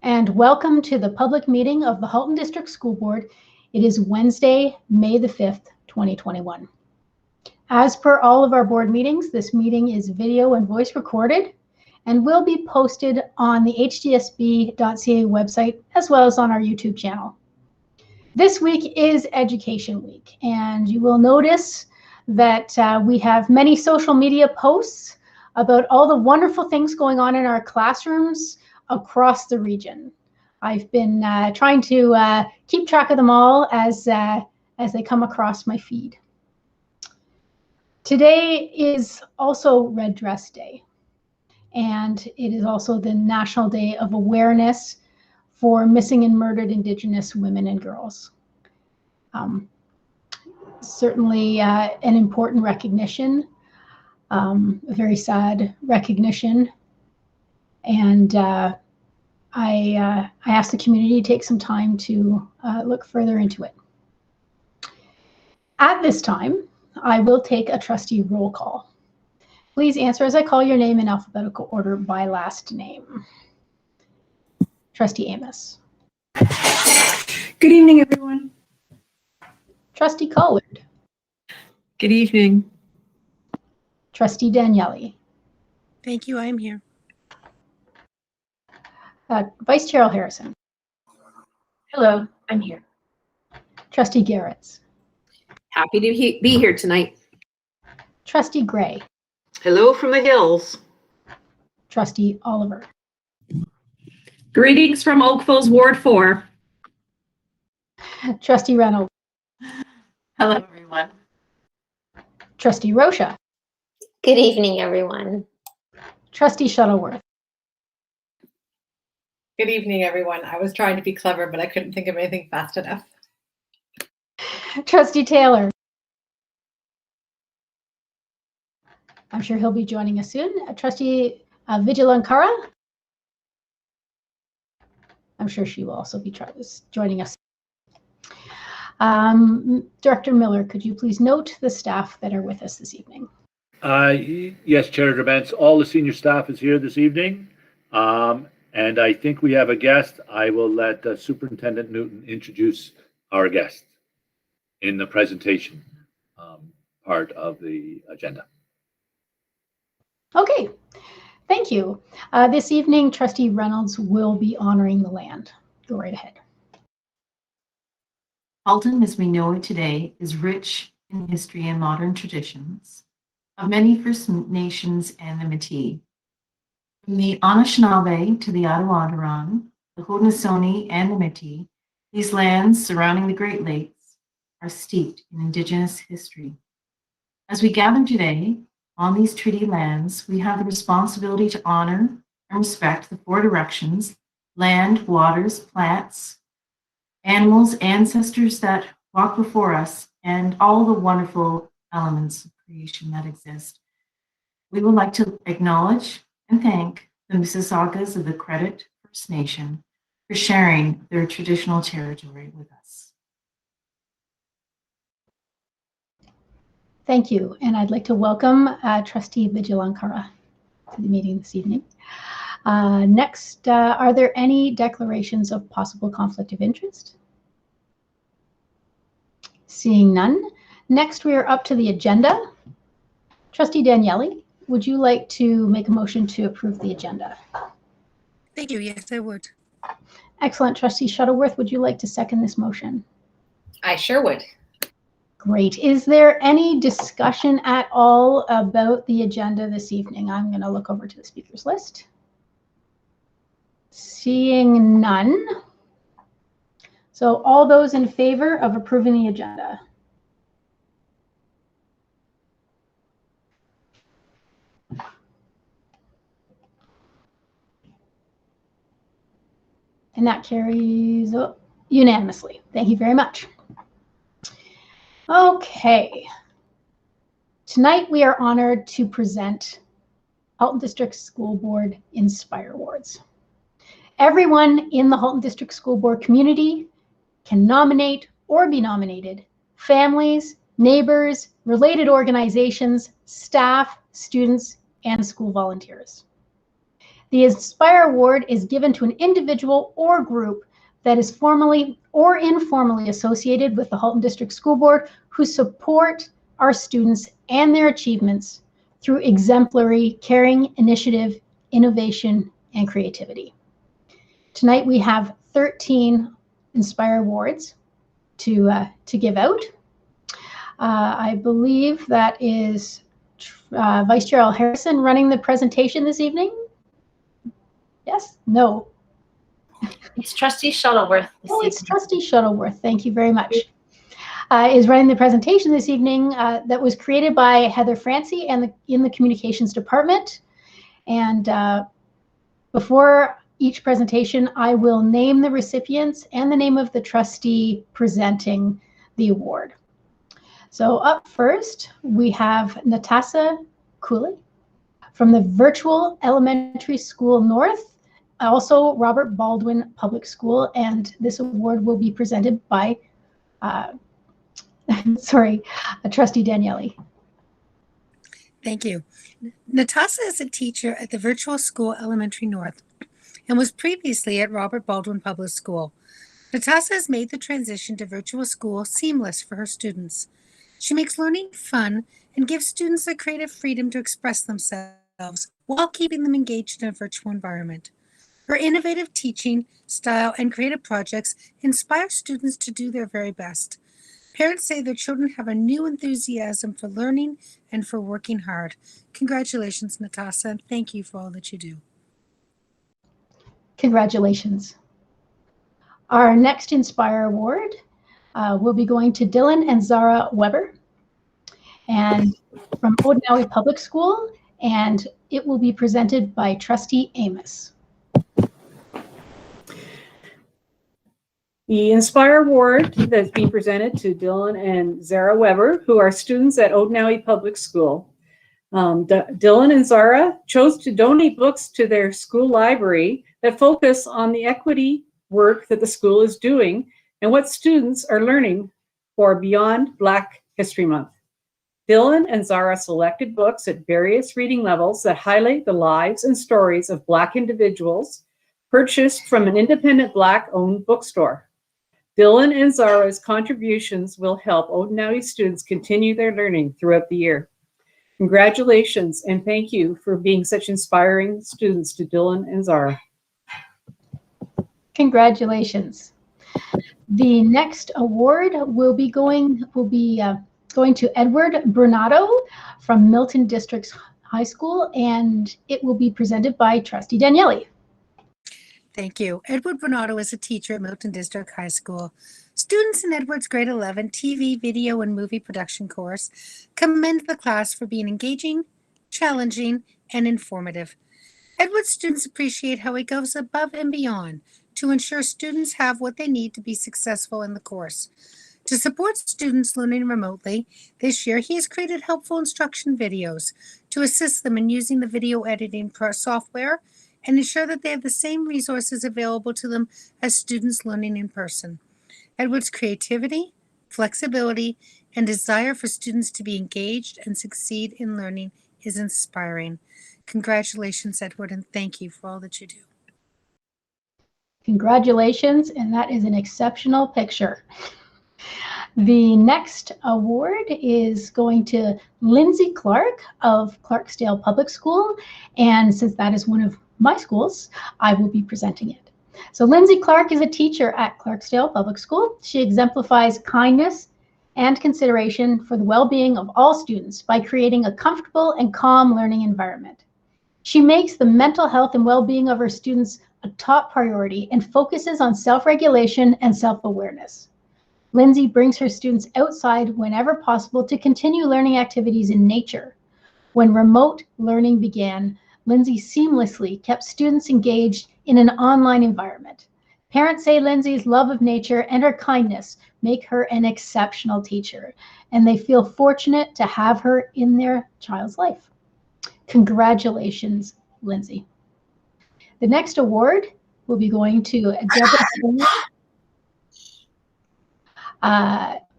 and welcome to the public meeting of the Hulton District School Board. It is Wednesday, May the 5th, 2021. As per all of our board meetings, this meeting is video and voice recorded and will be posted on the hdsb.ca website as well as on our YouTube channel. This week is Education Week, and you will notice that we have many social media posts about all the wonderful things going on in our classrooms across the region. I've been trying to keep track of them all as they come across my feed. Today is also Red Dress Day, and it is also the National Day of Awareness for Missing and Murdered Indigenous Women and Girls. Certainly an important recognition, a very sad recognition, and I asked the community to take some time to look further into it. At this time, I will take a trustee roll call. Please answer as I call your name in alphabetical order by last name. Trustee Amos. Good evening, everyone. Trustee Collard. Good evening. Trustee Daniele. Thank you, I am here. Vice Chair Harrison. Hello, I'm here. Trustee Garretts. Happy to be here tonight. Trustee Gray. Hello from the hills. Trustee Oliver. Greetings from Oakville's Ward 4. Trustee Reynolds. Hello, everyone. Trustee Rocha. Good evening, everyone. Trustee Shuttleworth. Good evening, everyone. I was trying to be clever, but I couldn't think of anything fast enough. Trustee Taylor. I'm sure he'll be joining us soon. Trustee Vigilankara. I'm sure she will also be joining us. Director Miller, could you please note the staff that are with us this evening? Yes, Chair Devance, all the senior staff is here this evening. And I think we have a guest. I will let Superintendent Newton introduce our guest in the presentation part of the agenda. Okay, thank you. This evening, Trustee Reynolds will be honoring the land. Go right ahead. Alton, as we know it today, is rich in history and modern traditions of many First Nations and the Métis. From the Anishinaabe to the Attawaddaron, the Haudenosaunee and the Métis, these lands surrounding the Great Lakes are steeped in Indigenous history. As we gather today on these treaty lands, we have the responsibility to honor and respect the four directions: land, waters, plants, animals, ancestors that walk before us, and all the wonderful elements of creation that exist. We would like to acknowledge and thank the Mississaugas of the Credit First Nation for sharing their traditional territory with us. Thank you, and I'd like to welcome Trustee Vigilankara to the meeting this evening. Next, are there any declarations of possible conflict of interest? Seeing none. Next, we are up to the agenda. Trustee Daniele, would you like to make a motion to approve the agenda? Thank you. Yes, I would. Excellent. Trustee Shuttleworth, would you like to second this motion? I sure would. Great. Is there any discussion at all about the agenda this evening? I'm going to look over to the speakers list. Seeing none. So all those in favor of approving the agenda? And that carries unanimously. Thank you very much. Okay. Tonight we are honored to present Hulton District School Board Inspire Awards. Everyone in the Hulton District School Board community can nominate or be nominated: families, neighbors, related organizations, staff, students, and school volunteers. The Inspire Award is given to an individual or group that is formally or informally associated with the Hulton District School Board who support our students and their achievements through exemplary caring, initiative, innovation, and creativity. Tonight we have 13 Inspire Awards to give out. I believe that is Vice Chair Al Harrison running the presentation this evening. Yes? No. It's Trustee Shuttleworth. Oh, it's Trustee Shuttleworth. Thank you very much. Is running the presentation this evening that was created by Heather Francie and in the Communications Department. And before each presentation, I will name the recipients and the name of the trustee presenting the award. So up first, we have Natasha Cooley from the Virtual Elementary School North, also Robert Baldwin Public School, and this award will be presented by, Trustee Daniele. Thank you. Natasha is a teacher at the Virtual School Elementary North and was previously at Robert Baldwin Public School. Natasha has made the transition to virtual school seamless for her students. She makes learning fun and gives students the creative freedom to express themselves while keeping them engaged in a virtual environment. Her innovative teaching style and creative projects inspire students to do their very best. Parents say their children have a new enthusiasm for learning and for working hard. Congratulations, Natasha, and thank you for all that you do. Congratulations. Our next Inspire Award will be going to Dylan and Zara Weber, and from Odenawi Public School, and it will be presented by Trustee Amos. The Inspire Award that's being presented to Dylan and Zara Weber, who are students at Odenawi Public School. Dylan and Zara chose to donate books to their school library that focus on the equity work that the school is doing and what students are learning for Beyond Black History Month. Dylan and Zara selected books at various reading levels that highlight the lives and stories of Black individuals, purchased from an independent Black-owned bookstore. Dylan and Zara's contributions will help Odenawi students continue their learning throughout the year. Congratulations and thank you for being such inspiring students to Dylan and Zara. Congratulations. The next award will be going to Edward Brunato from Milton District High School, and it will be presented by Trustee Daniele. Thank you. Edward Brunato is a teacher at Milton District High School. Students in Edward's grade 11 TV, video, and movie production course commend the class for being engaging, challenging, and informative. Edward's students appreciate how he goes above and beyond to ensure students have what they need to be successful in the course. To support students learning remotely, this year he has created helpful instruction videos to assist them in using the video editing software and ensure that they have the same resources available to them as students learning in person. Edward's creativity, flexibility, and desire for students to be engaged and succeed in learning is inspiring. Congratulations, Edward, and thank you for all that you do. Congratulations, and that is an exceptional picture. The next award is going to Lindsay Clark of Clarksdale Public School, and since that is one of my schools, I will be presenting it. So Lindsay Clark is a teacher at Clarksdale Public School. She exemplifies kindness and consideration for the well-being of all students by creating a comfortable and calm learning environment. She makes the mental health and well-being of her students a top priority and focuses on self-regulation and self-awareness. Lindsay brings her students outside whenever possible to continue learning activities in nature. When remote learning began, Lindsay seamlessly kept students engaged in an online environment. Parents say Lindsay's love of nature and her kindness make her an exceptional teacher, and they feel fortunate to have her in their child's life. Congratulations, Lindsay. The next award will be going to Deborah Thorne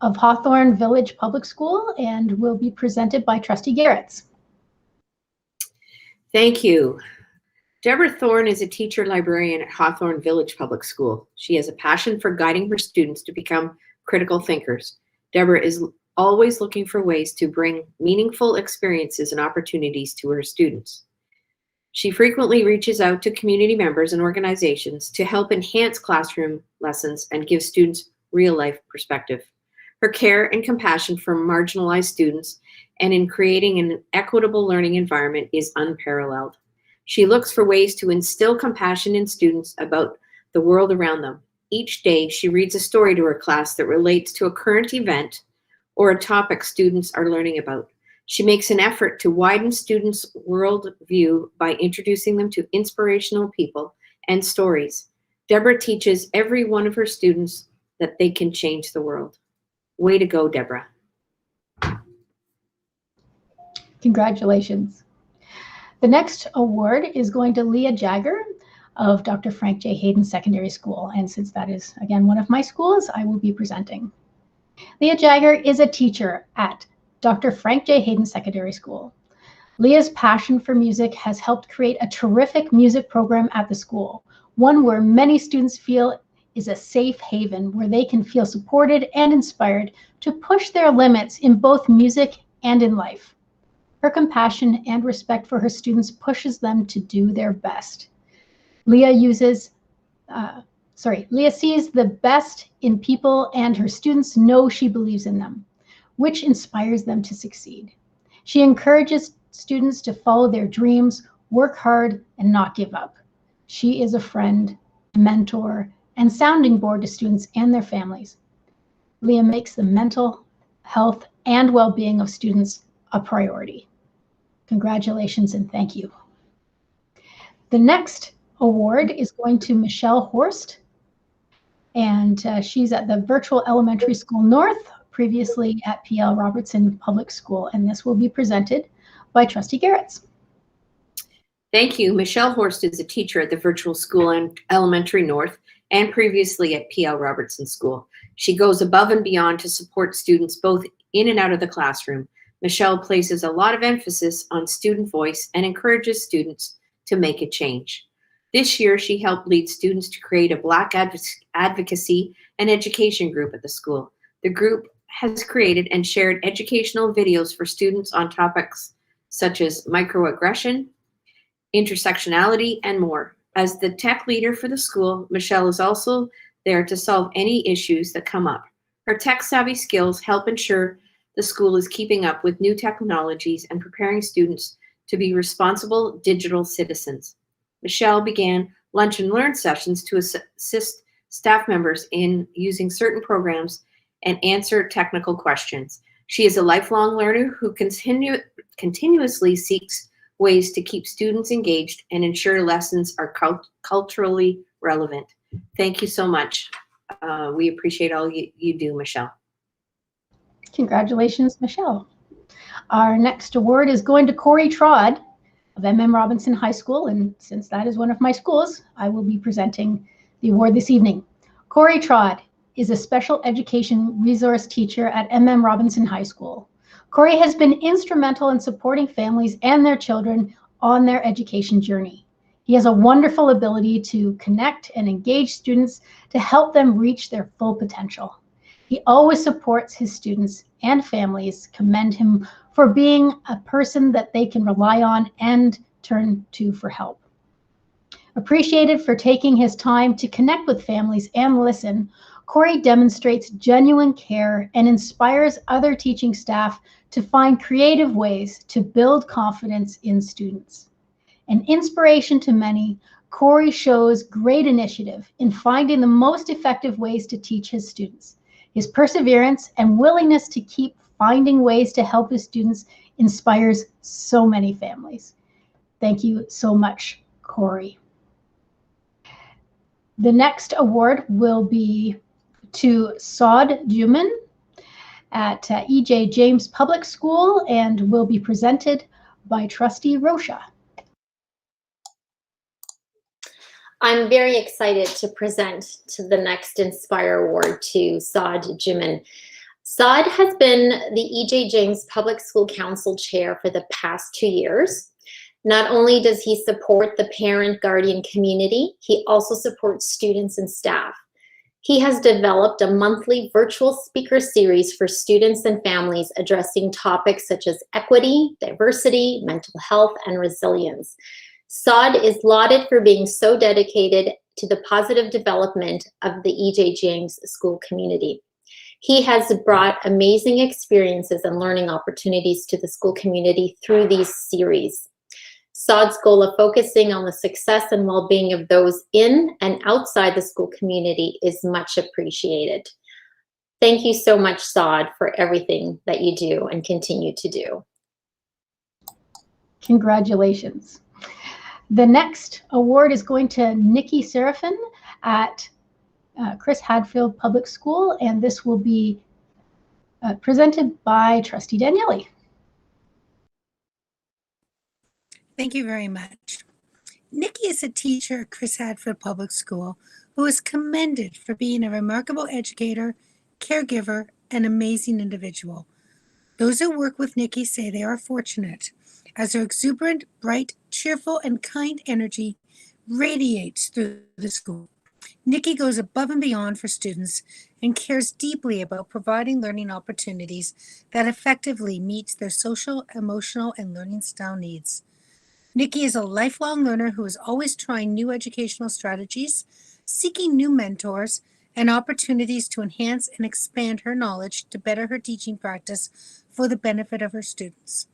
of Hawthorne Village Public School and will be presented by Trustee Garretts. Thank you. Deborah Thorne is a teacher librarian at Hawthorne Village Public School. She has a passion for guiding her students to become critical thinkers. Deborah is always looking for ways to bring meaningful experiences and opportunities to her students. She frequently reaches out to community members and organizations to help enhance classroom lessons and give students real-life perspective. Her care and compassion for marginalized students and in creating an equitable learning environment is unparalleled. She looks for ways to instill compassion in students about the world around them. Each day, she reads a story to her class that relates to a current event or a topic students are learning about. She makes an effort to widen students' worldview by introducing them to inspirational people and stories. Deborah teaches every one of her students that they can change the world. Way to go, Deborah. Congratulations. The next award is going to Leah Jagger of Dr. Frank J. Hayden Secondary School. And since that is, again, one of my schools, I will be presenting. Leah Jagger is a teacher at Dr. Frank J. Hayden Secondary School. Leah's passion for music has helped create a terrific music program at the school, one where many students feel is a safe haven where they can feel supported and inspired to push their limits in both music and in life. Her compassion and respect for her students pushes them to do their best. Leah sees the best in people, and her students know she believes in them, which inspires them to succeed. She encourages students to follow their dreams, work hard, and not give up. She is a friend, mentor, and sounding board to students and their families. Leah makes the mental health and well-being of students a priority. Congratulations and thank you. The next award is going to Michelle Horst, and she's at the Virtual Elementary School North, previously at P.L. Robertson Public School, and this will be presented by Trustee Garretts. Thank you. Michelle Horst is a teacher at the Virtual School and Elementary North and previously at P.L. Robertson School. She goes above and beyond to support students both in and out of the classroom. Michelle places a lot of emphasis on student voice and encourages students to make a change. This year, she helped lead students to create a Black advocacy and education group at the school. The group has created and shared educational videos for students on topics such as microaggression, intersectionality, and more. As the tech leader for the school, Michelle is also there to solve any issues that come up. Her tech-savvy skills help ensure the school is keeping up with new technologies and preparing students to be responsible digital citizens. Michelle began lunch and learn sessions to assist staff members in using certain programs and answer technical questions. She is a lifelong learner who continuously seeks ways to keep students engaged and ensure lessons are culturally relevant. Thank you so much. We appreciate all you do, Michelle. Congratulations, Michelle. Our next award is going to Corey Trodd of M.M. Robinson High School, and since that is one of my schools, I will be presenting the award this evening. Corey Trodd is a special education resource teacher at M.M. Robinson High School. Corey has been instrumental in supporting families and their children on their education journey. He has a wonderful ability to connect and engage students to help them reach their full potential. He always supports his students and families, commend him for being a person that they can rely on and turn to for help. Appreciated for taking his time to connect with families and listen, Corey demonstrates genuine care and inspires other teaching staff to find creative ways to build confidence in students. An inspiration to many, Corey shows great initiative in finding the most effective ways to teach his students. His perseverance and willingness to keep finding ways to help his students inspires so many families. Thank you so much, Corey. The next award will be to Sod Juman at E.J. James Public School and will be presented by Trustee Rosha. I'm very excited to present to the next Inspire Award to Sod Jimin. Sod has been the E.J. James Public School Council Chair for the past 2 years, Not only does he support the parent-guardian community, he also supports students and staff. He has developed a monthly virtual speaker series for students and families addressing topics such as equity, diversity, mental health, and resilience. Sod is lauded for being so dedicated to the positive development of the E.J. James school community. He has brought amazing experiences and learning opportunities to the school community through these series. Sod's goal of focusing on the success and well-being of those in and outside the school community is much appreciated. Thank you so much, Sod, for everything that you do and continue to do. Congratulations. The next award is going to Nikki Serafin at Chris Hadfield Public School, and this will be presented by Trustee Daniele. Thank you very much. Nikki is a teacher at Chris Hadfield Public School who is commended for being a remarkable educator, caregiver, and amazing individual. Those who work with Nikki say they are fortunate, as her exuberant, bright, cheerful, and kind energy radiates through the school. Nikki goes above and beyond for students and cares deeply about providing learning opportunities that effectively meet their social, emotional, and learning style needs. Nikki is a lifelong learner who is always trying new educational strategies, seeking new mentors, and opportunities to enhance and expand her knowledge to better her teaching practice for the benefit of her students.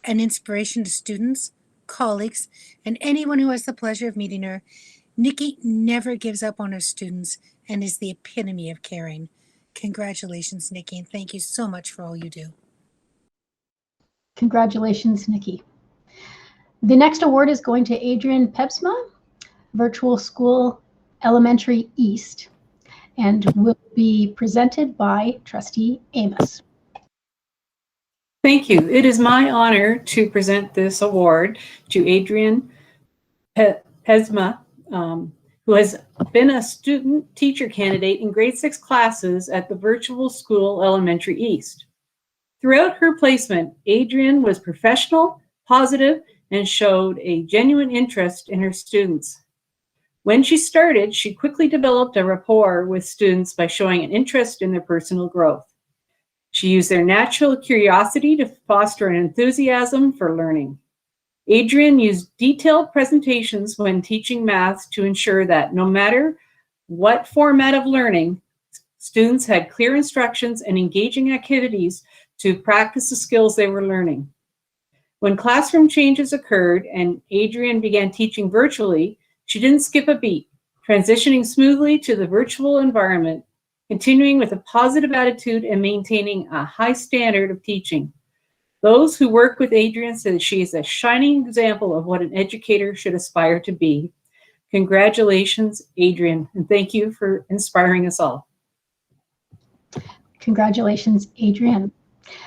An inspiration to students, colleagues, and anyone who has the pleasure of meeting her, Nikki never gives up on her students and is the epitome of caring. Congratulations, Nikki, and thank you so much for all you do. Congratulations, Nikki. The next award is going to Adrian Pebsma, Virtual School Elementary East, and will be presented by Trustee Amos. Thank you. It is my honor to present this award to Adrian Pebsma, who has been a student teacher candidate in grade 6 classes at the Virtual School Elementary East. Throughout her placement, Adrian was professional, positive, and showed a genuine interest in her students. When she started, she quickly developed a rapport with students by showing an interest in their personal growth. She used their natural curiosity to foster an enthusiasm for learning. Adrian used detailed presentations when teaching math to ensure that no matter what format of learning, students had clear instructions and engaging activities to practice the skills they were learning. When classroom changes occurred and Adrian began teaching virtually, she didn't skip a beat, transitioning smoothly to the virtual environment, continuing with a positive attitude and maintaining a high standard of teaching. Those who work with Adrian say that she is a shining example of what an educator should aspire to be. Congratulations, Adrian, and thank you for inspiring us all. Congratulations, Adrian.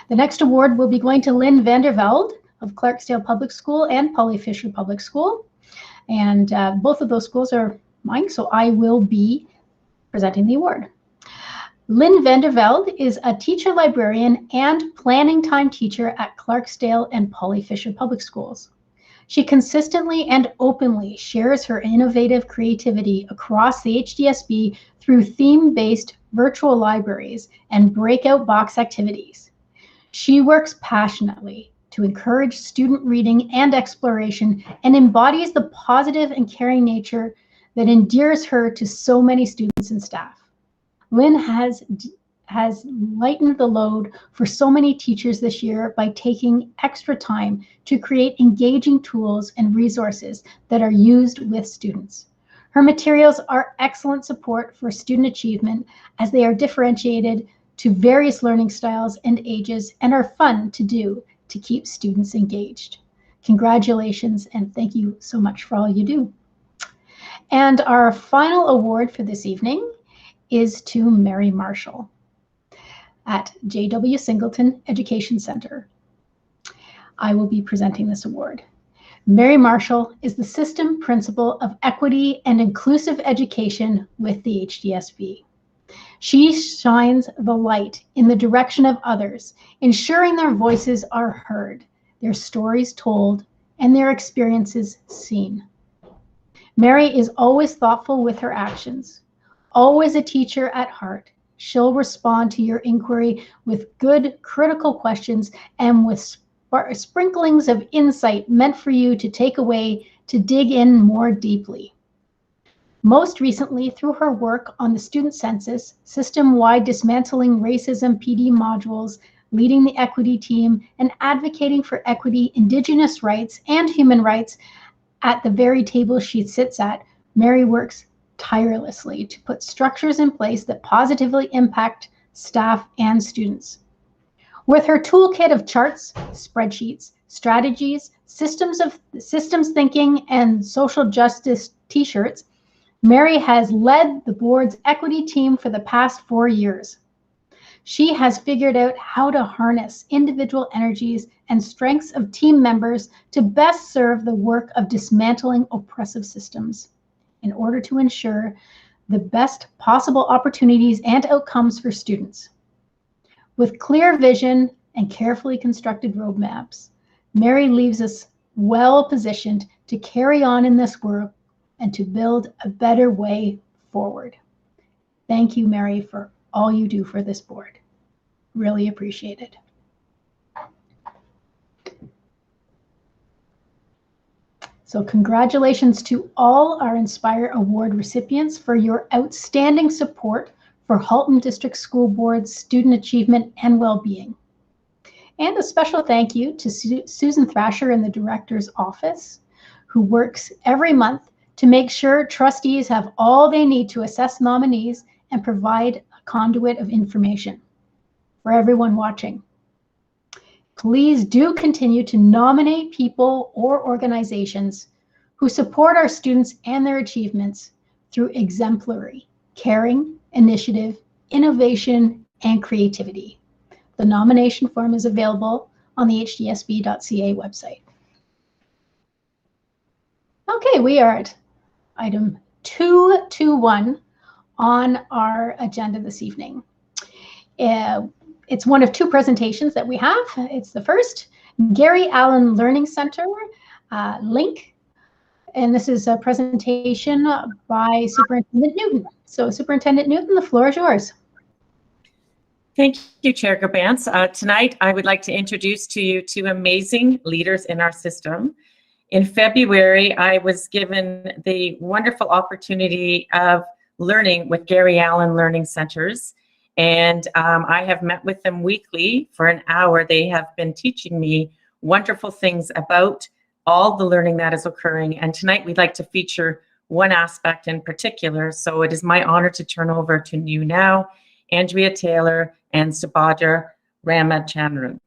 The next award will be going to Lynn Vanderweld of Clarksdale Public School and Polly Fisher Public School. And both of those schools are mine, so I will be presenting the award. Lynn Vanderweld is a teacher librarian and planning time teacher at Clarksdale and Polly Fisher Public Schools. She consistently and openly shares her innovative creativity across the HDSB through theme-based virtual libraries and breakout box activities. She works passionately to encourage student reading and exploration and embodies the positive and caring nature that endears her to so many students and staff. Lynn has lightened the load for so many teachers this year by taking extra time to create engaging tools and resources that are used with students. Her materials are excellent support for student achievement as they are differentiated to various learning styles and ages and are fun to do to keep students engaged. Congratulations and thank you so much for all you do. And our final award for this evening is to Mary Marshall at J.W. Singleton Education Center. I will be presenting this award. Mary Marshall is the System Principal of Equity and Inclusive Education with the HDSB. She shines the light in the direction of others, ensuring their voices are heard, their stories told, and their experiences seen. Mary is always thoughtful with her actions, always a teacher at heart. She'll respond to your inquiry with good, critical questions and with sprinklings of insight meant for you to take away to dig in more deeply. Most recently, through her work on the student census, system-wide dismantling racism PD modules, leading the equity team, and advocating for equity, Indigenous rights, and human rights at the very table she sits at, Mary works tirelessly to put structures in place that positively impact staff and students. With her toolkit of charts, spreadsheets, strategies, systems thinking, and social justice t-shirts, Mary has led the board's equity team for the past 4 years. She has figured out how to harness individual energies and strengths of team members to best serve the work of dismantling oppressive systems in order to ensure the best possible opportunities and outcomes for students. With clear vision and carefully constructed roadmaps, Mary leaves us well positioned to carry on in this work and to build a better way forward. Thank you, Mary, for all you do for this board. Really appreciate it. So congratulations to all our Inspire Award recipients for your outstanding support for Hulton District School Board's student achievement and well-being. And a special thank you to Susan Thrasher in the Director's Office, who works every month to make sure trustees have all they need to assess nominees and provide a conduit of information for everyone watching. Please do continue to nominate people or organizations who support our students and their achievements through exemplary, caring, initiative, innovation, and creativity. The nomination form is available on the hdsb.ca website. Okay, we are at item 221 on our agenda this evening. It's one of two presentations that we have. It's the first, Gary Allen Learning Center link. And this is a presentation by Superintendent Newton. So Superintendent Newton, the floor is yours. Thank you, Chair Gerbants. Tonight, I would like to introduce to you two amazing leaders in our system. In February, I was given the wonderful opportunity of learning with Gary Allen Learning Centers. And I have met with them weekly for an hour. They have been teaching me wonderful things about all the learning that is occurring. And tonight we'd like to feature one aspect in particular. So it is my honor to turn over to you now, Andrea Taylor and Subhadra Ramachandran.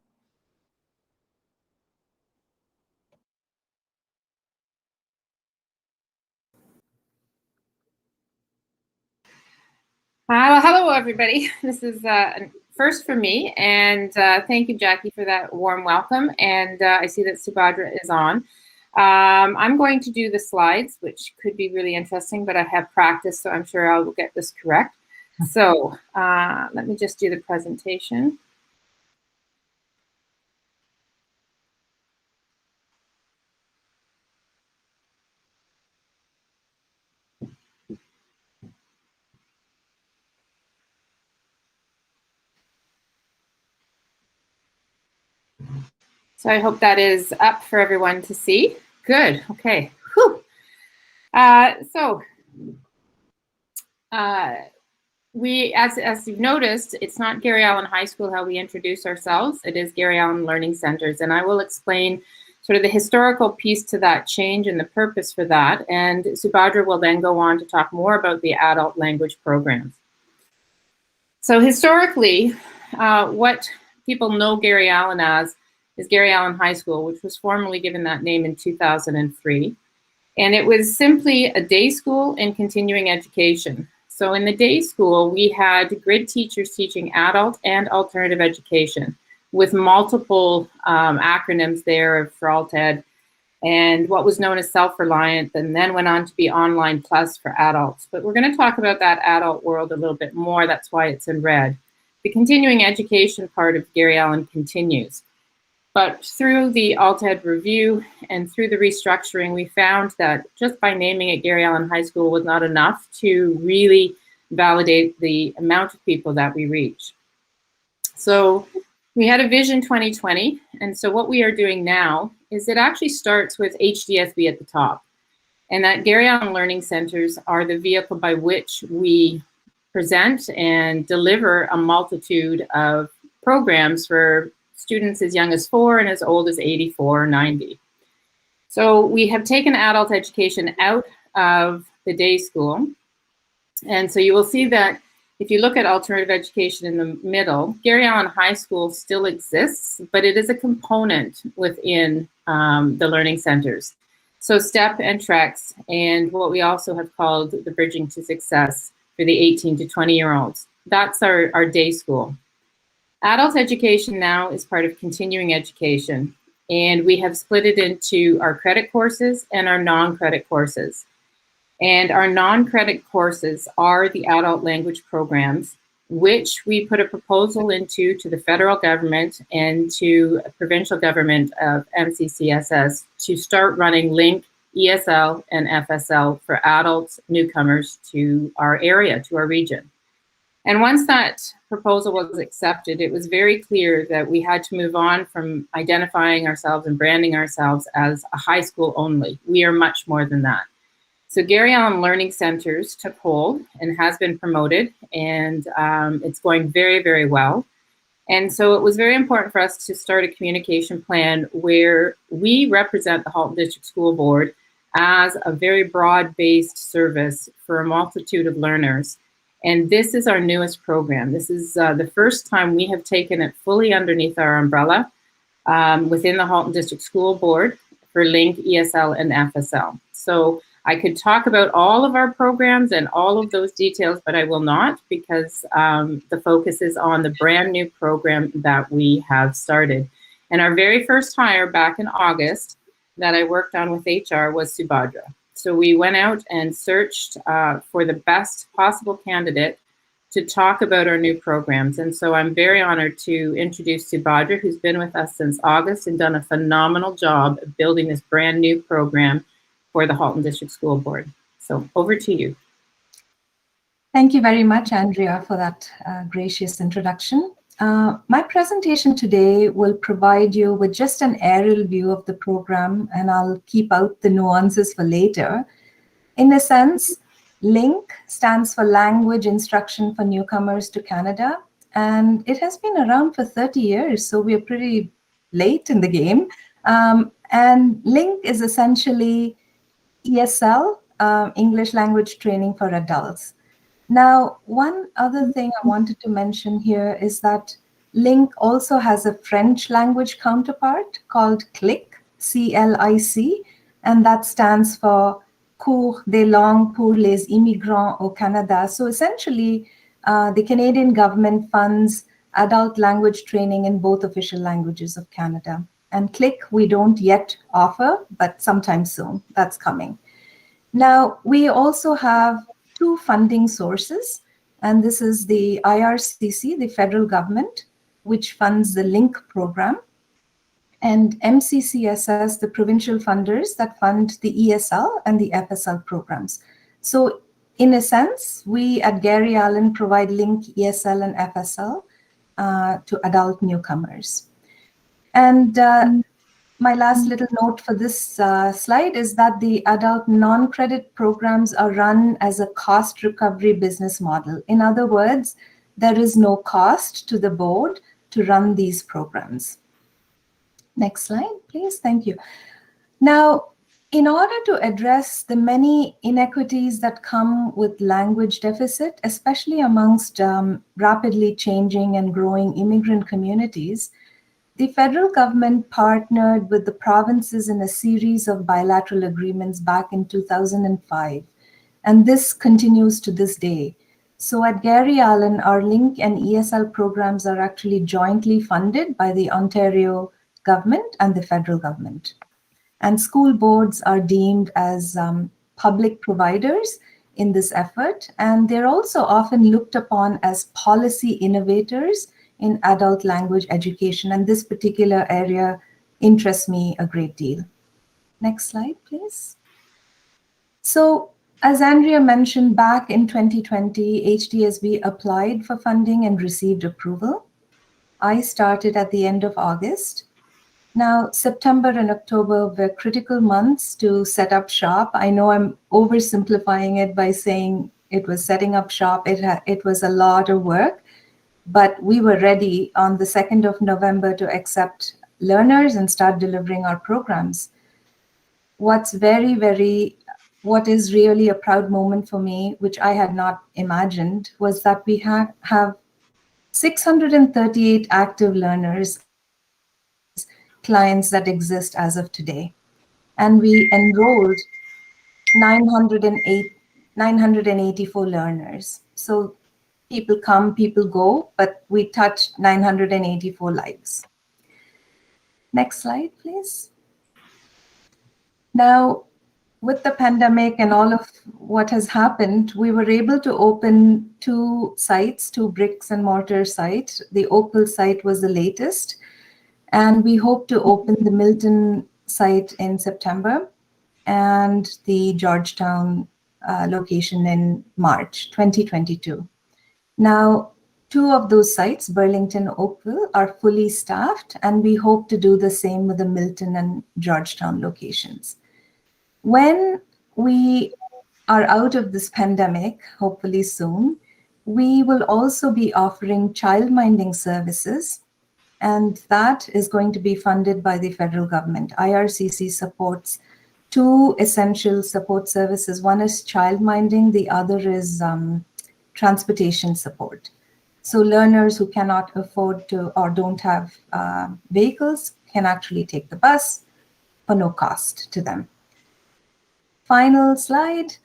Hello, everybody. This is first for me, and thank you, Jackie, for that warm welcome. And I see that Subhadra is on. I'm going to do the slides, which could be really interesting, but I have practice, so I'm sure I will get this correct. So let me just do the presentation. So I hope that is up for everyone to see. Good, okay. Whew. We, as you've noticed, it's not Gary Allen High School how we introduce ourselves. It is Gary Allen Learning Centers, and I will explain sort of the historical piece to that change and the purpose for that. And Subhadra will then go on to talk more about the adult language programs. So historically, what people know Gary Allen as is Gary Allen High School, which was formally given that name in 2003. And it was simply a day school and continuing education. So in the day school, we had grid teachers teaching adult and alternative education with multiple acronyms there for ALTED, and what was known as self-reliant, and then went on to be online plus for adults. But we're going to talk about that adult world a little bit more. That's why it's in red. The continuing education part of Gary Allen continues. But through the ALTED review and through the restructuring, we found that just by naming it Gary Allen High School was not enough to really validate the amount of people that we reach. So we had a Vision 2020, and so what we are doing now is it actually starts with HDSB at the top, and that Gary Allen Learning Centers are the vehicle by which we present and deliver a multitude of programs for students as young as 4 and as old as 84 or 90. So we have taken adult education out of the day school, and so you will see that if you look at alternative education in the middle, Gary Allen High School still exists, but it is a component within the learning centers. So STEP and TREX, and what we also have called the Bridging to Success for the 18 to 20-year-olds. That's our day school. Adult education now is part of continuing education, and we have split it into our credit courses and our non-credit courses. And our non-credit courses are the adult language programs, which we put a proposal into to the federal government and to provincial government of MCCSS to start running LINK, ESL, and FSL for adults, newcomers to our area, to our region. And once that proposal was accepted, it was very clear that we had to move on from identifying ourselves and branding ourselves as a high school only. We are much more than that. So Gary Allen Learning Centers took hold and has been promoted, and it's going very, very well. And so it was very important for us to start a communication plan where we represent the Halton District School Board as a very broad-based service for a multitude of learners. And this is our newest program. This is the first time we have taken it fully underneath our umbrella within the Halton District School Board for LINK, ESL, and FSL. So I could talk about all of our programs and all of those details, but I will not, because the focus is on the brand new program that we have started. And our very first hire back in August that I worked on with HR was Subhadra. So we went out and searched for the best possible candidate to talk about our new programs. And so I'm very honored to introduce Subhadra, who's been with us since August and done a phenomenal job of building this brand new program for the Halton District School Board. So over to you. Thank you very much, Andrea, for that gracious introduction. My presentation today will provide you with just an aerial view of the program, and I'll keep out the nuances for later. In a sense, LINK stands for Language Instruction for Newcomers to Canada, and it has been around for 30 years, so we're pretty late in the game. And LINK is essentially ESL, English Language Training for Adults. Now, one other thing I wanted to mention here is that LINK also has a French language counterpart called CLIC, C-L-I-C, and that stands for Cours des langues pour les immigrants au Canada. So essentially, the Canadian government funds adult language training in both official languages of Canada. And CLIC we don't yet offer, but sometime soon, that's coming. Now, we also have two funding sources, and this is the IRCC, the federal government, which funds the LINK program, and MCCSS, the provincial funders that fund the ESL and the FSL programs. So in a sense, we at Gary Allen provide LINK, ESL, and FSL to adult newcomers. And my last little note for this slide is that the adult non-credit programs are run as a cost recovery business model. In other words, there is no cost to the board to run these programs. Next slide, please. Thank you. Now, in order to address the many inequities that come with language deficit, especially amongst rapidly changing and growing immigrant communities, the federal government partnered with the provinces in a series of bilateral agreements back in 2005, and this continues to this day. So at Gary Allen, our LINK and ESL programs are actually jointly funded by the Ontario government and the federal government. And school boards are deemed as public providers in this effort, and they're also often looked upon as policy innovators in adult language education. And this particular area interests me a great deal. Next slide, please. So as Andrea mentioned, back in 2020, HDSB applied for funding and received approval. I started at the end of August. Now, September and October were critical months to set up shop. I know I'm oversimplifying it by saying it was setting up shop. It was a lot of work, but we were ready on the 2nd of November to accept learners and start delivering our programs. What is really a proud moment for me, which I had not imagined, was that we have 638 active learners, clients that exist as of today. And we enrolled 984 learners. So people come, people go, but we touched 984 lives. Next slide, please. Now, with the pandemic and all of what has happened, we were able to open 2 sites, 2 bricks and mortar sites. The Oakville site was the latest, and we hope to open the Milton site in September and the Georgetown location in March 2022. Now, 2 of those sites, Burlington, Oakville, are fully staffed, and we hope to do the same with the Milton and Georgetown locations. When we are out of this pandemic, hopefully soon, we will also be offering childminding services, and that is going to be funded by the federal government. IRCC supports 2 essential support services. One is childminding, the other is transportation support. So learners who cannot afford to or don't have vehicles can actually take the bus for no cost to them. Final slide.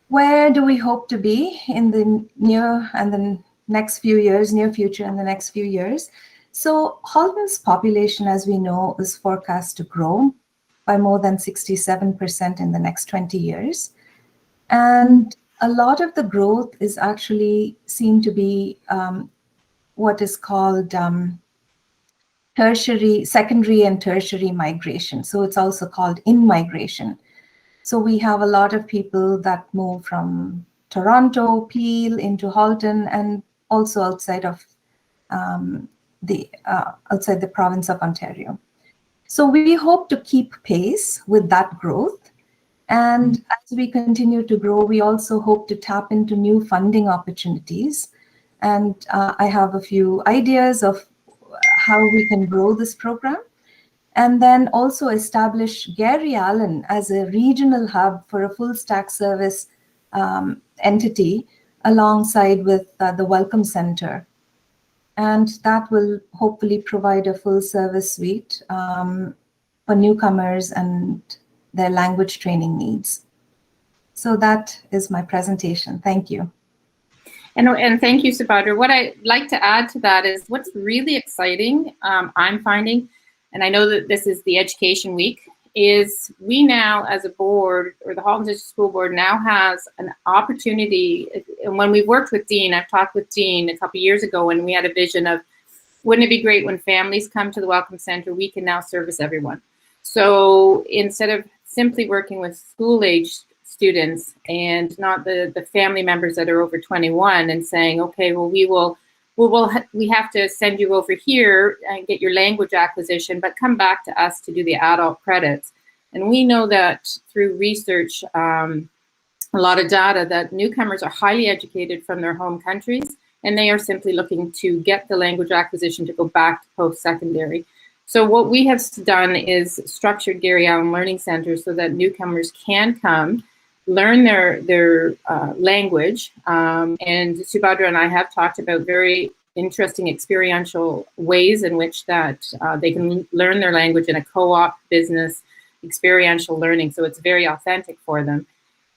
Where do we hope to be in the near future and the next few years? So Hulton's population, as we know, is forecast to grow by more than 67% in the next 20 years. And a lot of the growth is actually seen to be what is called secondary and tertiary migration. So it's also called in-migration. So we have a lot of people that move from Toronto, Peel into Hulton, and also outside of outside the province of Ontario. So we hope to keep pace with that growth. And as we continue to grow, we also hope to tap into new funding opportunities. And I have a few ideas of how we can grow this program. And then also establish Gary Allen as a regional hub for a full stack service entity alongside with the Welcome Center. And that will hopefully provide a full service suite for newcomers and their language training needs. So that is my presentation. Thank you. And thank you, Subhadra. What I'd like to add to that is what's really exciting, I'm finding, and I know that this is the education week, is we now as a board, or the Halton District School Board now has an opportunity. And when we worked with Dean, I've talked with Dean a couple of years ago, and we had a vision of, wouldn't it be great when families come to the Welcome Center, we can now service everyone. So instead of simply working with school-age students and not the family members that are over 21 and saying, okay, well, we have to send you over here and get your language acquisition, but come back to us to do the adult credits. And we know that through research, a lot of data, that newcomers are highly educated from their home countries, and they are simply looking to get the language acquisition to go back to post-secondary. So what we have done is structured Gary Allen Learning Centers so that newcomers can come, learn their language. And Subhadra and I have talked about very interesting experiential ways in which that they can learn their language in a co-op business experiential learning. So it's very authentic for them.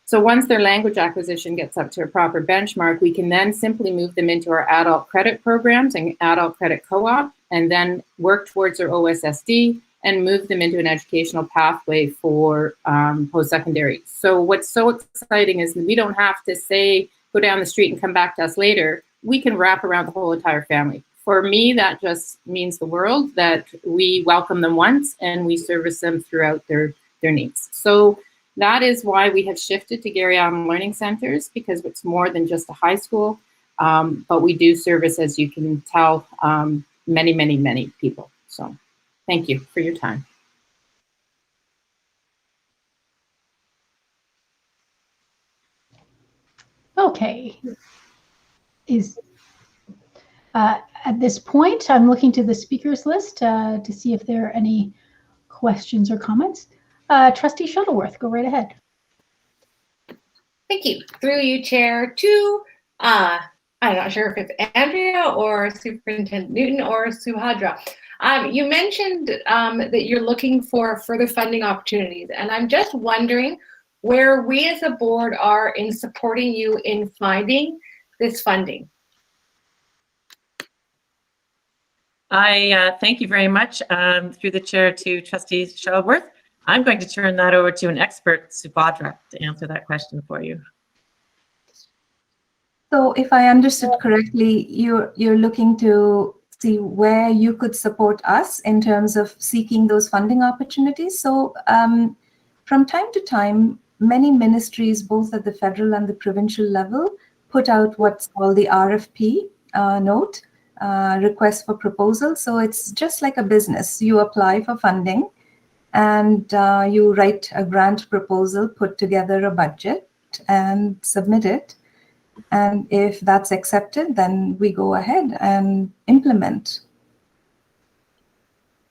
So once their language acquisition gets up to a proper benchmark, we can then simply move them into our adult credit programs and adult credit co-op, and then work towards their OSSD and move them into an educational pathway for post-secondary. So what's so exciting is we don't have to say, go down the street and come back to us later. We can wrap around the whole entire family, for me, that just means the world that we welcome them once and we service them throughout their needs. So that is why we have shifted to Gary Allen Learning Centers, because it's more than just a high school, but we do service, as you can tell, many, many, many people. So thank you for your time. Okay. At this point, I'm looking to the speakers list to see if there are any questions or comments. Trustee Shuttleworth, go right ahead. Thank you. Through you, Chair, to, I'm not sure if it's Andrea or Superintendent Newton or Subhadra. You mentioned that you're looking for further funding opportunities, and I'm just wondering where we as a board are in supporting you in finding this funding. I thank you very much. Through the chair to Trustee Shuttleworth, I'm going to turn that over to an expert, Subhadra, to answer that question for you. So if I understood correctly, you're looking to see where you could support us in terms of seeking those funding opportunities. So from time to time, many ministries, both at the federal and the provincial level, put out what's called the RFP note, request for proposal. So it's just like a business. You apply for funding and you write a grant proposal, put together a budget and submit it. And if that's accepted, then we go ahead and implement.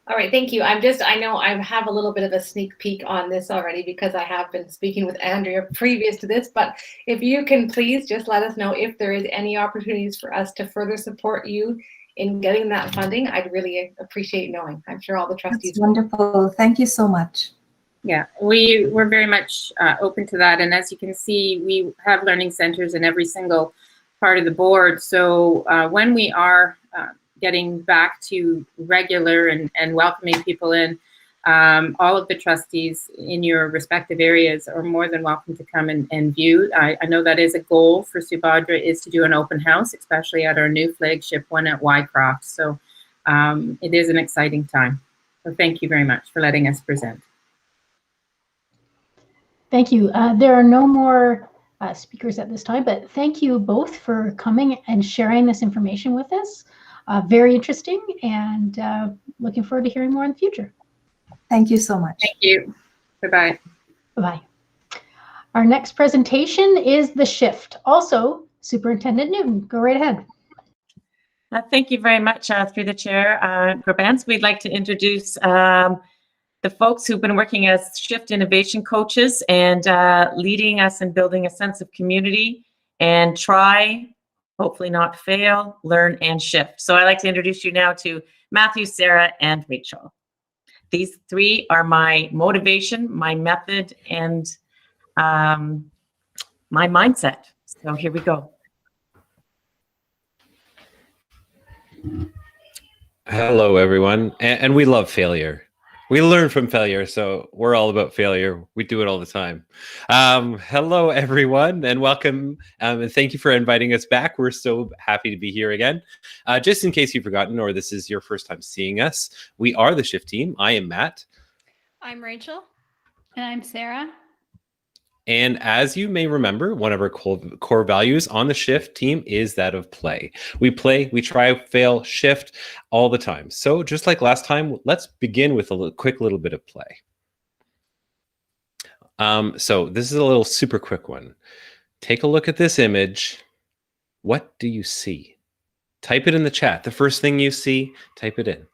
All right, thank you. I know I have a little bit of a sneak peek on this already because I have been speaking with Andrea previous to this, but if you can please just let us know if there is any opportunities for us to further support you in getting that funding. I'd really appreciate knowing. I'm sure all the trustees. That's wonderful. Thank you so much. Yeah, we're very much open to that. And as you can see, we have learning centers in every single part of the board. So when we are getting back to regular and welcoming people in, all of the trustees in your respective areas are more than welcome to come and view. I know that is a goal for Subhadra, is to do an open house, especially at our new flagship one at Wycroft. So it is an exciting time. So thank you very much for letting us present. Thank you. There are no more speakers at this time, but thank you both for coming and sharing this information with us. Very interesting, and looking forward to hearing more in the future. Thank you so much. Thank you. Bye-bye. Bye-bye. Our next presentation is the shift. Also, Superintendent Newton, go right ahead. Thank you very much. Through the chair, Grabans, we'd like to introduce the folks who've been working as shift innovation coaches and leading us in building a sense of community and try, hopefully not fail, learn, and shift. So I'd like to introduce you now to Matthew, Sarah, and Rachel. These three are my motivation, my method, and my mindset. So here we go. Hello, everyone. And we love failure. We learn from failure, so we're all about failure. We do it all the time. Hello, everyone, and welcome. And thank you for inviting us back. We're so happy to be here again. Just in case you've forgotten or this is your first time seeing us, we are the Shift team. I am Matt. I'm Rachel. And I'm Sarah. And as you may remember, one of our core values on the Shift team is that of play. We play, we try, fail, shift all the time. So just like last time, let's begin with a quick little bit of play. So this is a little super quick one. Take a look at this image. What do you see? Type it in the chat. The first thing you see, type it in.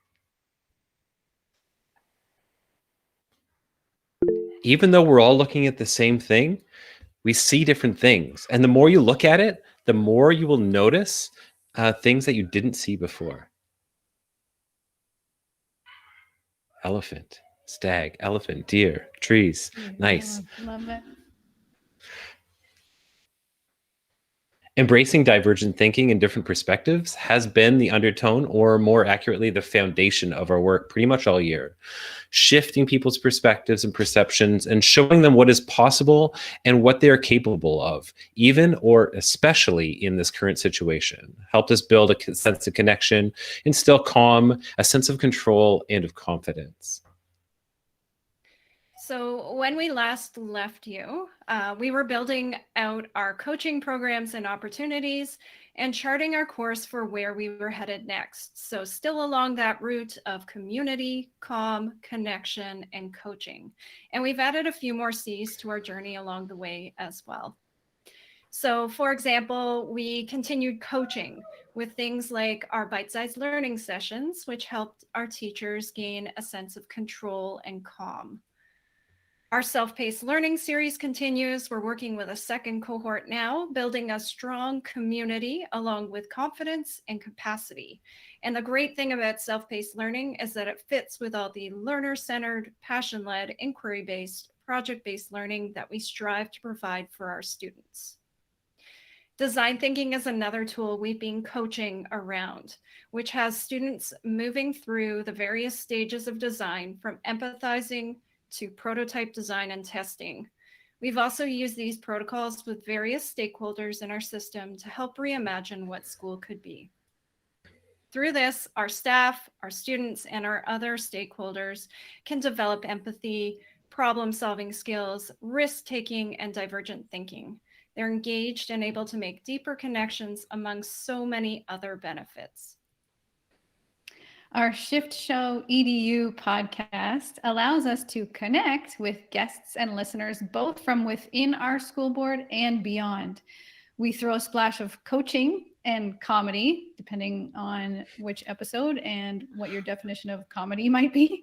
Even though we're all looking at the same thing, we see different things. And the more you look at it, the more you will notice things that you didn't see before. Elephant, stag, elephant, deer, trees. Nice. Love it. Embracing divergent thinking and different perspectives has been the undertone, or more accurately, the foundation of our work pretty much all year. Shifting people's perspectives and perceptions and showing them what is possible and what they are capable of, even or especially in this current situation, helped us build a sense of connection, instill calm, a sense of control, and of confidence. So when we last left you, we were building out our coaching programs and opportunities and charting our course for where we were headed next. So still along that route of community, calm, connection, and coaching. And we've added a few more C's to our journey along the way as well. So for example, we continued coaching with things like our bite-sized learning sessions, which helped our teachers gain a sense of control and calm. Our self-paced learning series continues. We're working with a second cohort now, building a strong community along with confidence and capacity. And the great thing about self-paced learning is that it fits with all the learner-centered, passion-led, inquiry-based, project-based learning that we strive to provide for our students. Design thinking is another tool we've been coaching around, which has students moving through the various stages of design from empathizing to prototype design and testing. We've also used these protocols with various stakeholders in our system to help reimagine what school could be. Through this, our staff, our students, and our other stakeholders can develop empathy, problem-solving skills, risk-taking, and divergent thinking. They're engaged and able to make deeper connections among so many other benefits. Our Shift Show EDU podcast allows us to connect with guests and listeners, both from within our school board and beyond. We throw a splash of coaching and comedy, depending on which episode and what your definition of comedy might be.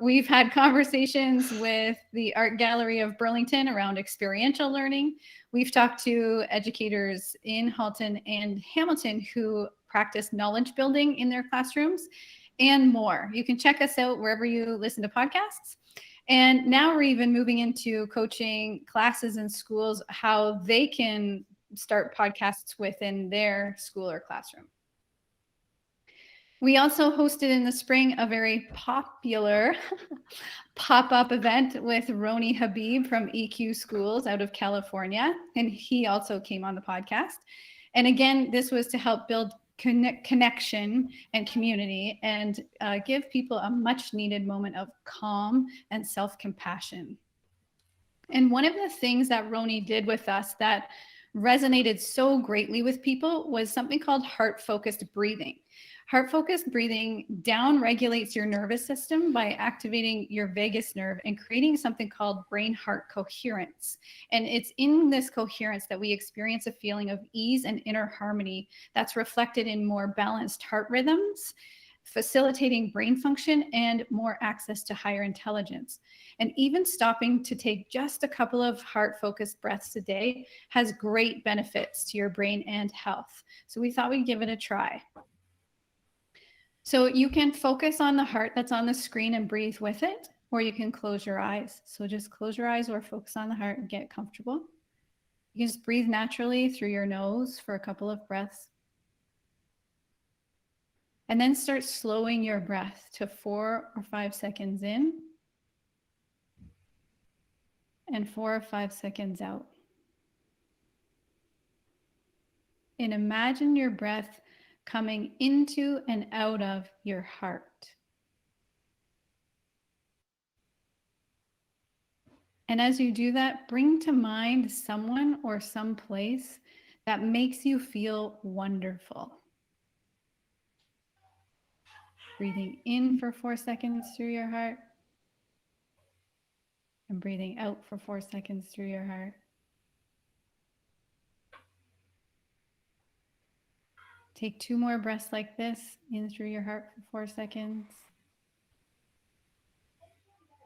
We've had conversations with the Art Gallery of Burlington around experiential learning. We've talked to educators in Hulton and Hamilton who practice knowledge building in their classrooms and more. You can check us out wherever you listen to podcasts. And now we're even moving into coaching classes and schools, how they can start podcasts within their school or classroom. We also hosted in the spring a very popular pop-up event with Roni Habib from EQ Schools out of California, and he also came on the podcast. And again, this was to help build connection and community and give people a much needed moment of calm and self-compassion. And one of the things that Roni did with us that resonated so greatly with people was something called heart-focused breathing. Heart-focused breathing down-regulates your nervous system by activating your vagus nerve and creating something called brain-heart coherence. And it's in this coherence that we experience a feeling of ease and inner harmony that's reflected in more balanced heart rhythms, facilitating brain function and more access to higher intelligence. And even stopping to take just a couple of heart-focused breaths a day has great benefits to your brain and health. So we thought we'd give it a try. So you can focus on the heart that's on the screen and breathe with it, or you can close your eyes. So just close your eyes or focus on the heart and get comfortable. You can just breathe naturally through your nose for a couple of breaths. And then start slowing your breath to 4 or 5 seconds in and 4 or 5 seconds out. And imagine your breath coming into and out of your heart. And as you do that, bring to mind someone or some place that makes you feel wonderful. Breathing in for 4 seconds through your heart and breathing out for 4 seconds through your heart. Take 2 more breaths like this, in through your heart for 4 seconds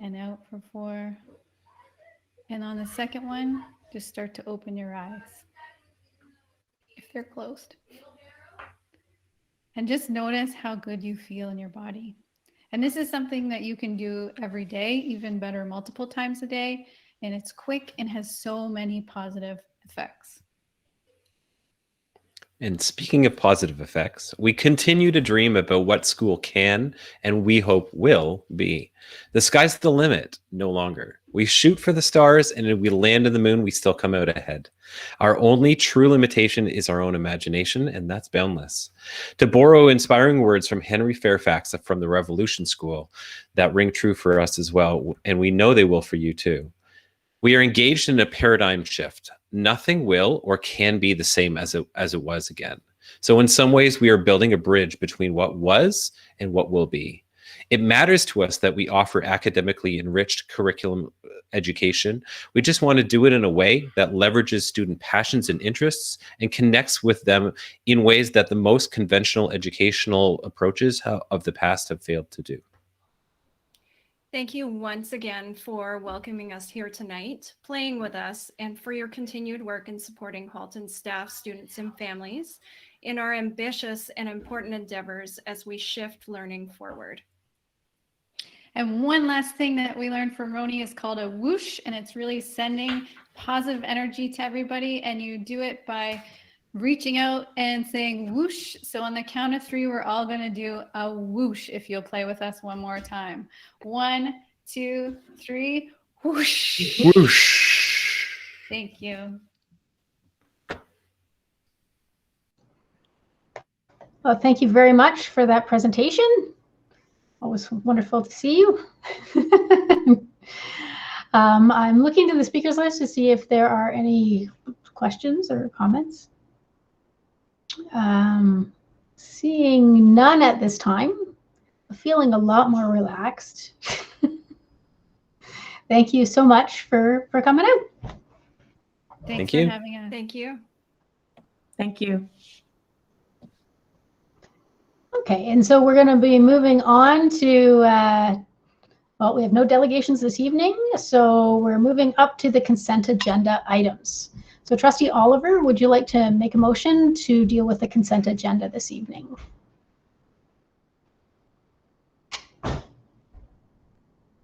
and out for 4. And on the second one, just start to open your eyes if they're closed. And just notice how good you feel in your body. And this is something that you can do every day, even better multiple times a day. And it's quick and has so many positive effects. And speaking of positive effects, we continue to dream about what school can and we hope will be. The sky's the limit, no longer. We shoot for the stars, and if we land on the moon, we still come out ahead. Our only true limitation is our own imagination, and that's boundless. To borrow inspiring words from Henry Fairfax from the Revolution School that ring true for us as well, and we know they will for you too. We are engaged in a paradigm shift. Nothing will or can be the same as it was again. So in some ways, we are building a bridge between what was and what will be. It matters to us that we offer academically enriched curriculum education. We just want to do it in a way that leverages student passions and interests and connects with them in ways that the most conventional educational approaches of the past have failed to do. Thank you once again for welcoming us here tonight, playing with us, and for your continued work in supporting Hulton staff, students, and families in our ambitious and important endeavors as we shift learning forward. And one last thing that we learned from Roni is called a whoosh, and it's really sending positive energy to everybody. And you do it by reaching out and saying whoosh. So on the count of 3, we're all going to do a whoosh if you'll play with us one more time. 1, 2, 3, whoosh. Whoosh. Thank you. Well, thank you very much for that presentation. Always wonderful to see you. I'm looking to the speakers list to see if there are any questions or comments. Seeing none at this time, feeling a lot more relaxed. Thank you so much for coming out. Thanks Thank you. for having us. Thank you. Thank you. Okay, and so we're going to be moving on to, well, we have no delegations this evening, so we're moving up to the consent agenda items. So Trustee Oliver, would you like to make a motion to deal with the consent agenda this evening?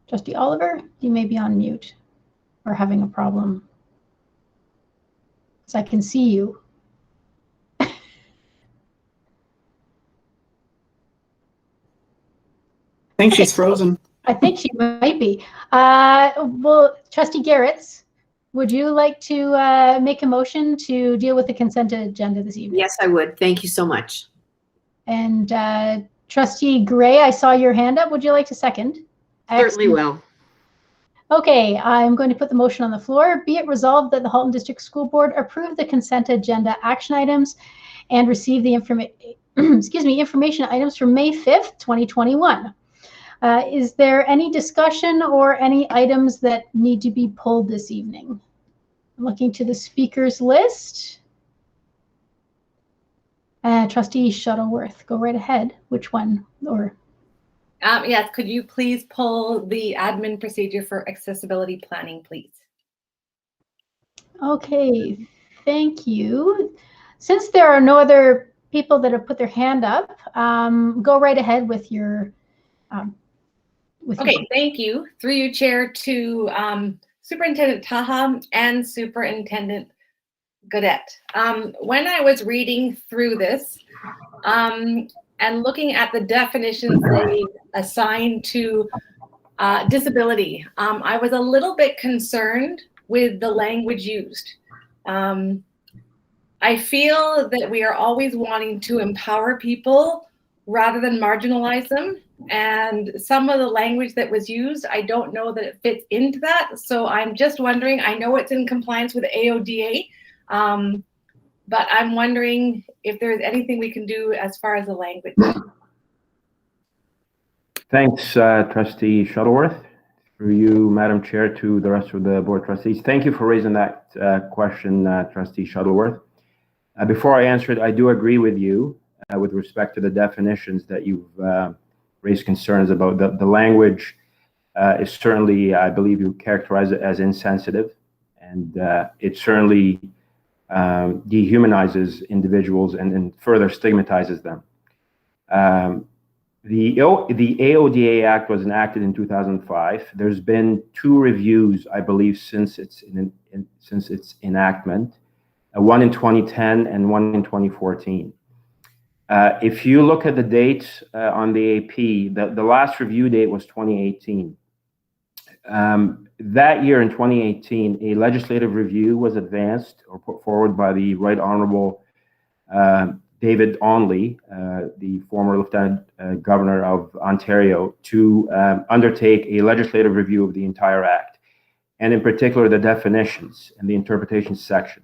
Trustee Oliver, you may be on mute or having a problem. So I can see you. I think she's frozen. I think she might be. Well, Trustee Garretts, would you like to make a motion to deal with the consent agenda this evening? Yes, I would. Thank you so much. And Trustee Gray, I saw your hand up. Would you like to second? Certainly will. Okay, I'm going to put the motion on the floor. Be it resolved that the Hulton District School Board approve the consent agenda action items and receive the information items from May 5th, 2021. Is there any discussion or any items that need to be pulled this evening? I'm looking to the speakers list. Trustee Shuttleworth, go right ahead. Which one? Or Yes, could you please pull the admin procedure for accessibility planning, please? Okay, thank you. Since there are no other people that have put their hand up, go right ahead with your Okay, thank you. Through you, Chair, to Superintendent Taha and Superintendent Gaudette. When I was reading through this and looking at the definitions they assign to disability, I was a little bit concerned with the language used. I feel that we are always wanting to empower people rather than marginalize them. And some of the language that was used, I don't know that it fits into that. So I'm just wondering, I know it's in compliance with AODA, but I'm wondering if there's anything we can do as far as the language. Thanks, Trustee Shuttleworth. Through you, Madam Chair, to the rest of the Board of Trustees. Thank you for raising that question, Trustee Shuttleworth. Before I answer it, I do agree with you with respect to the definitions that you've raised concerns about. The language is certainly, I believe you characterize it as insensitive, and it certainly dehumanizes individuals and further stigmatizes them. The AODA Act was enacted in 2005. There's been 2 reviews, I believe, since its enactment. one in 2010 and one in 2014. If you look at the dates on the AP, the last review date was 2018. That year in 2018, a legislative review was advanced or put forward by the Right Honorable David Onley, the former Lieutenant Governor of Ontario, to undertake a legislative review of the entire Act, and in particular the definitions and the interpretation section.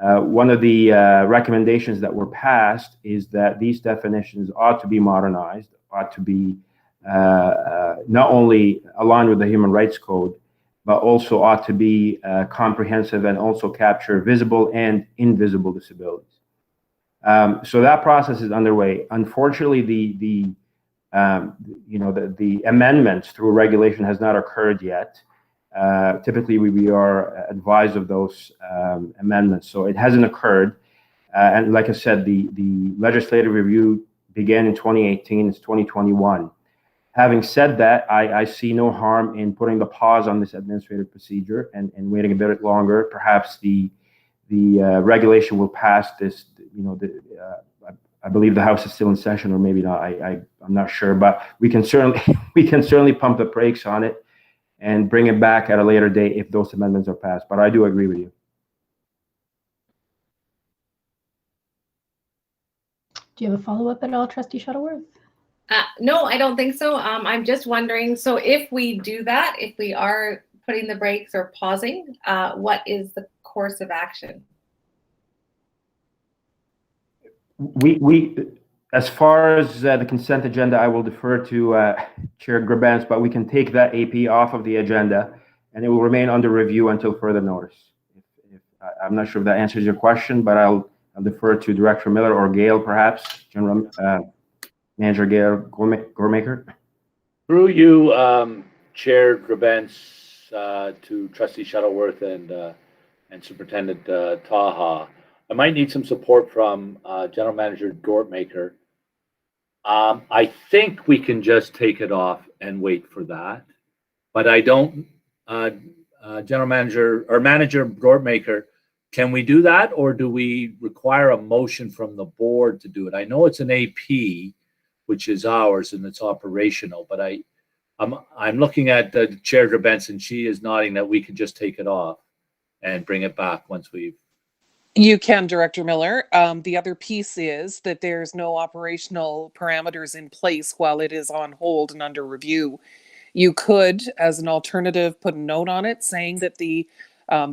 One of the recommendations that were passed is that these definitions ought to be modernized, ought to be not only aligned with the Human Rights Code, but also ought to be comprehensive and also capture visible and invisible disabilities. So that process is underway. Unfortunately, the amendments through regulation has not occurred yet. Typically, we are advised of those amendments, so it hasn't occurred. And like I said, the legislative review began in 2018. It's 2021. Having said that, I see no harm in putting the pause on this administrative procedure and waiting a bit longer. Perhaps the regulation will pass this. I believe the House is still in session, or maybe not. I'm not sure, but we can certainly pump the brakes on it and bring it back at a later date if those amendments are passed. But I do agree with you. Do you have a follow-up at all, Trustee Shuttleworth? No, I don't think so. I'm just wondering, so if we do that, if we are putting the brakes or pausing, what is the course of action? We as far as the consent agenda, I will defer to Chair Grabans, but we can take that AP off of the agenda, and it will remain under review until further notice. I'm not sure if that answers your question, but I'll defer to Director Miller or Gail, perhaps, General Manager Gail Gormaker. Through you, Chair Grabans, to Trustee Shuttleworth and Superintendent Taha. I might need some support from General Manager Gortmaker. I think we can just take it off and wait for that, but I don't. General Manager or Manager Gortmaker, can we do that, or do we require a motion from the board to do it? I know it's an AP, which is ours and it's operational, but I'm looking at the Chair Grabens, and she is nodding that we can just take it off and bring it back once we've. You can, Director Miller. The other piece is that there's no operational parameters in place while it is on hold and under review. You could, as an alternative, put a note on it saying that the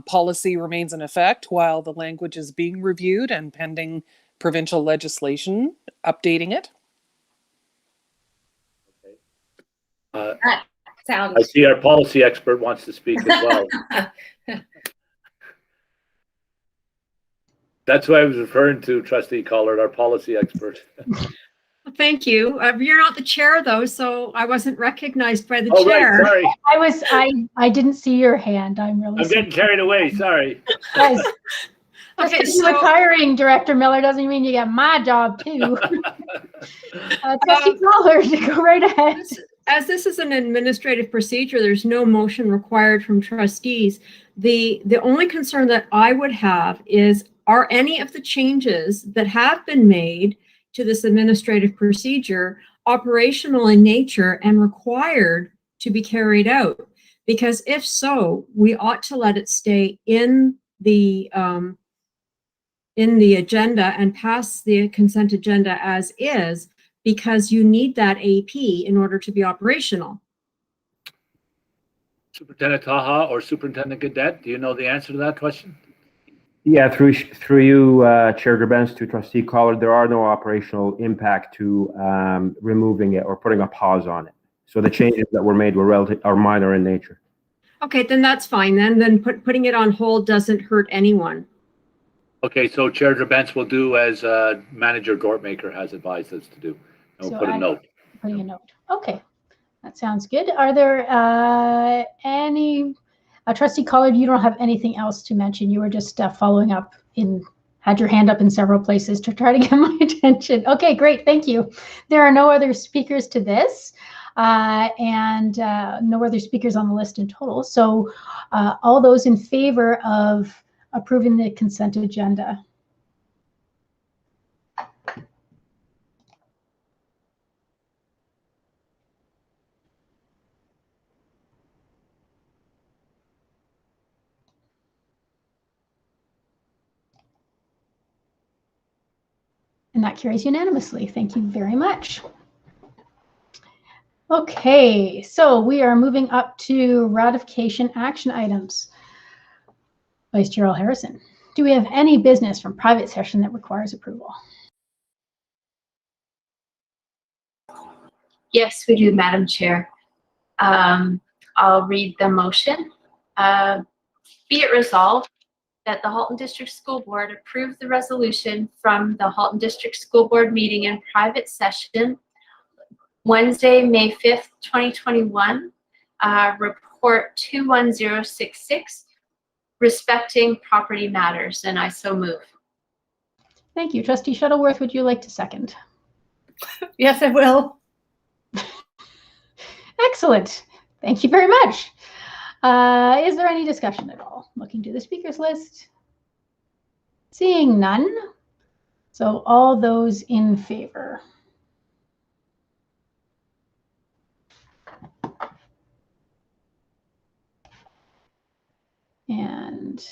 policy remains in effect while the language is being reviewed and pending provincial legislation updating it. That sounds. I see our policy expert wants to speak as well. That's who I was referring to, Trustee Collard, our policy expert. Thank you. You're not the chair, though, so I wasn't recognized by the Oh, chair. right, sorry. I didn't see your hand. I'm getting carried away. Sorry. Guys, Okay, just retiring, Director Miller, doesn't mean you get my job too. Trustee Collard, go right ahead. As this is an administrative procedure, there's no motion required from trustees. The only concern that I would have is, are any of the changes that have been made to this administrative procedure operational in nature and required to be carried out? Because if so, we ought to let it stay in the agenda and pass the consent agenda as is, because you need that AP in order to be operational. Superintendent Taha or Superintendent Gadet, do you know the answer to that question? Yeah, through you, Chair Grabens, to Trustee Collard, there are no operational impact to removing it or putting a pause on it. So the changes that were made are minor in nature. Okay, then that's fine. Then putting it on hold doesn't hurt anyone. Okay, so Chair Grabens will do as Manager Gortmaker has advised us to do. And we'll put a note. Putting a note. Okay, that sounds good. Are there any, Trustee Collard, you don't have anything else to mention. You were just following up had your hand up in several places to try to get my attention. Okay, great, thank you. There are no other speakers to this and no other speakers on the list in total. So all those in favor of approving the consent agenda. And that carries unanimously. Thank you very much. Okay, so we are moving up to ratification action items. Vice Chair Harrison, do we have any business from private session that requires approval? Yes, we do, Madam Chair. I'll read the motion. Be it resolved that the Halton District School Board approve the resolution from the Halton District School Board meeting in private session Wednesday, May 5th, 2021, report 21066, respecting property matters, and I so move. Thank you. Trustee Shuttleworth, would you like to second? Yes, I will. Excellent. Thank you very much. Is there any discussion at all? Looking to the speakers list. Seeing none. So all those in favor. And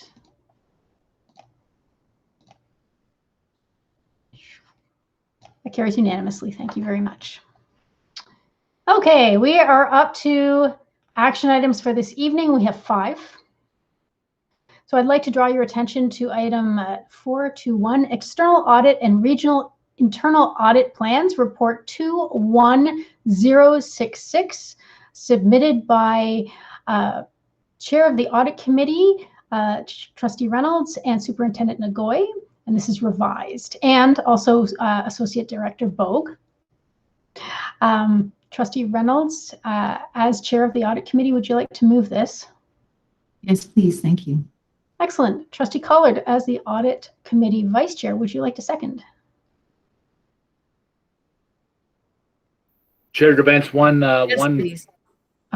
that carries unanimously. Thank you very much. Okay, we are up to action items for this evening. We have 5. So I'd like to draw your attention to item 421, External Audit and Regional Internal Audit Plans, Report 21066, submitted by Chair of the Audit Committee, Trustee Reynolds, and Superintendent Nagoy, and this is revised, and also Associate Director Bogue. Trustee Reynolds, as Chair of the Audit Committee, would you like to move this? Yes, please. Thank you. Excellent. Trustee Collard, as the Audit Committee Vice Chair, would you like to second? Chair Devance, one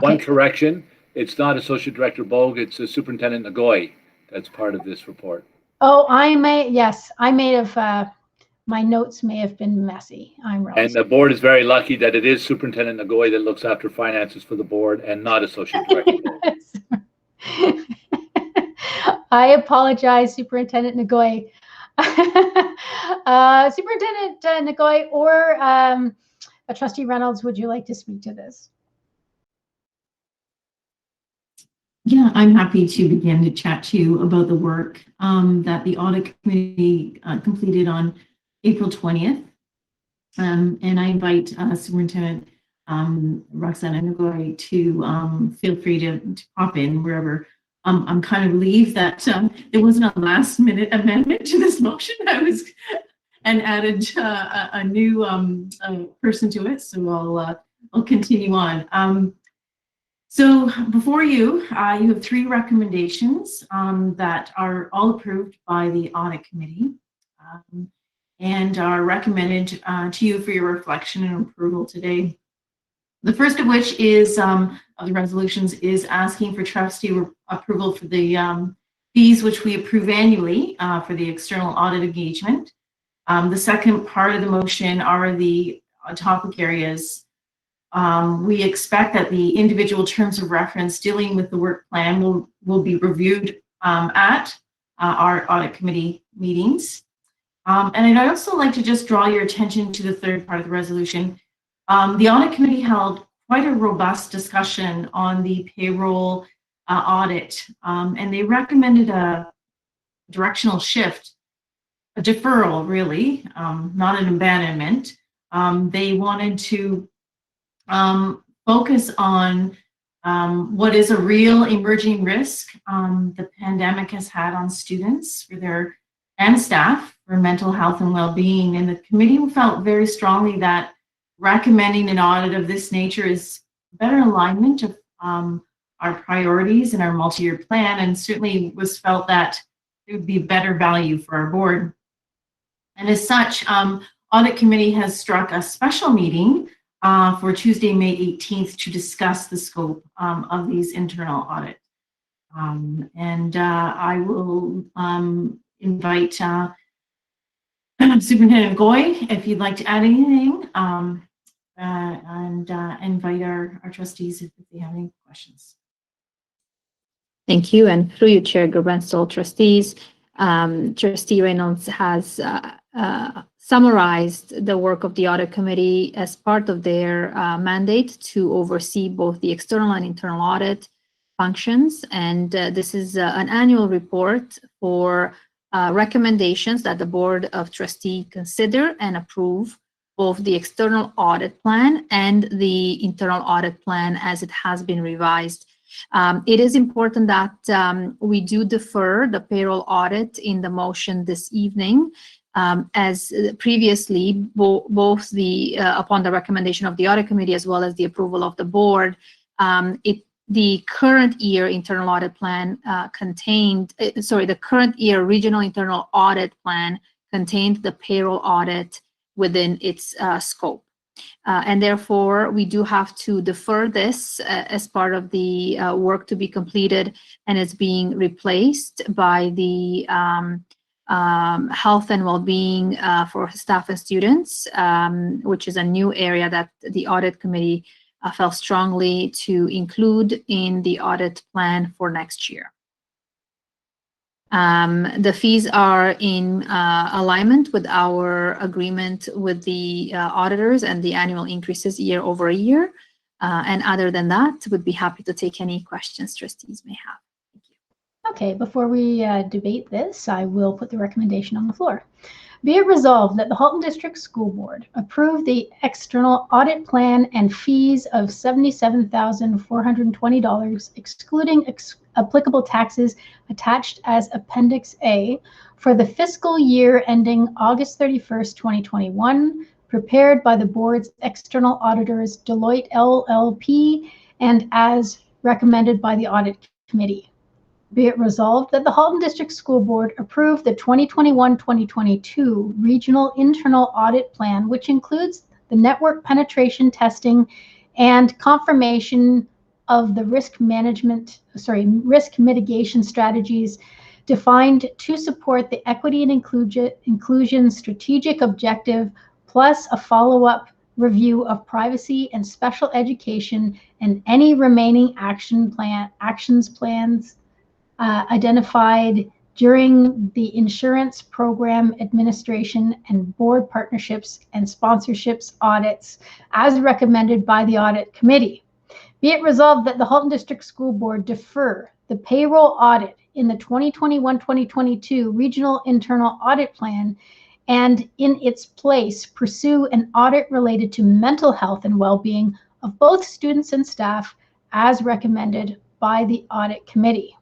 Okay. correction. It's not Associate Director Bogue, it's Superintendent Nagoy that's part of this report. Oh, I may have, my notes may have been messy. I'm really And the board is very lucky that it is Superintendent Nagoy that looks after finances for the board and not Associate Director Bogue. I apologize, Superintendent Nagoy. Superintendent Nagoy or Trustee Reynolds, would you like to speak to this? Yeah, I'm happy to begin to chat to you about the work that the Audit Committee completed on April 20th. And I invite Superintendent Roxana Nagoy to feel free to pop in wherever. I'm kind of relieved that there wasn't a last minute amendment to this motion. And added a new person to it. So I'll continue on. So before you, you have 3 recommendations that are all approved by the Audit Committee and are recommended to you for your reflection and approval today. The first of which is of the resolutions is asking for trustee approval for the fees which we approve annually for the external audit engagement. The second part of the motion are the topic areas. We expect that the individual terms of reference dealing with the work plan will be reviewed at our Audit Committee meetings. And I'd also like to just draw your attention to the third part of the resolution. The Audit Committee held quite a robust discussion on the payroll audit, and they recommended a directional shift, a deferral really, not an abandonment. They wanted to focus on what is a real emerging risk the pandemic has had on students and staff for mental health and well-being. And the committee felt very strongly that recommending an audit of this nature is better alignment of our priorities and our multi-year plan, and certainly was felt that it would be better value for our board. And as such, Audit Committee has struck a special meeting for Tuesday, May 18th to discuss the scope of these internal audit I will invite Superintendent Goy, if you'd like to add anything, and invite our trustees if they have any questions. Thank you. And through you, Chair Gerbrands, to all trustees, Trustee Reynolds has summarized the work of the Audit Committee as part of their mandate to oversee both the external and internal audit functions. And this is an annual report for recommendations that the Board of Trustees consider and approve both the external audit plan and the internal audit plan as it has been revised. It is important that we do defer the payroll audit in the motion this evening. As previously, both the upon the recommendation of the Audit Committee as well as the approval of the board, the current year internal audit plan the current year regional internal audit plan contained the payroll audit within its scope. And therefore, we do have to defer this as part of the work to be completed, and it's being replaced by the health and well-being for staff and students, which is a new area that the Audit Committee felt strongly to include in the audit plan for next year. The fees are in alignment with our agreement with the auditors and the annual increases year over year. And other than that, would be happy to take any questions trustees may have. Thank you. Okay, before we debate this, I will put the recommendation on the floor. Be it resolved that the Halton District School Board approve the external audit plan and fees of $77,420, excluding applicable taxes attached as Appendix A for the fiscal year ending August 31st, 2021, prepared by the board's external auditors, Deloitte LLP, and as recommended by the Audit Committee. Be it resolved that the Halton District School Board approve the 2021-2022 Regional Internal Audit Plan, which includes the network penetration testing and confirmation of the risk mitigation strategies defined to support the equity and inclusion strategic objective, plus a follow-up review of privacy and special education and any remaining actions plans identified during the insurance program administration and board partnerships and sponsorships audits as recommended by the Audit Committee. Be it resolved that the Halton District School Board defer the payroll audit in the 2021-2022 Regional Internal Audit Plan and in its place pursue an audit related to mental health and well-being of both students and staff as recommended by the Audit Committee.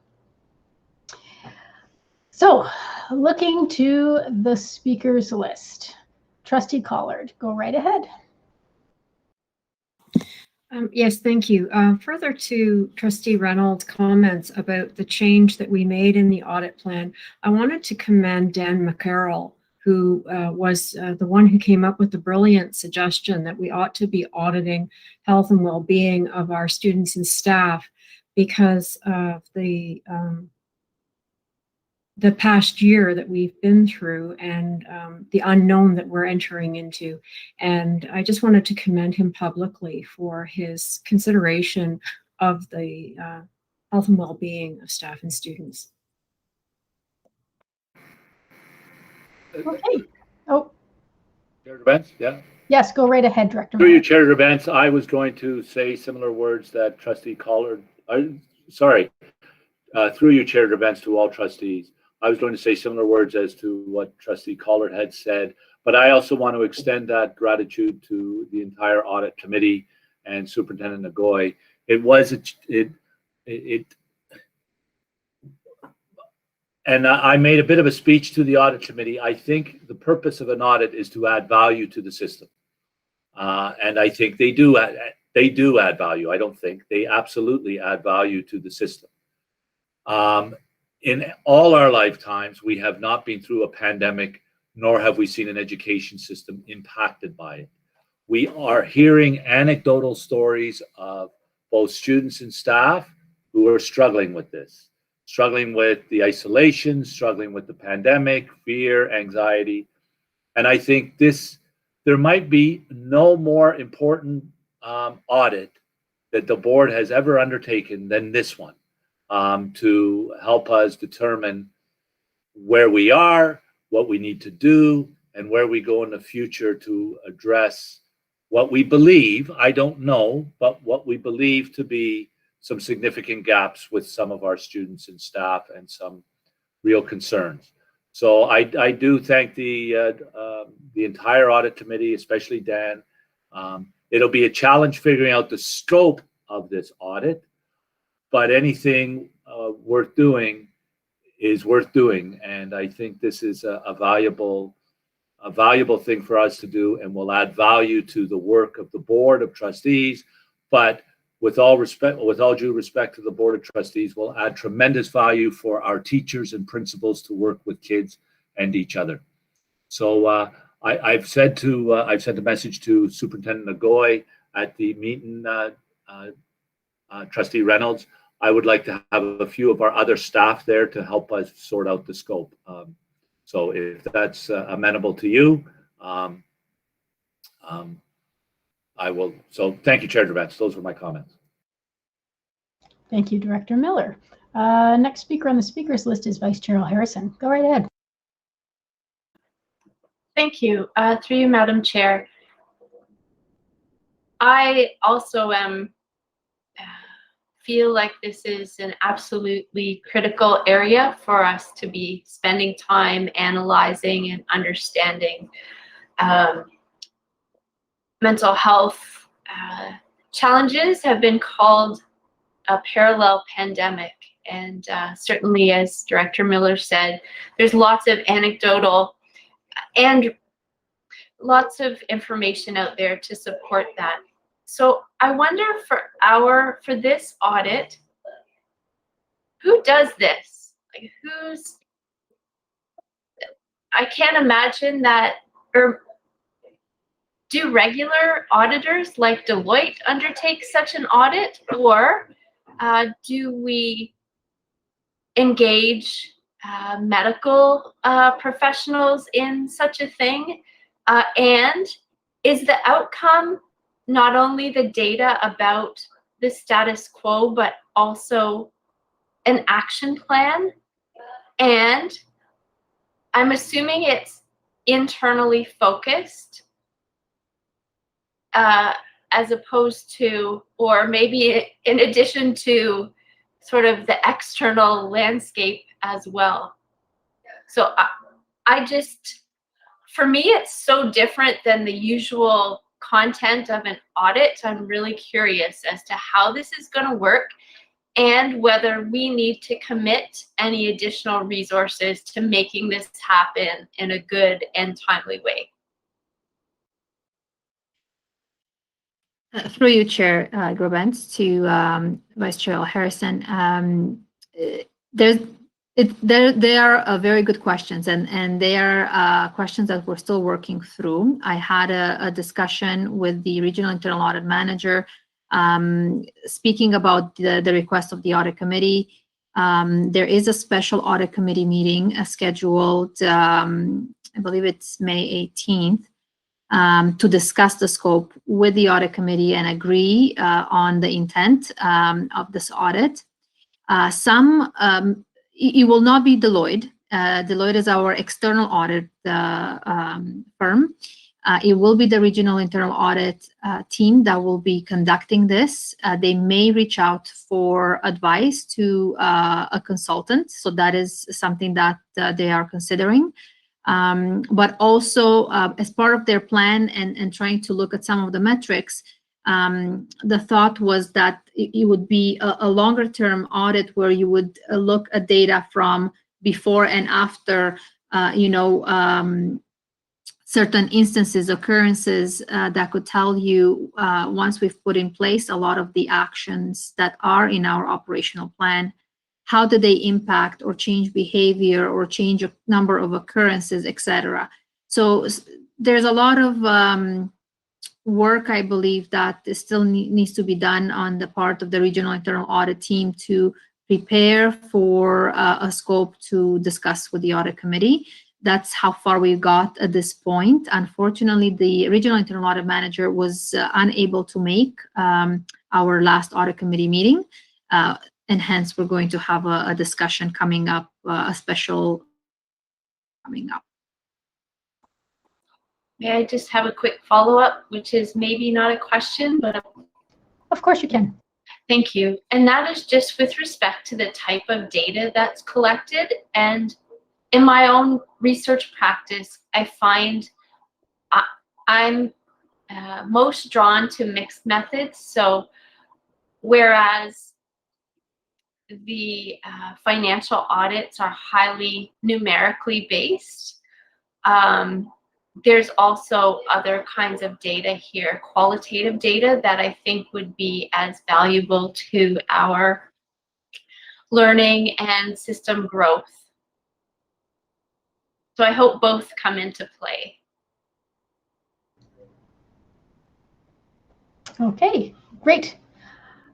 So, looking to the speakers list, Trustee Collard, go right ahead. Yes, thank you. Further to Trustee Reynolds' comments about the change that we made in the audit plan, I wanted to commend Dan McCarroll, who was the one who came up with the brilliant suggestion that we ought to be auditing health and well-being of our students and staff because of the past year that we've been through and the unknown that we're entering into. And I just wanted to commend him publicly for his consideration of the health and well-being of staff and students. Okay. Oh. Chair Gerbrands, yeah. Yes, go right ahead, Director. Through you, Chair Gerbrands, I was going to say similar words that Trustee Collard, through you, Chair Gerbrands, to all trustees. I was going to say similar words as to what Trustee Collard had said, but I also want to extend that gratitude to the entire Audit Committee and Superintendent Nagoy. And I made a bit of a speech to the Audit Committee. I think the purpose of an audit is to add value to the system. And I think they do add value. I don't think they absolutely add value to the system. In all our lifetimes, we have not been through a pandemic, nor have we seen an education system impacted by it. We are hearing anecdotal stories of both students and staff who are struggling with this. struggling with the isolation, struggling with the pandemic, fear, anxiety. And I think there might be no more important audit that the board has ever undertaken than this one, to help us determine where we are, what we need to do, and where we go in the future to address what we believe, I don't know, but what we believe to be some significant gaps with some of our students and staff and some real concerns. So I do thank the entire audit committee, especially Dan. It'll be a challenge figuring out the scope of this audit, but anything worth doing is worth doing. And I think this is a valuable thing for us to do, and will add value to the work of the Board of Trustees. But with all due respect to the Board of Trustees, will add tremendous value for our teachers and principals to work with kids and each other. So I've sent a message to Superintendent Nagoy at the meeting, Trustee Reynolds. I would like to have a few of our other staff there to help us sort out the scope. So if that's amenable to you, I will. So thank you, Chair Drabantz. Those were my comments. Thank you, Director Miller. Next speaker on the speakers list is Vice Chair Harrison. Go right ahead. Thank you. Through you, Madam Chair. I also feel like this is an absolutely critical area for us to be spending time analyzing and understanding. Mental health challenges have been called a parallel pandemic, and certainly, as Director Miller said, there's lots of anecdotal and lots of information out there to support that. So I wonder for this audit, who does this? Like I can't imagine that, or do regular auditors like Deloitte undertake such an audit, or do we engage medical professionals in such a thing? And is the outcome not only the data about the status quo, but also an action plan? And I'm assuming it's internally focused, as opposed to, or maybe in addition to, sort of the external landscape as well. So I just, for me, it's so different than the usual content of an audit. I'm really curious as to how this is going to work and whether we need to commit any additional resources to making this happen in a good and timely way. Through you, Chair Grobens, to Vice Chair Harrison. They are very good questions, and they are questions that we're still working through. I had a discussion with the Regional Internal Audit Manager, speaking about the request of the Audit Committee. There is a special Audit Committee meeting scheduled, I believe it's May 18th, to discuss the scope with the Audit Committee and agree on the intent of this audit. It will not be Deloitte. Deloitte is our external audit firm. It will be the Regional Internal Audit team that will be conducting this. They may reach out for advice to a consultant, so that is something that they are considering. But also, as part of their plan and trying to look at some of the metrics, the thought was that it would be a longer term audit where you would look at data from before and after, certain instances, occurrences that could tell you, once we've put in place a lot of the actions that are in our operational plan, how do they impact or change behavior or change a number of occurrences, etc. So there's a lot of work, I believe, that still needs to be done on the part of the Regional Internal Audit team to prepare for a scope to discuss with the audit committee. That's how far we got at this point. Unfortunately, the regional internal audit manager was unable to make our last audit committee meeting, and hence we're going to have a discussion coming up, a special coming up. May I just have a quick follow-up, which is maybe not a question, but of course you can. Thank you. And that is just with respect to the type of data that's collected. And in my own research practice, I find I'm most drawn to mixed methods. So whereas the financial audits are highly numerically based, there's also other kinds of data here, qualitative data, that I think would be as valuable to our learning and system growth. So I hope both come into play. Okay, great.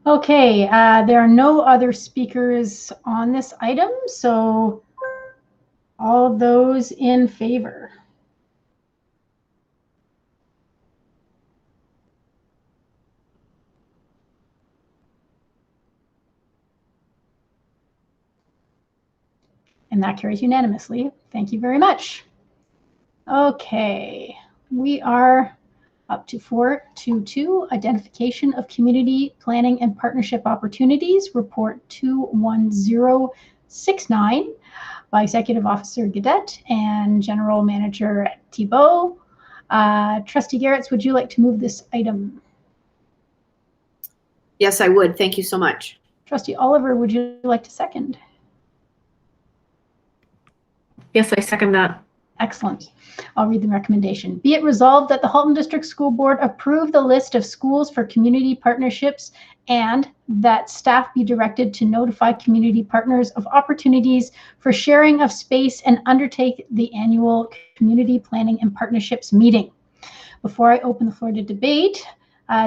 Okay, there are no other speakers on this item, so all those in favor? And that carries unanimously. Thank you very much. Okay, we are up to 422, Identification of Community Planning and Partnership Opportunities, Report 21069 by Executive Officer Gadet and General Manager Thibault. Trustee Garretts, would you like to move this item? Yes, I would. Thank you so much. Trustee Oliver, would you like to second? Yes, I second that. Excellent. I'll read the recommendation. Be it resolved that the Halton District School Board approve the list of schools for community partnerships, and that staff be directed to notify community partners of opportunities for sharing of space and undertake the annual community planning and partnerships meeting. Before I open the floor to debate,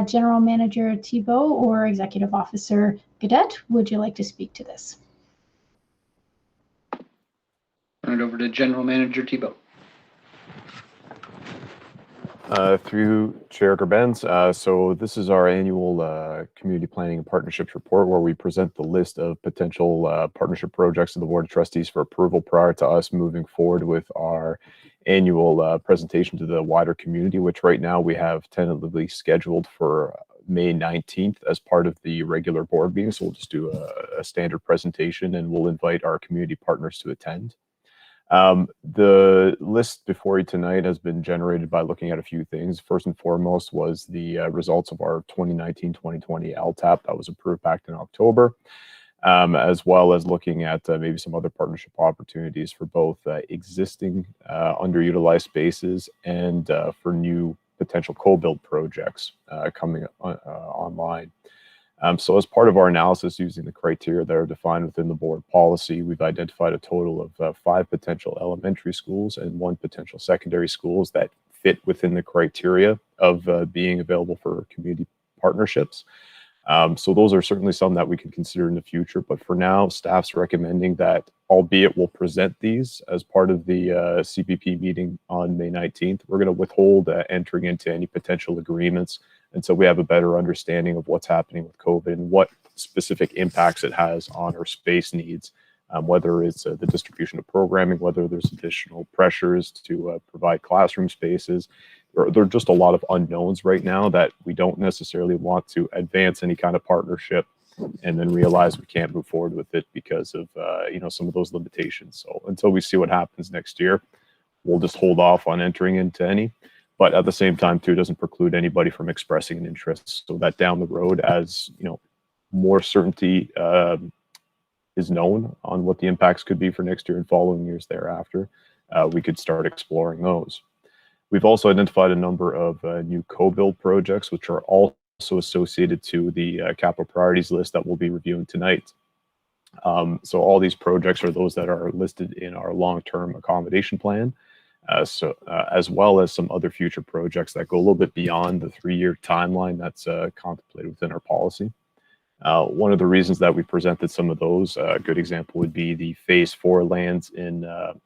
General Manager Thibault or Executive Officer Gadet, would you like to speak to this? Turn it over to General Manager Thibault. Through Chair Gerbens, so this is our annual Community Planning and Partnerships Report, where we present the list of potential partnership projects to the Board of Trustees for approval prior to us moving forward with our annual presentation to the wider community, which right now we have tentatively scheduled for May 19th as part of the regular board meeting. So we'll just do a standard presentation and we'll invite our community partners to attend. The list before you tonight has been generated by looking at a few things. First and foremost was the results of our 2019-2020 LTAP that was approved back in October, as well as looking at maybe some other partnership opportunities for both existing underutilized spaces and for new potential co-build projects coming online. So as part of our analysis using the criteria that are defined within the board policy, we've identified a total of 5 potential elementary schools and 1 potential secondary schools that fit within the criteria of being available for community partnerships. So those are certainly some that we can consider in the future, but for now, staff's recommending that, albeit we'll present these as part of the CPP meeting on May 19th, we're going to withhold entering into any potential agreements until we have a better understanding of what's happening with COVID and what specific impacts it has on our space needs, whether it's the distribution of programming, whether there's additional pressures to provide classroom spaces. There are just a lot of unknowns right now that we don't necessarily want to advance any kind of partnership and then realize we can't move forward with it because of some of those limitations. So until we see what happens next year, we'll just hold off on entering into any. But at the same time, too, it doesn't preclude anybody from expressing an interest, so that down the road, as more certainty is known on what the impacts could be for next year and following years thereafter, we could start exploring those. We've also identified a number of new co-build projects, which are also associated to the capital priorities list that we'll be reviewing tonight. So all these projects are those that are listed in our long-term accommodation plan. As well as some other future projects that go a little bit beyond the 3-year timeline that's contemplated within our policy. One of the reasons that we presented some of those, a good example would be the Phase 4 lands in the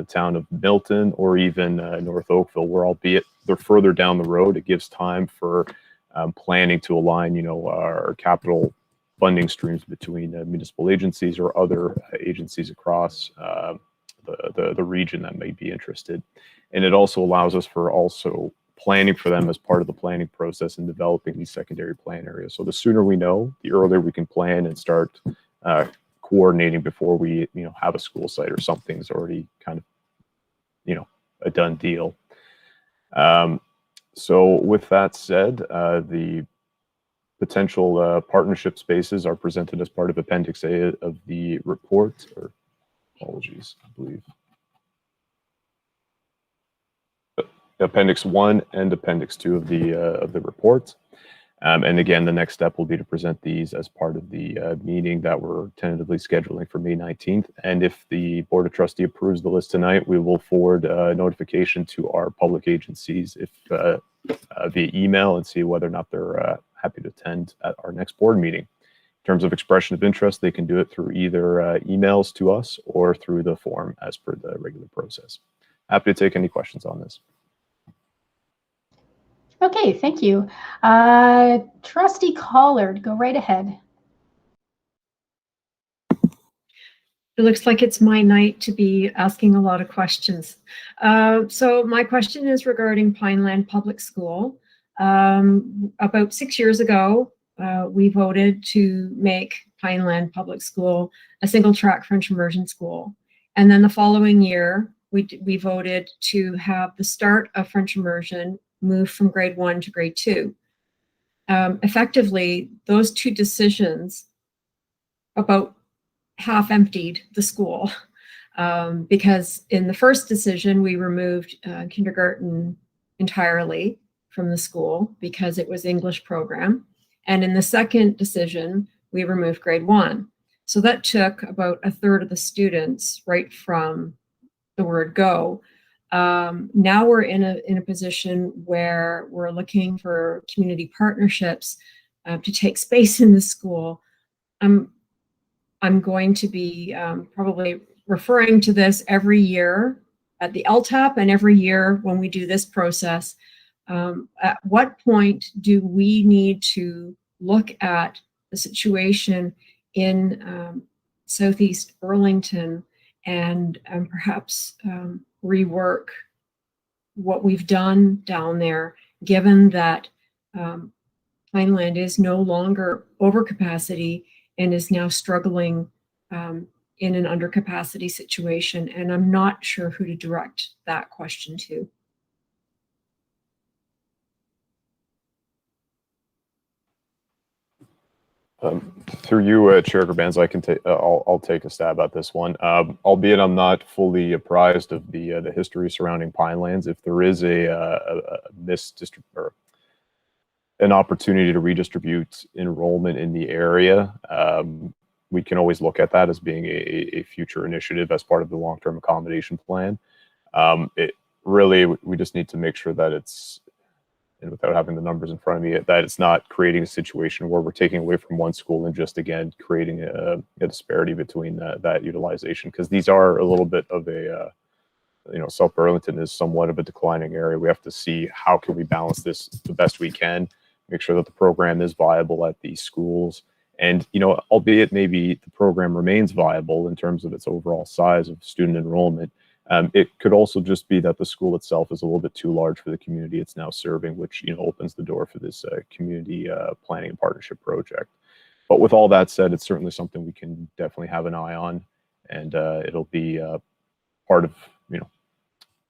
town of Milton, or even North Oakville, where albeit they're further down the road, it gives time for planning to align, our capital funding streams between municipal agencies or other agencies across the region that may be interested. And it also allows us for also planning for them as part of the planning process and developing these secondary plan areas. So the sooner we know, the earlier we can plan and start coordinating before we, have a school site or something's already kind of, a done deal. So with that said, the potential partnership spaces are presented as part of Appendix A of the report, or apologies, I believe. Appendix 1 and Appendix 2 of the report. And again, the next step will be to present these as part of the meeting that we're tentatively scheduling for May 19th. And if the Board of Trustees approves the list tonight, we will forward a notification to our public agencies via email and see whether or not they're happy to attend at our next board meeting. In terms of expression of interest, they can do it through either emails to us or through the form as per the regular process. Happy to take any questions on this. Okay, thank you. Trustee Collard, go right ahead. It looks like it's my night to be asking a lot of questions. So my question is regarding Pineland Public School. About 6 years ago, we voted to make Pineland Public School a single track French immersion school. And then the following year, we voted to have the start of French immersion move from grade 1 to grade 2. Effectively, those two decisions about half emptied the school because in the first decision, we removed kindergarten entirely from the school because it was English program. And in the second decision, we removed grade 1. So that took about a third of the students right from the word go. Now we're in a position where we're looking for community partnerships to take space in the school. I'm going to be probably referring to this every year at the LTAP and every year when we do this process. At what point do we need to look at the situation in Southeast Burlington and perhaps rework what we've done down there, given that Pineland is no longer over capacity and is now struggling in an under capacity situation. And I'm not sure who to direct that question to. Through you, Chair Gerbanz, I can take. I'll take a stab at this one. Albeit I'm not fully apprised of the history surrounding Pinelands. If there is a or an opportunity to redistribute enrollment in the area, we can always look at that as being a future initiative as part of the long-term accommodation plan. It really, we just need to make sure that it's, and without having the numbers in front of me, that it's not creating a situation where we're taking away from one school and just, again, creating a disparity between that utilization. Because these are a little bit of a, South Burlington is somewhat of a declining area. We have to see how can we balance this the best we can, make sure that the program is viable at these schools. And, albeit maybe the program remains viable in terms of its overall size of student enrollment, it could also just be that the school itself is a little bit too large for the community it's now serving, which opens the door for this community planning and partnership project. But with all that said, it's certainly something we can definitely have an eye on, and it'll be part of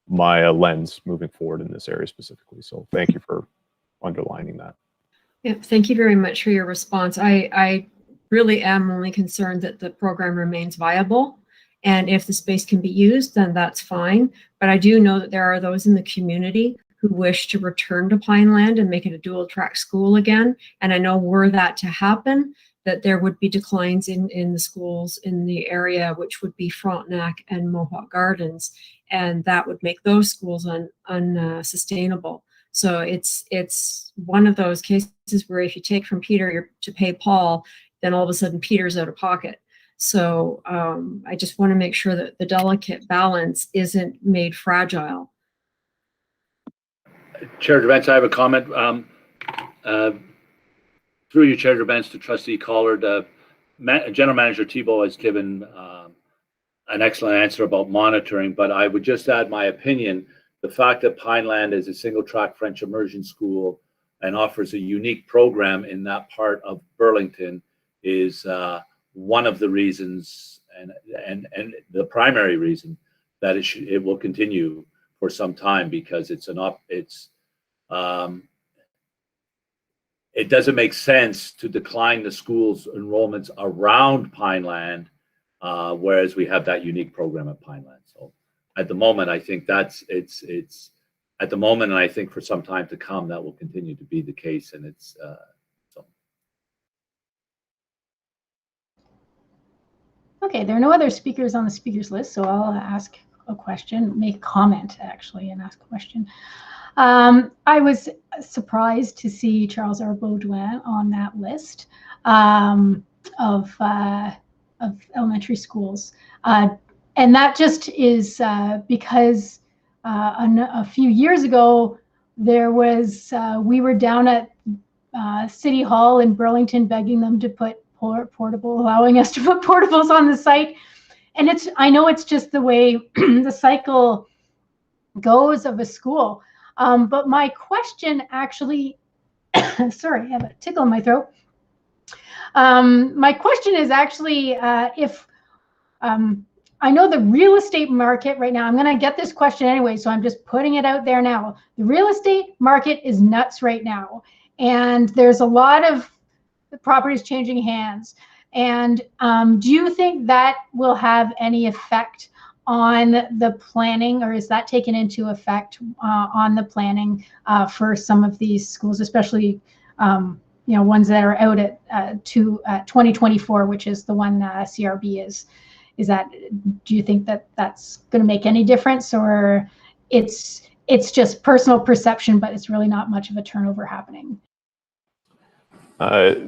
my lens moving forward in this area specifically. So thank you for underlining that. Yeah, thank you very much for your response. I really am only concerned that the program remains viable. And if the space can be used, then that's fine. But I do know that there are those in the community who wish to return to Pineland and make it a dual track school again. And I know were that to happen, that there would be declines in the schools in the area, which would be Frontenac and Mohawk Gardens. And that would make those schools unsustainable. So it's one of those cases where if you take from Peter to pay Paul, then all of a sudden Peter's out of pocket. So I just want to make sure that the delicate balance isn't made fragile. Chair Debance, I have a comment. Through you, Chair Debance, to Trustee Collard, General Manager Thibault has given an excellent answer about monitoring, but I would just add my opinion. The fact that Pineland is a single-track French immersion school and offers a unique program in that part of Burlington is one of the reasons, and the primary reason that it will continue for some time, because it doesn't make sense to decline the school's enrollments around Pineland, whereas we have that unique program at Pineland. So at the moment, I think it's at the moment, and I think for some time to come, that will continue to be the case. And it's so. Okay, there are no other speakers on the speakers list, so I'll ask a question, make a comment actually, and ask a question. I was surprised to see Charles R. Baudouin on that list of elementary schools, and that just is because a few years ago there was we were down at City Hall in Burlington begging them to put allowing us to put portables on the site, and I know it's just the way the cycle goes of a school. But my question actually, sorry, I have a tickle in my throat. My question is actually if, I know the real estate market right now, I'm going to get this question anyway, so I'm just putting it out there now. The real estate market is nuts right now, and there's a lot of properties changing hands. And do you think that will have any effect on the planning, or is that taken into effect on the planning for some of these schools, especially ones that are out at 2024, which is the one CRB is that? Do you think that that's going to make any difference, or it's just personal perception, but it's really not much of a turnover happening?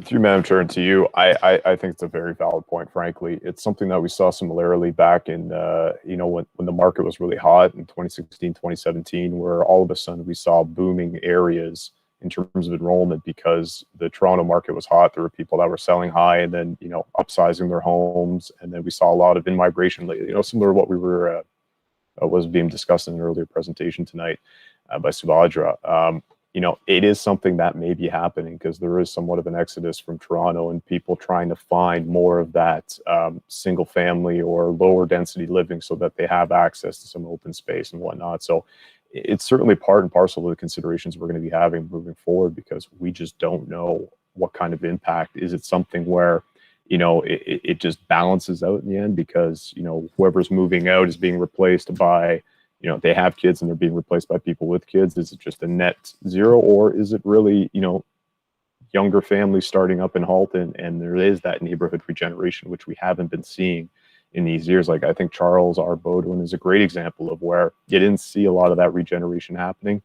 Through Madam Chair and to you, I think it's a very valid point, frankly. It's something that we saw similarly back in, when the market was really hot in 2016, 2017, where all of a sudden we saw booming areas in terms of enrollment because the Toronto market was hot. There were people that were selling high and then, upsizing their homes. And then we saw a lot of in-migration, similar to what we were, was being discussed in an earlier presentation tonight by Subhadra. It is something that may be happening because there is somewhat of an exodus from Toronto and people trying to find more of that single family or lower density living so that they have access to some open space and whatnot. So it's certainly part and parcel of the considerations we're going to be having moving forward, because we just don't know what kind of impact. Is it something where, it just balances out in the end because, whoever's moving out is being replaced by, they have kids and they're being replaced by people with kids? Is it just a net zero, or is it really, younger families starting up in Hulton, and there is that neighborhood regeneration, which we haven't been seeing in these years? Like, I think Charles R. Baudouin is a great example of where you didn't see a lot of that regeneration happening.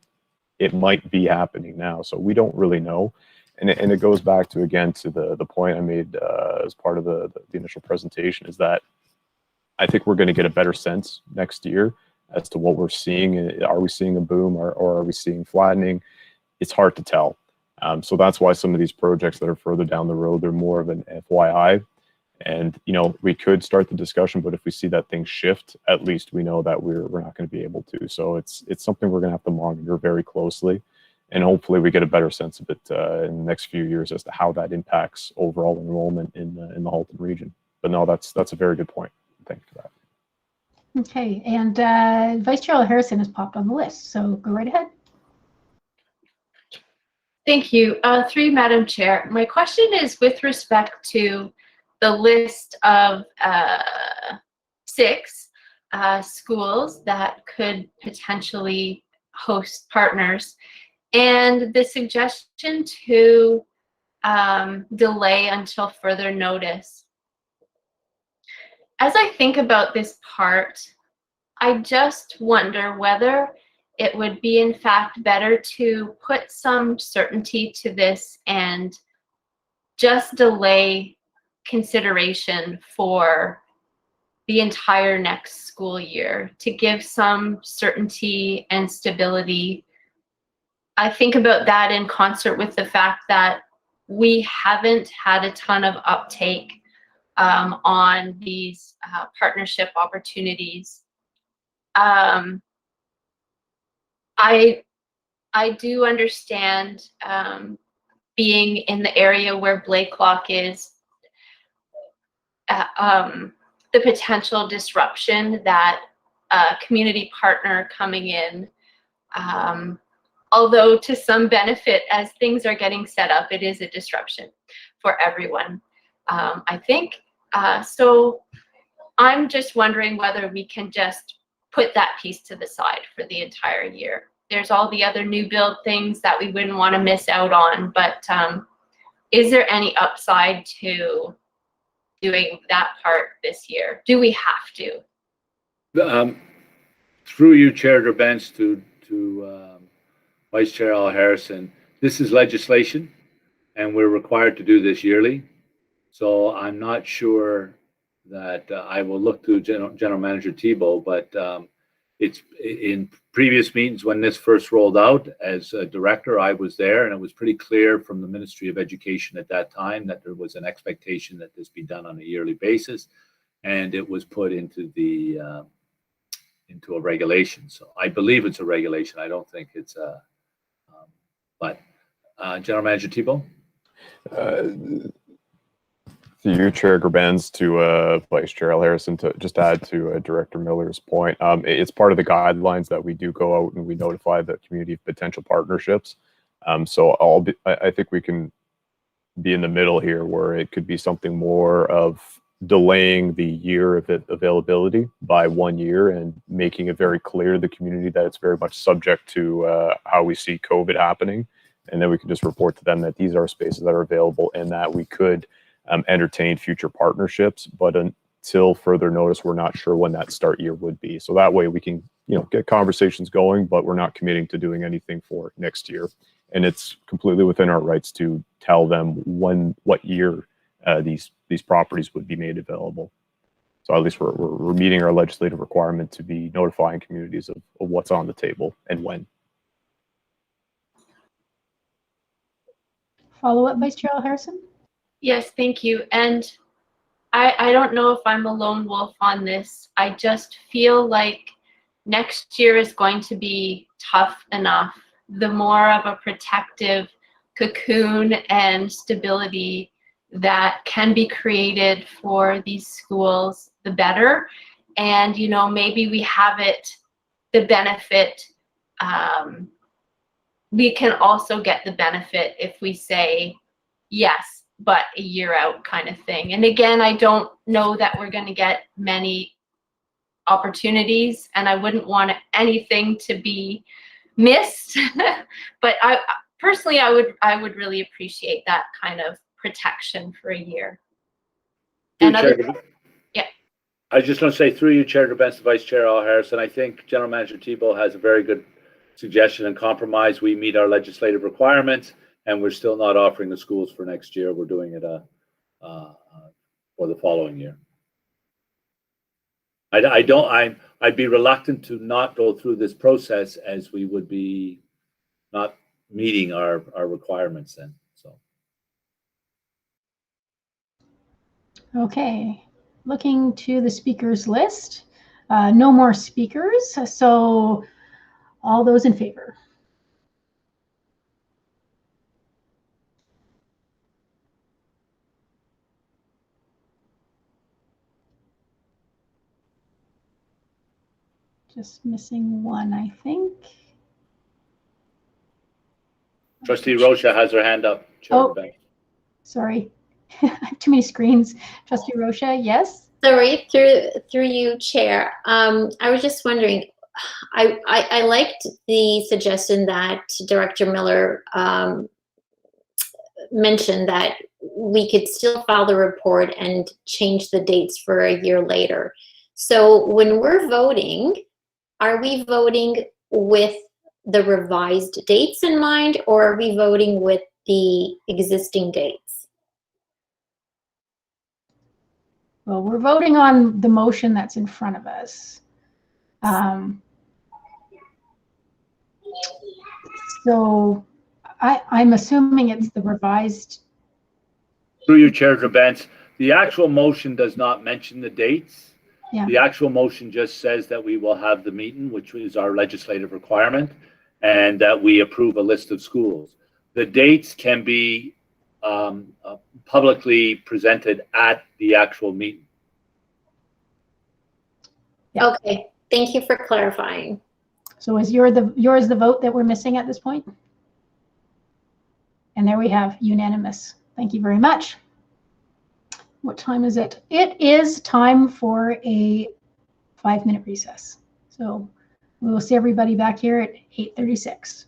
It might be happening now, so we don't really know. And it goes back to, again, to the point I made as part of the initial presentation, is that I think we're going to get a better sense next year as to what we're seeing. Are we seeing a boom, or are we seeing flattening? It's hard to tell. So that's why some of these projects that are further down the road, they're more of an FYI. And, we could start the discussion, but if we see that things shift, at least we know that we're not going to be able to. So it's something we're going to have to monitor very closely. And hopefully we get a better sense of it in the next few years as to how that impacts overall enrollment in the Hulton region. But no, that's a very good point. Thank you for that. Okay, and Vice Chair Harrison has popped on the list, so go right ahead. Thank you. Through Madam Chair, my question is with respect to the list of 6 schools that could potentially host partners, and the suggestion to delay until further notice. As I think about this part, I just wonder whether it would be in fact better to put some certainty to this and just delay consideration for the entire next school year to give some certainty and stability. I think about that in concert with the fact that we haven't had a ton of uptake on these partnership opportunities. I do understand being in the area where Blakelock is, the potential disruption that a community partner coming in, although to some benefit as things are getting set up, it is a disruption for everyone, I think. So I'm just wondering whether we can just put that piece to the side for the entire year. There's all the other new build things that we wouldn't want to miss out on, but is there any upside to doing that part this year? Do we have to? Through you, Chair Gerbents, to Vice Chair Al Harrison, this is legislation, and we're required to do this yearly. So I'm not sure that I will look to General Manager Thibault, but it's in previous meetings when this first rolled out as a director, I was there, and it was pretty clear from the Ministry of Education at that time that there was an expectation that this be done on a yearly basis, and it was put into the into a regulation. So I believe it's a regulation. I don't think it's a. But General Manager Thibault. Through you, Chair Gerbents, to Vice Chair Al Harrison, to just add to Director Miller's point, it's part of the guidelines that we do go out and we notify the community of potential partnerships. So I think we can be in the middle here, where it could be something more of delaying the year of availability by 1 year and making it very clear to the community that it's very much subject to how we see COVID happening. And then we can just report to them that these are spaces that are available and that we could entertain future partnerships, but until further notice, we're not sure when that start year would be. So that way we can, get conversations going, but we're not committing to doing anything for next year. And it's completely within our rights to tell them what year these properties would be made available. So at least we're meeting our legislative requirement to be notifying communities of what's on the table and when. Follow up, Vice Chair Al Harrison? Yes, thank you. And I don't know if I'm a lone wolf on this. I just feel like next year is going to be tough enough. The more of a protective cocoon and stability that can be created for these schools, the better. And, maybe we have the benefit. We can also get the benefit if we say, yes, but a year out kind of thing. And again, I don't know that we're going to get many opportunities, and I wouldn't want anything to be missed. But I personally, I would really appreciate that kind of protection for a year. And yeah. I was just going to say, through you, Chair Gerbents, Vice Chair Al Harrison, I think General Manager Thibault has a very good suggestion and compromise. We meet our legislative requirements, and we're still not offering the schools for next year. We're doing it for the following year. I'd be reluctant to not go through this process, as we would be not meeting our requirements then. So. Okay, looking to the speakers list. No more speakers, so all those in favor? Just missing one, I think. Trustee Rocha has her hand up. Oh, sorry. Too many screens. Trustee Rocha, yes? Sorry, through you, Chair. I was just wondering, I liked the suggestion that Director Miller mentioned, that we could still file the report and change the dates for a year later. So when we're voting, are we voting with the revised dates in mind, or are we voting with the existing dates? Well, we're voting on the motion that's in front of us. So I'm assuming it's the revised. Through your Chair Benz, the actual motion does not mention the dates. Yeah. The actual motion just says that we will have the meeting, which is our legislative requirement, and that we approve a list of schools. The dates can be publicly presented at the actual meeting. Yeah. Okay, thank you for clarifying. So is yours the vote that we're missing at this point? And there we have unanimous. Thank you very much. What time is it? It is time for a 5-minute recess. So we will see everybody back here at 8:36.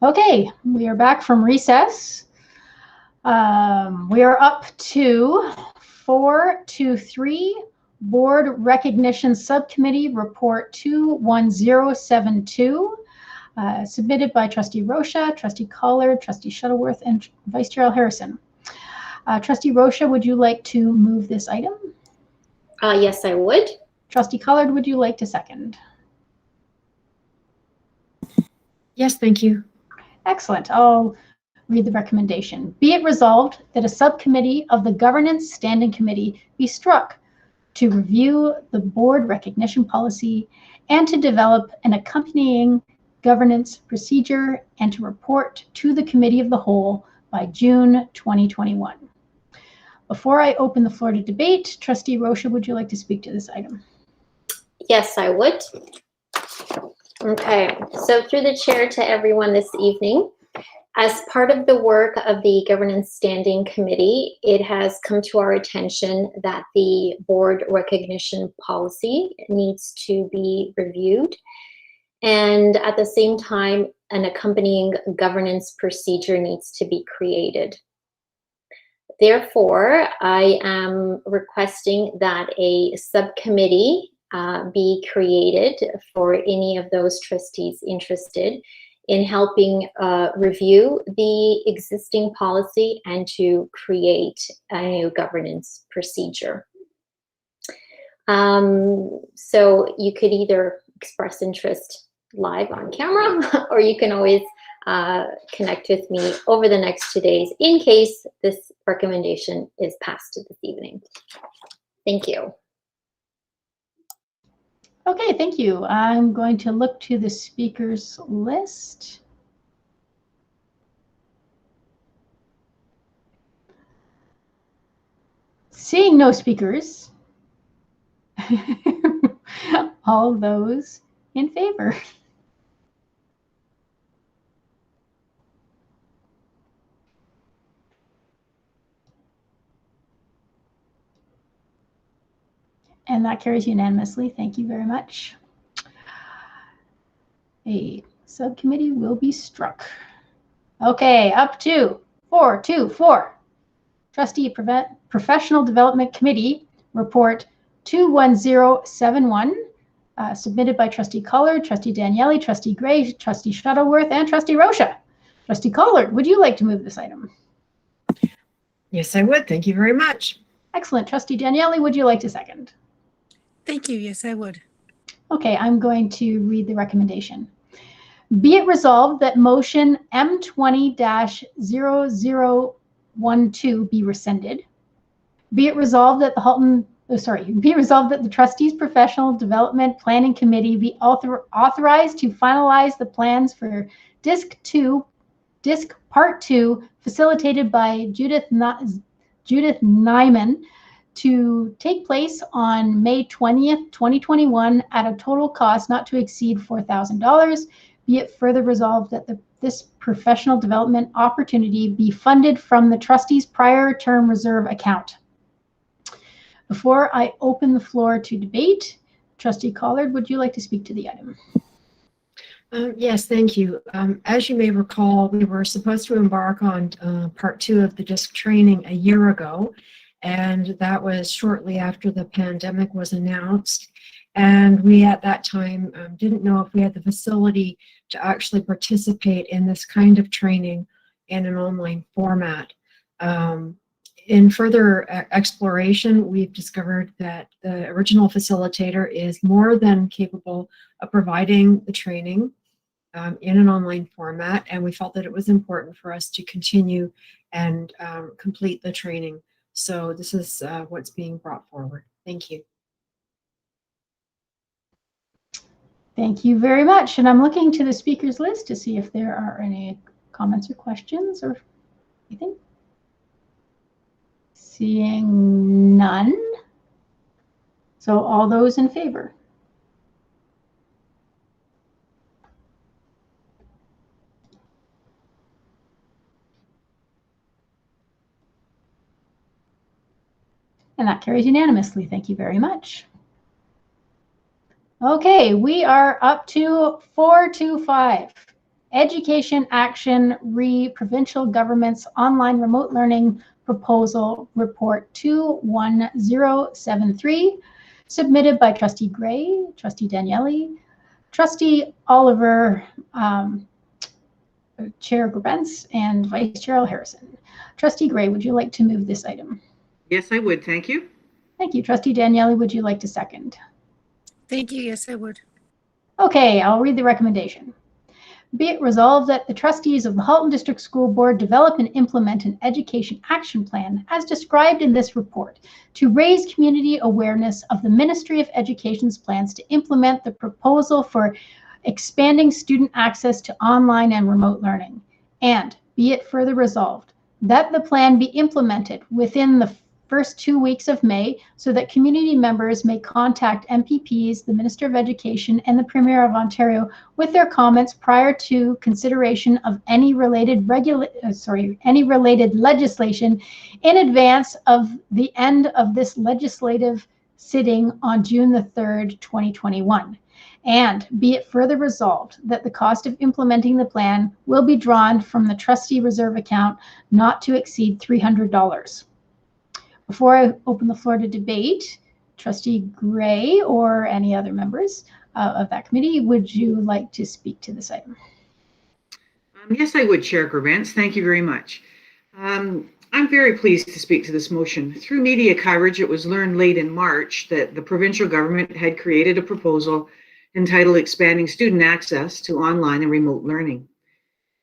Okay, we are back from recess. We are up to 423 Board Recognition Subcommittee Report 21072, submitted by Trustee Rocha, Trustee Collard, Trustee Shuttleworth, and Vice Chair Harrison. Trustee Rocha, would you like to move this item? Yes, I would. Trustee Collard, would you like to second? Yes, thank you. Excellent. I'll read the recommendation. Be it resolved that a subcommittee of the Governance Standing Committee be struck to review the board recognition policy and to develop an accompanying governance procedure and to report to the Committee of the Whole by June 2021. Before I open the floor to debate, Trustee Rocha, would you like to speak to this item? Yes, I would. Okay, so through the chair to everyone this evening, as part of the work of the Governance Standing Committee, it has come to our attention that the board recognition policy needs to be reviewed. And at the same time, an accompanying governance procedure needs to be created. Therefore, I am requesting that a subcommittee be created for any of those trustees interested in helping review the existing policy and to create a new governance procedure. So you could either express interest live on camera, or you can always connect with me over the next 2 days in case this recommendation is passed this evening. Thank you. Okay, thank you. I'm going to look to the speakers list. Seeing no speakers, all those in favor. And that carries unanimously. Thank you very much. A subcommittee will be struck. Okay, up to 424. Trustee Professional Development Committee Report 21071, submitted by Trustee Collard, Trustee Daniele, Trustee Gray, Trustee Shuttleworth, and Trustee Rocha. Trustee Collard, would you like to move this item? Yes, I would. Thank you very much. Excellent. Trustee Daniele, would you like to second? Thank you. Yes, I would. Okay, I'm going to read the recommendation. Be it resolved that motion M20-0012 be rescinded. Be it resolved that be resolved that the Trustees Professional Development Planning Committee be authorized to finalize the plans for Disc Part 2, facilitated by Judith Nyman, to take place on May 20th, 2021 at a total cost not to exceed $4,000. Be it further resolved that this professional development opportunity be funded from the trustees' prior term reserve account. Before I open the floor to debate, Trustee Collard, would you like to speak to the item? Yes, thank you. As you may recall, we were supposed to embark on part 2 of the DISC training a year ago, and that was shortly after the pandemic was announced. And we at that time didn't know if we had the facility to actually participate in this kind of training in an online format. In further exploration, we've discovered that the original facilitator is more than capable of providing the training in an online format, and we felt that it was important for us to continue and complete the training. So this is what's being brought forward. Thank you. Thank you very much. And I'm looking to the speakers list to see if there are any comments or questions or anything. Seeing none. So all those in favor? And that carries unanimously. Thank you very much. Okay, we are up to 425. Education Action Provincial Government's Online Remote Learning Proposal Report 21073, submitted by Trustee Gray, Trustee Daniele, Trustee Oliver, Chair Grabentz, and Vice Chair Harrison. Trustee Gray, would you like to move this item? Yes, I would. Thank you. Thank you. Trustee Daniele, would you like to second? Thank you. Yes, I would. Okay, I'll read the recommendation. Be it resolved that the trustees of the Halton District School Board develop and implement an education action plan as described in this report to raise community awareness of the Ministry of Education's plans to implement the proposal for expanding student access to online and remote learning. And be it further resolved that the plan be implemented within the first 2 weeks of May so that community members may contact MPPs, the Minister of Education, and the Premier of Ontario with their comments prior to consideration of any related legislation in advance of the end of this legislative sitting on June the 3rd, 2021. And be it further resolved that the cost of implementing the plan will be drawn from the trustee reserve account not to exceed $300. Before I open the floor to debate, Trustee Gray or any other members of that committee, would you like to speak to this item? Yes, I would, Chair Grabentz. Thank you very much. I'm very pleased to speak to this motion. Through media coverage, it was learned late in March that the provincial government had created a proposal entitled Expanding Student Access to Online and Remote Learning.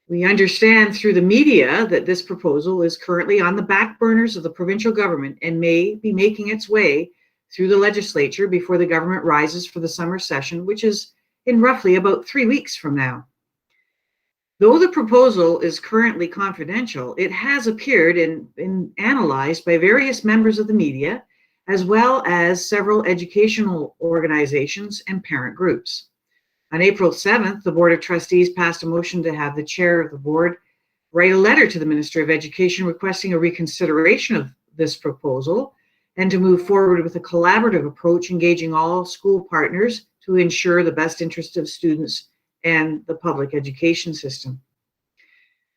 We understand through the media that this proposal is currently on the back burners of the provincial government and may be making its way through the legislature before the government rises for the summer session, which is in roughly about 3 weeks from now. Though the proposal is currently confidential, it has appeared and been analyzed by various members of the media, as well as several educational organizations and parent groups. On April 7th, the Board of Trustees passed a motion to have the chair of the board write a letter to the Minister of Education requesting a reconsideration of this proposal and to move forward with a collaborative approach engaging all school partners to ensure the best interest of students and the public education system.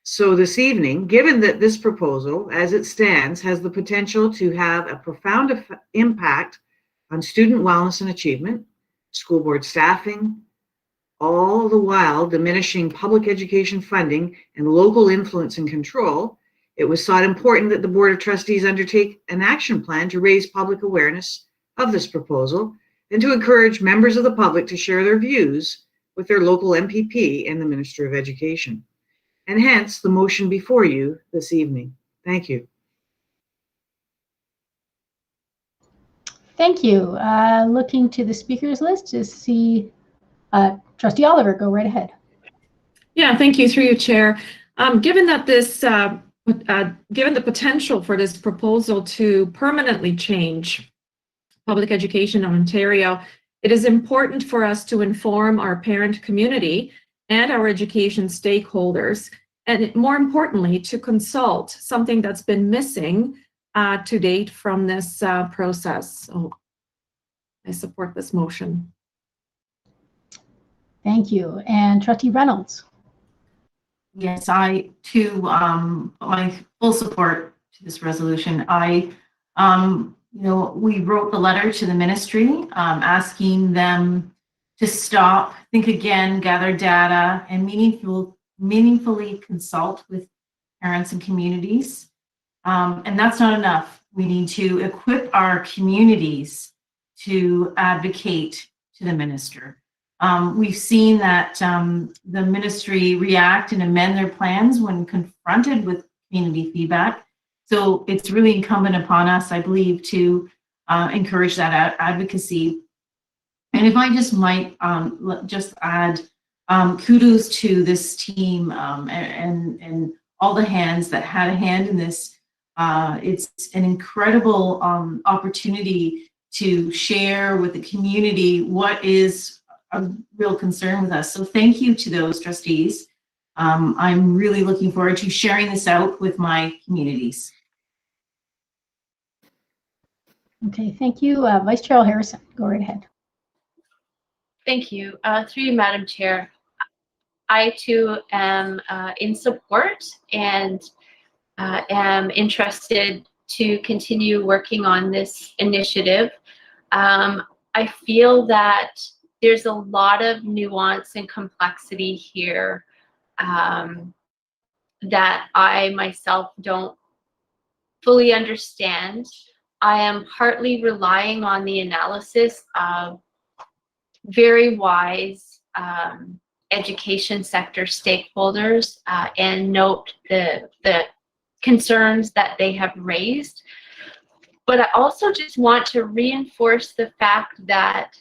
So this evening, given that this proposal, as it stands, has the potential to have a profound impact on student wellness and achievement, school board staffing, all the while diminishing public education funding and local influence and control, it was thought important that the Board of Trustees undertake an action plan to raise public awareness of this proposal and to encourage members of the public to share their views with their local MPP and the Minister of Education. And hence the motion before you this evening. Thank you. Thank you. Looking to the speakers list to see Trustee Oliver, go right ahead. Yeah, thank you through you, Chair. Given that this, given the potential for this proposal to permanently change public education in Ontario, it is important for us to inform our parent community and our education stakeholders, and more importantly, to consult, something that's been missing to date from this process. So I support this motion. Thank you. And Trustee Reynolds. Yes, I too, my full support to this resolution. We wrote the letter to the ministry asking them to stop, think again, gather data, and meaningfully consult with parents and communities. And that's not enough. We need to equip our communities to advocate to the minister. We've seen that the ministry react and amend their plans when confronted with community feedback. So it's really incumbent upon us, I believe, to encourage that advocacy. And if I just might just add kudos to this team and all the hands that had a hand in this. It's an incredible opportunity to share with the community what is a real concern with us. So thank you to those trustees. I'm really looking forward to sharing this out with my communities. Okay, thank you. Vice Chair Harrison, go right ahead. Thank you. Through you, Madam Chair. I too am in support and am interested to continue working on this initiative. I feel that there's a lot of nuance and complexity here that I myself don't fully understand. I am partly relying on the analysis of very wise education sector stakeholders and note the concerns that they have raised. But I also just want to reinforce the fact that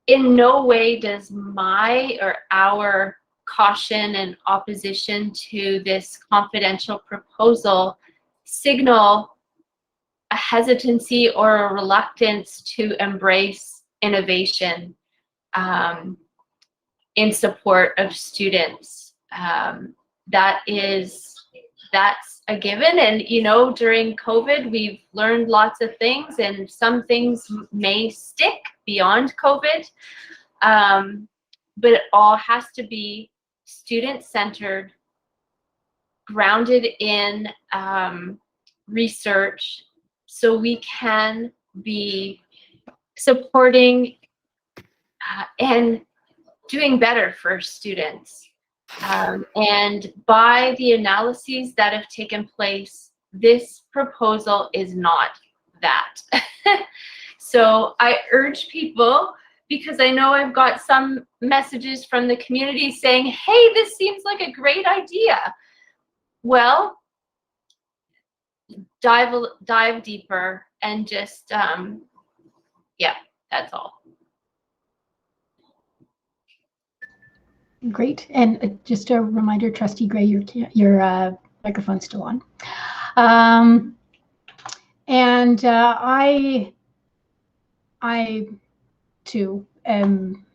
in no way does my or our caution and opposition to this confidential proposal signal a hesitancy or a reluctance to embrace innovation in support of students. That's a given, and you know, during COVID we've learned lots of things, and some things may stick beyond COVID, but it all has to be student-centered, grounded in research, so we can be supporting and doing better for students. And by the analyses that have taken place, this proposal is not that. So I urge people, because I know I've got some messages from the community saying, hey, this seems like a great idea. Well, dive deeper and just, yeah, that's all. Great. And just a reminder, Trustee Gray, your microphone's still on. I too am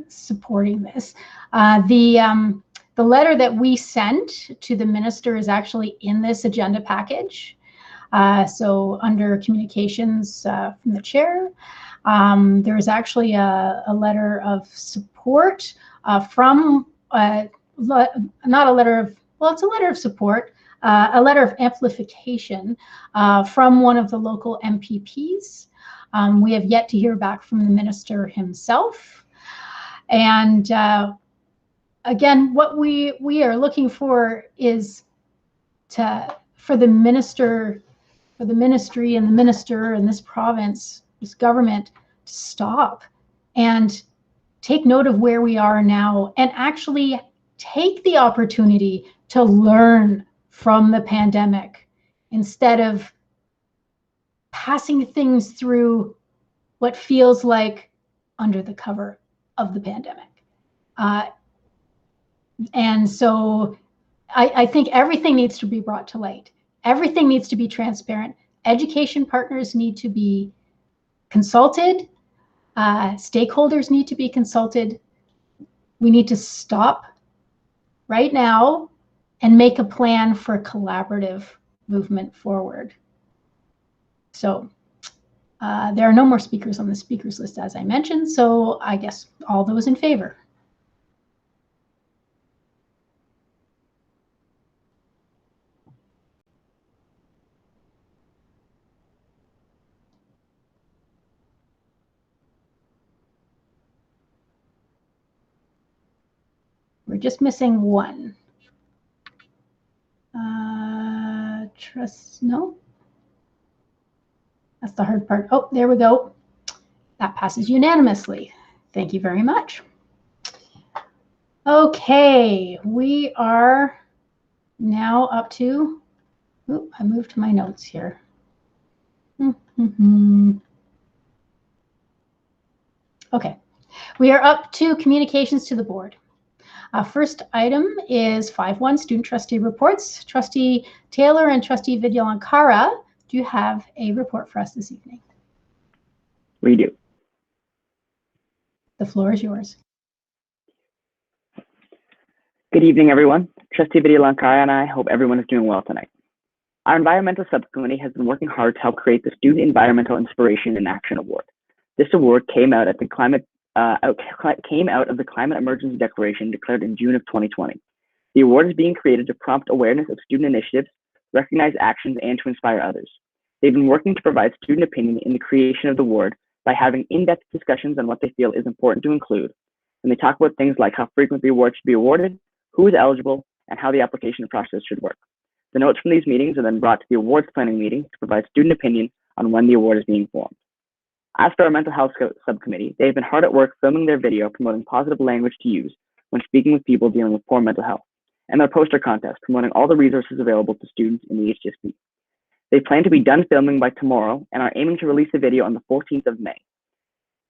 supporting this. The letter that we sent to the minister is actually in this agenda package. So under communications from the chair, there is actually a letter of support from, not a letter of, well, it's a letter of support, a letter of amplification from one of the local MPPs. We have yet to hear back from the minister himself. And again, what we are looking for is for the minister, for the ministry and the minister in this province, this government, to stop and take note of where we are now and actually take the opportunity to learn from the pandemic instead of passing things through what feels like under the cover of the pandemic. And so I think everything needs to be brought to light. Everything needs to be transparent. Education partners need to be consulted. Stakeholders need to be consulted. We need to stop right now and make a plan for collaborative movement forward. So there are no more speakers on the speakers list, as I mentioned, so I guess all those in favor. We're just missing one. No. That's the hard part. Oh, there we go. That passes unanimously. Thank you very much. Okay, we are now up to, oh, I moved my notes here. Okay, we are up to communications to the board. First item is 5.1 student trustee reports. Trustee Taylor and Trustee Vidyalankara, do you have a report for us this evening? We do. The floor is yours. Good evening, everyone. Trustee Vidyalankara and I hope everyone is doing well tonight. Our environmental subcommittee has been working hard to help create the Student Environmental Inspiration and Action Award. This award came out at the Climate came out of the Climate Emergency Declaration declared in June of 2020. The award is being created to prompt awareness of student initiatives, recognize actions, and to inspire others. They've been working to provide student opinion in the creation of the award by having in-depth discussions on what they feel is important to include. And they talk about things like how frequent the award should be awarded, who is eligible, and how the application process should work. The notes from these meetings are then brought to the awards planning meeting to provide student opinion on when the award is being formed. As for our mental health subcommittee, they have been hard at work filming their video promoting positive language to use when speaking with people dealing with poor mental health, and their poster contest promoting all the resources available to students in the HDSP. They plan to be done filming by tomorrow and are aiming to release the video on the 14th of May.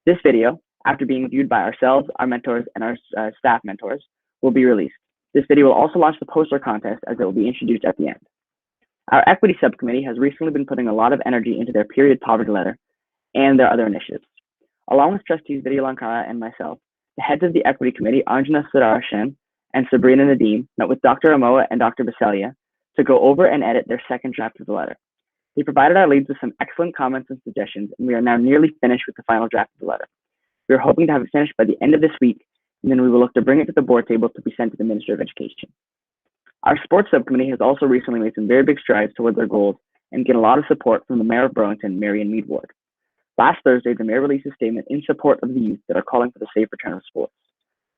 This video, after being viewed by ourselves, our mentors, and our staff mentors, will be released. This video will also launch the poster contest as it will be introduced at the end. Our equity subcommittee has recently been putting a lot of energy into their period poverty letter and their other initiatives. Along with trustees Vidya Lankara and myself, the heads of the equity committee, Anjana Sudarshan and Sabrina Nadeem, met with Dr. Amoa and Dr. Basalia to go over and edit their second draft of the letter. They provided our leads with some excellent comments and suggestions, and we are now nearly finished with the final draft of the letter. We are hoping to have it finished by the end of this week, and then we will look to bring it to the board table to be sent to the Minister of Education. Our sports subcommittee has also recently made some very big strides toward their goals and get a lot of support from the Mayor of Burlington, Marion Mead Ward. Last Thursday, the Mayor released a statement in support of the youth that are calling for the safe return of sports.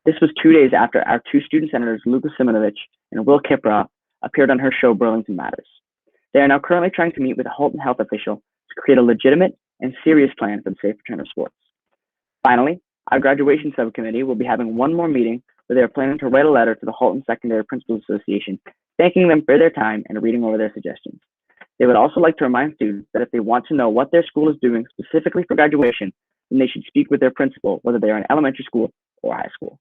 This was 2 days after our two student senators, Lucas Simonovich and Will Kiprah, appeared on her show, Burlington Matters. They are now currently trying to meet with a Hulton health official to create a legitimate and serious plan for the safe return of sports. Finally, our graduation subcommittee will be having one more meeting where they are planning to write a letter to the Hulton Secondary Principals Association, thanking them for their time and reading over their suggestions. They would also like to remind students that if they want to know what their school is doing specifically for graduation, then they should speak with their principal, whether they are in elementary school or high school.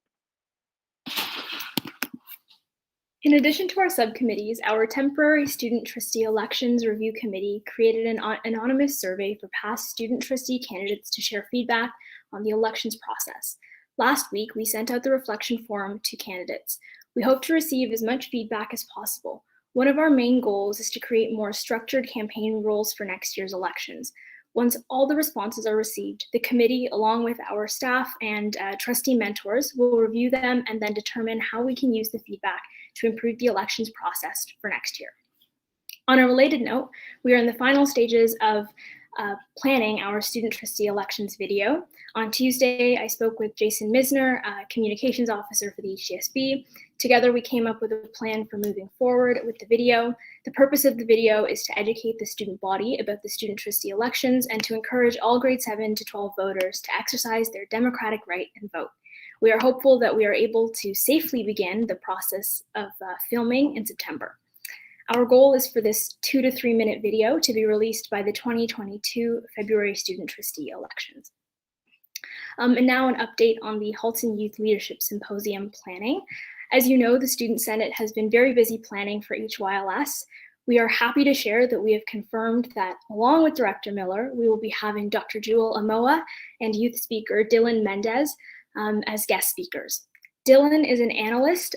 In addition to our subcommittees, our temporary student trustee elections review committee created an anonymous survey for past student trustee candidates to share feedback on the elections process. Last week, we sent out the reflection form to candidates. We hope to receive as much feedback as possible. One of our main goals is to create more structured campaign rules for next year's elections. Once all the responses are received, the committee, along with our staff and trustee mentors, will review them and then determine how we can use the feedback to improve the elections process for next year. On a related note, we are in the final stages of planning our student trustee elections video. On Tuesday, I spoke with Jason Misner, communications officer for the HDSB. Together, we came up with a plan for moving forward with the video. The purpose of the video is to educate the student body about the student trustee elections and to encourage all grade 7 to 12 voters to exercise their democratic right and vote. We are hopeful that we are able to safely begin the process of filming in September. Our goal is for this 2 to 3 minute video to be released by the 2022 February student trustee elections. And now an update on the Hulton Youth Leadership Symposium planning. As you know, the Student Senate has been very busy planning for HYLS. We are happy to share that we have confirmed that along with Director Miller, we will be having Dr. Jewel Amoa and youth speaker Dylan Mendez as guest speakers. Dylan is an analyst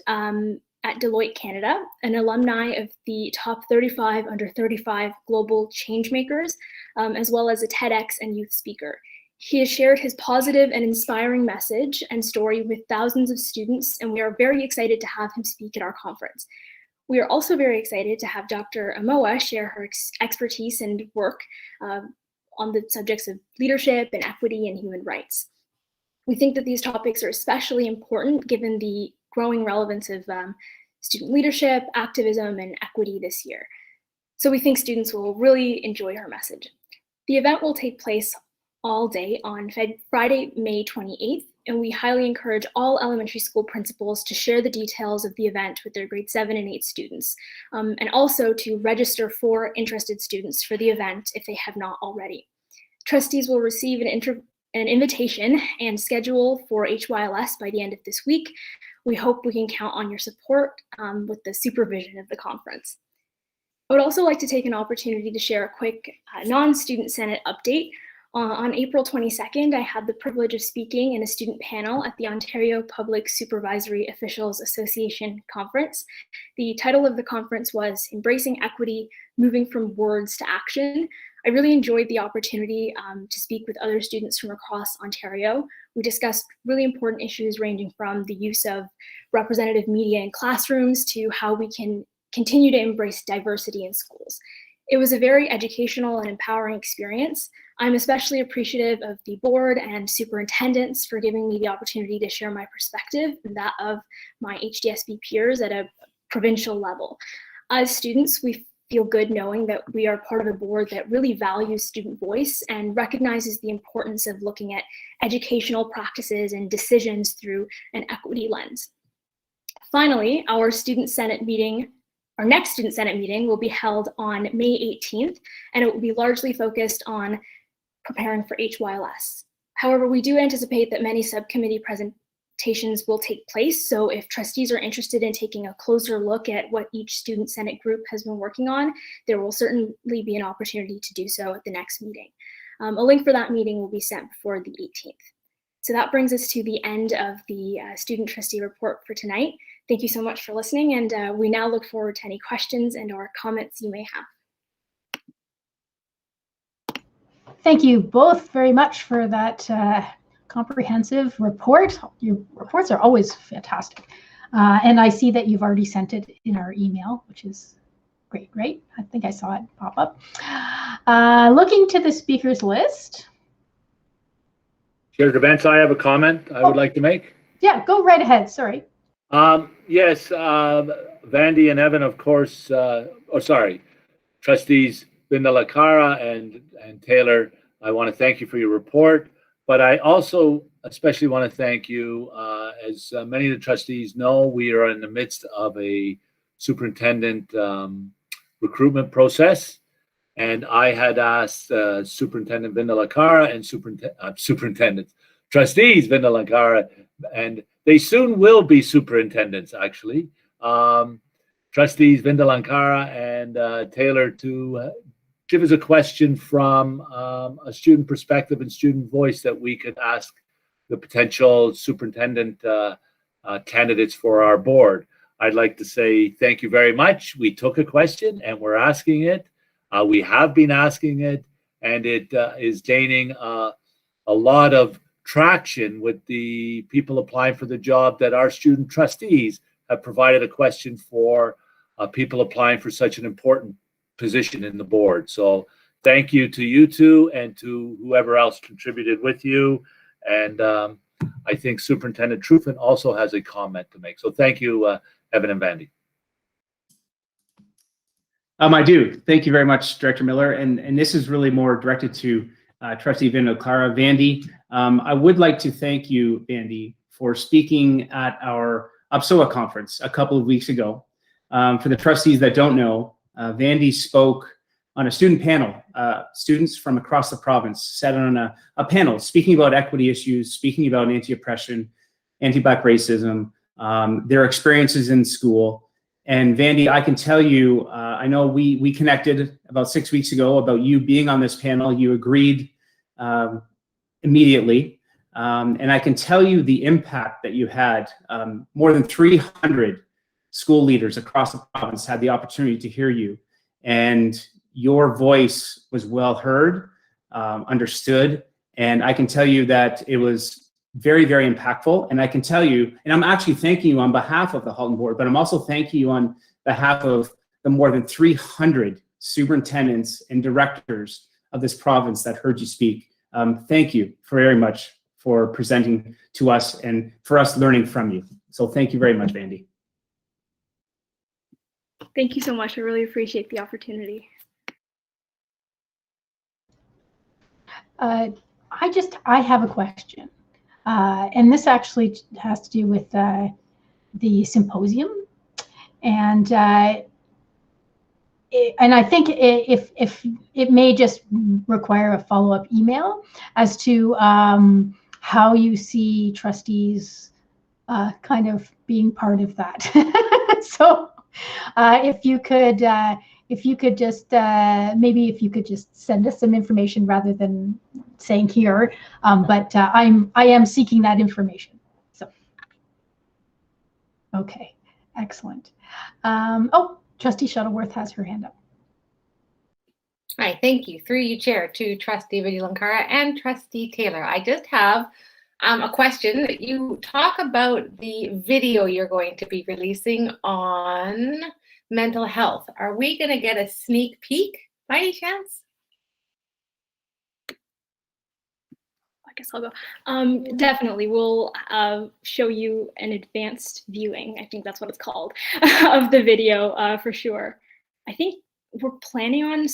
at Deloitte Canada, an alumni of the top 35 under 35 global changemakers, as well as a TEDx and youth speaker. He has shared his positive and inspiring message and story with thousands of students, and we are very excited to have him speak at our conference. We are also very excited to have Dr. Amoa share her expertise and work on the subjects of leadership and equity and human rights. We think that these topics are especially important given the growing relevance of student leadership, activism, and equity this year. So we think students will really enjoy her message. The event will take place all day on Friday, May 28th, and we highly encourage all elementary school principals to share the details of the event with their grade 7 and 8 students, and also to register for interested students for the event if they have not already. Trustees will receive an invitation and schedule for HYLS by the end of this week. We hope we can count on your support with the supervision of the conference. I would also like to take an opportunity to share a quick non-student Senate update. On April 22nd, I had the privilege of speaking in a student panel at the Ontario Public Supervisory Officials Association conference. The title of the conference was Embracing Equity, Moving from Words to Action. I really enjoyed the opportunity to speak with other students from across Ontario. We discussed really important issues ranging from the use of representative media in classrooms to how we can continue to embrace diversity in schools. It was a very educational and empowering experience. I'm especially appreciative of the board and superintendents for giving me the opportunity to share my perspective and that of my HDSB peers at a provincial level. As students, we feel good knowing that we are part of a board that really values student voice and recognizes the importance of looking at educational practices and decisions through an equity lens. Finally, our next Student Senate meeting will be held on May 18th, and it will be largely focused on preparing for HYLS. However, we do anticipate that many subcommittee presentations will take place, so if trustees are interested in taking a closer look at what each Student Senate group has been working on, there will certainly be an opportunity to do so at the next meeting. A link for that meeting will be sent before the 18th. So that brings us to the end of the student trustee report for tonight. Thank you so much for listening, and we now look forward to any questions and or comments you may have. Thank you both very much for that comprehensive report. Your reports are always fantastic. And I see that you've already sent it in our email, which is great. I think I saw it pop up. Looking to the speakers list. Chair Gabence, I have a comment I would like to make. Yeah, go right ahead. Sorry. Yes, Vandy and Evan, of course, trustees Vindalakara and Taylor, I want to thank you for your report, but I also especially want to thank you. As many of the trustees know, we are in the midst of a superintendent recruitment process, and I had asked Superintendent Vindalakara and trustees Vindalakara, and they soon will be superintendents, actually. Trustees Vindalankara and Taylor to give us a question from a student perspective and student voice that we could ask the potential superintendent candidates for our board. I'd like to say thank you very much. We took a question and we're asking it. We have been asking it, and it is gaining a lot of traction with the people applying for the job that our student trustees have provided a question for people applying for such an important position in the board. So thank you to you two and to whoever else contributed with you. And I think Superintendent Truffin also has a comment to make. So thank you, Evan and Vandy. I do. Thank you very much, Director Miller. And this is really more directed to Trustee Vindalakara. Vandy, I would like to thank you, Vandy, for speaking at our UPSOA conference a couple of weeks ago. For the trustees that don't know, Vandy spoke on a student panel. Students from across the province sat on a panel speaking about equity issues, speaking about anti-oppression, anti-Black racism, their experiences in school. And Vandy, I can tell you, I know we connected about 6 weeks ago about you being on this panel. You agreed immediately. And I can tell you the impact that you had. More than 300 school leaders across the province had the opportunity to hear you. And your voice was well heard, understood. And I can tell you that it was very, very impactful. And I can tell you, and I'm actually thanking you on behalf of the Hulton board, but I'm also thanking you on behalf of the more than 300 superintendents and directors of this province that heard you speak. Thank you very much for presenting to us and for us learning from you. So thank you very much, Vandy. Thank you so much. I really appreciate the opportunity. I have a question. And this actually has to do with the symposium. And I think if it may just require a follow-up email as to how you see trustees kind of being part of that. So if you could just maybe if you could just send us some information rather than saying here, but I am seeking that information. So okay, excellent. Oh, Trustee Shuttleworth has her hand up. Hi, thank you. Through you, Chair, to Trustee Vigilankara and Trustee Taylor. I just have a question. You talk about the video you're going to be releasing on mental health. Are we going to get a sneak peek by any chance? I guess I'll go. Definitely, we'll show you an advanced viewing. I think that's what it's called of the video for sure. I think we're planning on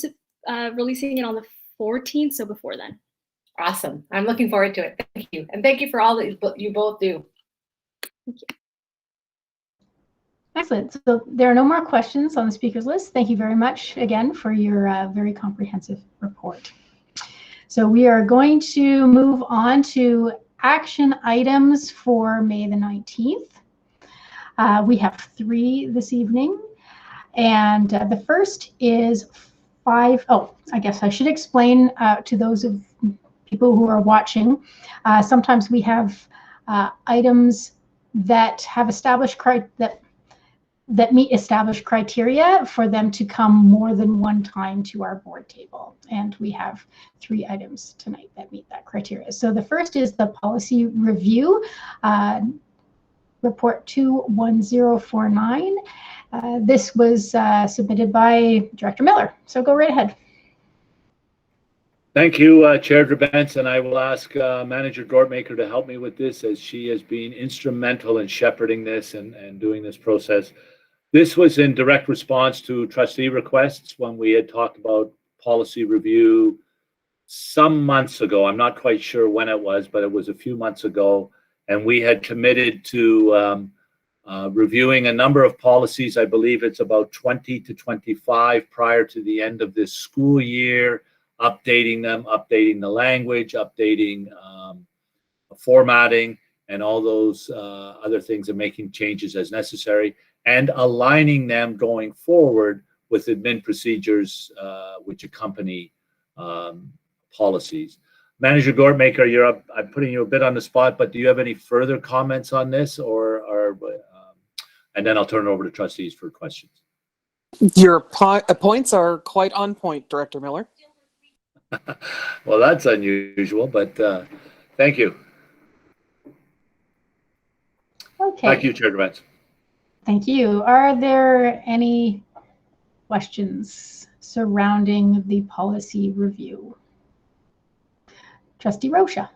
releasing it on the 14th, so before then. Awesome. I'm looking forward to it. Thank you. And thank you for all that you both do. Thank you. Excellent. So there are no more questions on the speakers list. Thank you very much again for your very comprehensive report. So we are going to move on to action items for May the 19th. We have 3 this evening. And the first is 5. Oh, I guess I should explain to those of people who are watching. Sometimes we have items that have established that meet established criteria for them to come more than one time to our board table. And we have 3 items tonight that meet that criteria. So the first is the policy review, report 21049. This was submitted by Director Miller. So go right ahead. Thank you, Chair Drabantz, and I will ask Manager Gortmaker to help me with this, as she has been instrumental in shepherding this and doing this process. This was in direct response to trustee requests when we had talked about policy review some months ago. I'm not quite sure when it was, but it was a few months ago. And we had committed to reviewing a number of policies. I believe it's about 20 to 25 prior to the end of this school year, updating them, updating the language, updating formatting, and all those other things, and making changes as necessary, and aligning them going forward with admin procedures which accompany policies. Manager Gortmaker, I'm putting you a bit on the spot, but do you have any further comments on this, or and then I'll turn it over to trustees for questions. Your points are quite on point, Director Miller. Well, that's unusual, but thank you. Okay. Back to you, Chair Drabantz. Thank you. Are there any questions surrounding the policy review? Trustee Rocha.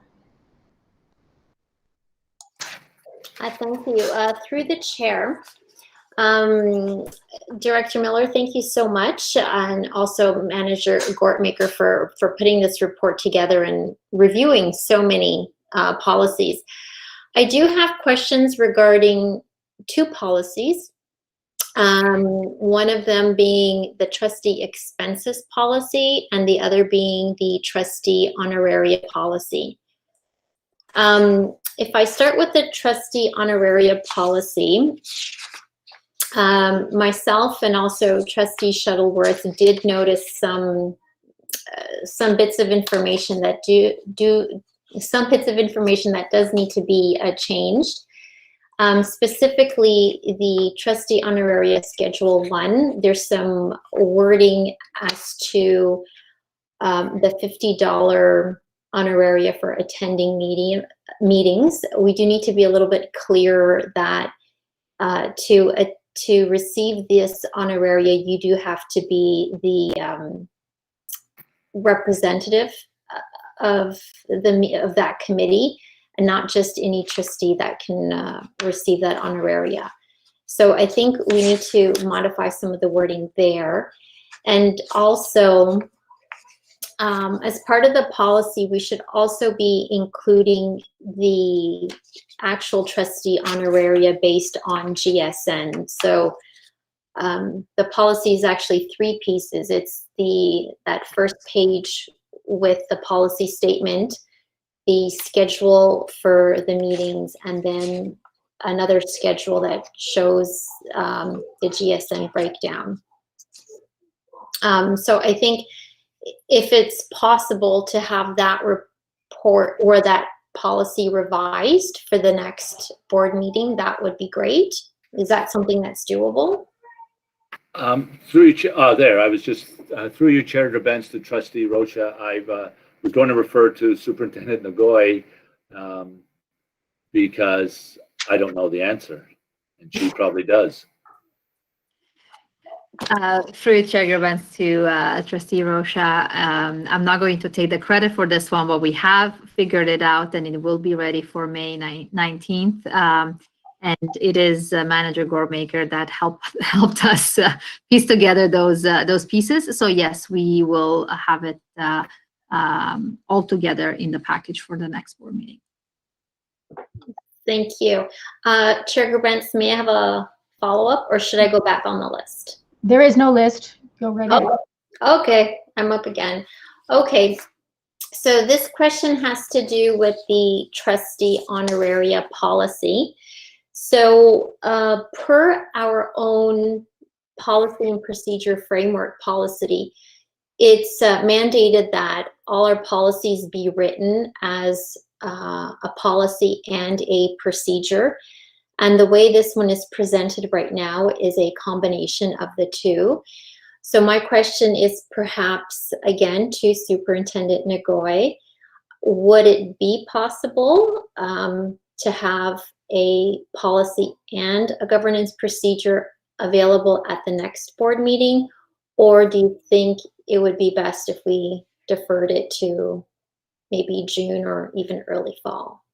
Thank you. Through the chair, Director Miller, thank you so much, and also Manager Gortmaker for putting this report together and reviewing so many policies. I do have questions regarding 2 policies. One of them being the trustee expenses policy, and the other being the trustee honoraria policy. If I start with the trustee honoraria policy, myself and also Trustee Shuttleworth did notice some bits of information that does need to be changed. Specifically, the trustee honoraria schedule 1, there's some wording as to the $50 honoraria for attending meetings. We do need to be a little bit clearer that to receive this honoraria, you do have to be the representative of that committee, and not just any trustee that can receive that honoraria. So I think we need to modify some of the wording there. And also, as part of the policy, we should also be including the actual trustee honoraria based on GSN. So the policy is actually 3 pieces. It's that first page with the policy statement, the schedule for the meetings, and then another schedule that shows the GSN breakdown. So I think if it's possible to have that report or that policy revised for the next board meeting, that would be great. Is that something that's doable? Through you, there, I was just, through you, Chair Benz, to Trustee Rocha, I was going to refer to Superintendent Nagoy because I don't know the answer, and she probably does. Through Chair Gravens to Trustee Rocha, I'm not going to take the credit for this one, but we have figured it out and it will be ready for May 19th. And it is Manager Goremaker that helped us piece together those pieces. So yes, we will have it all together in the package for the next board meeting. Thank you. Chair Gravens, may I have a follow-up or should I go back on the list? There is no list. Go right ahead. Okay, I'm up again. Okay, so this question has to do with the trustee honoraria policy. So per our own policy and procedure framework policy, it's mandated that all our policies be written as a policy and a procedure. And the way this one is presented right now is a combination of the two. So my question is perhaps, again, to Superintendent Nagoy, would it be possible to have a policy and a governance procedure available at the next board meeting? Or do you think it would be best if we deferred it to maybe June or even early fall?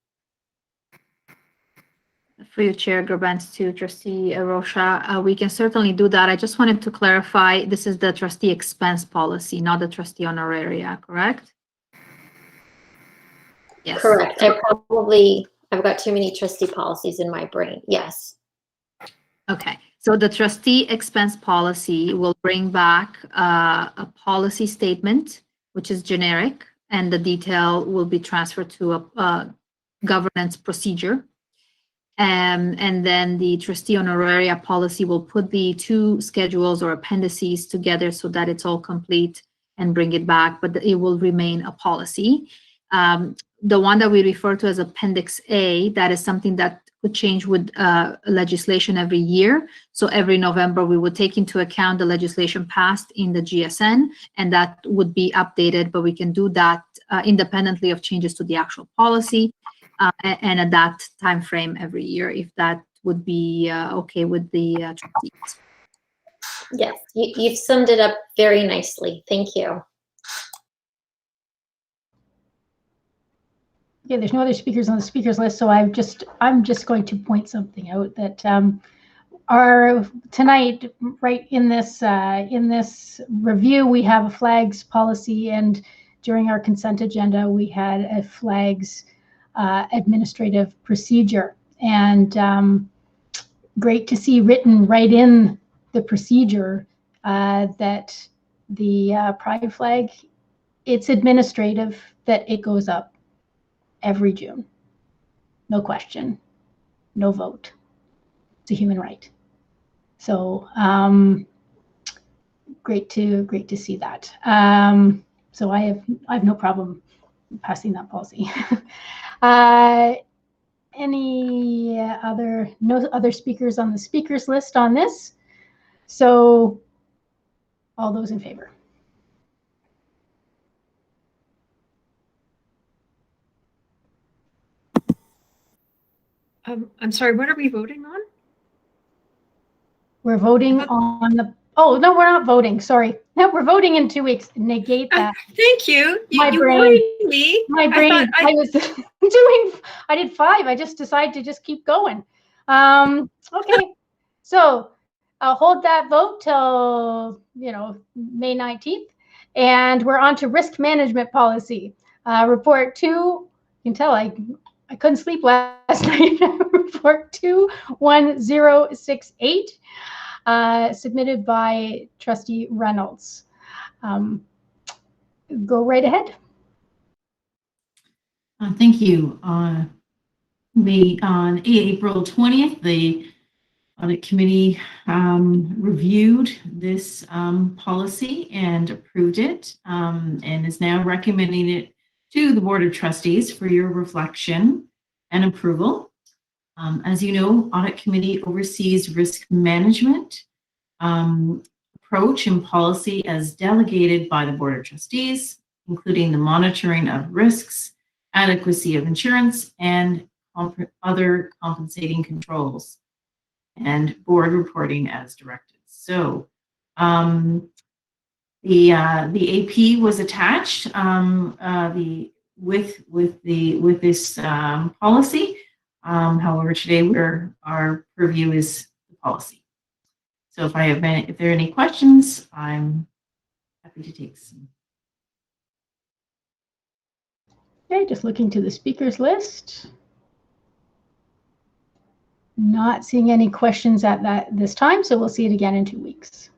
For you, Chair Gravens, to Trustee Rocha, we can certainly do that. I just wanted to clarify, this is the trustee expense policy, not the trustee honoraria, correct? Yes. Correct. I've got too many trustee policies in my brain. Yes. Okay. So the trustee expense policy will bring back a policy statement, which is generic, and the detail will be transferred to a governance procedure. And then the trustee honoraria policy will put the two schedules or appendices together so that it's all complete and bring it back, but it will remain a policy. The one that we refer to as Appendix A, that is something that could change with legislation every year. So every November, we would take into account the legislation passed in the GSN, and that would be updated, but we can do that independently of changes to the actual policy. And at that time frame every year, if that would be okay with the trustees. Yes, you've summed it up very nicely. Thank you. Yeah, there's no other speakers on the speakers list, so I'm just going to point something out that tonight, right in this review, we have a flags policy, and during our consent agenda, we had a flags administrative procedure, and great to see written right in the procedure that the pride flag, it's administrative, that it goes up every June. No question, no vote. It's a human right. So great to see that. So I have no problem passing that policy. Any no other speakers on the speakers list on this? So all those in favor? I'm sorry, what are we voting on? We're voting on the, oh, no, we're not voting. Sorry. No, we're voting in 2 weeks. Negate that. Thank you. My you brain. worried me. My brain. I did 5. I just decided to just keep going. Okay. So I'll hold that vote till, May 19th. And we're on to risk management policy. Report 2, you can tell I couldn't sleep last night. Report 21068, submitted by Trustee Reynolds. Go right ahead. Thank you. On April 20th, the Audit Committee reviewed this policy and approved it, and is now recommending it to the Board of Trustees for your reflection and approval. As you know, Audit Committee oversees risk management approach and policy as delegated by the Board of Trustees, including the monitoring of risks, adequacy of insurance, and other compensating controls, and board reporting as directed. So the AP was attached with this policy. However, today our purview is the policy. So if there are any questions, I'm happy to take some. Okay, just looking to the speakers list. Not seeing any questions at this time, so we'll see it again in 2 weeks.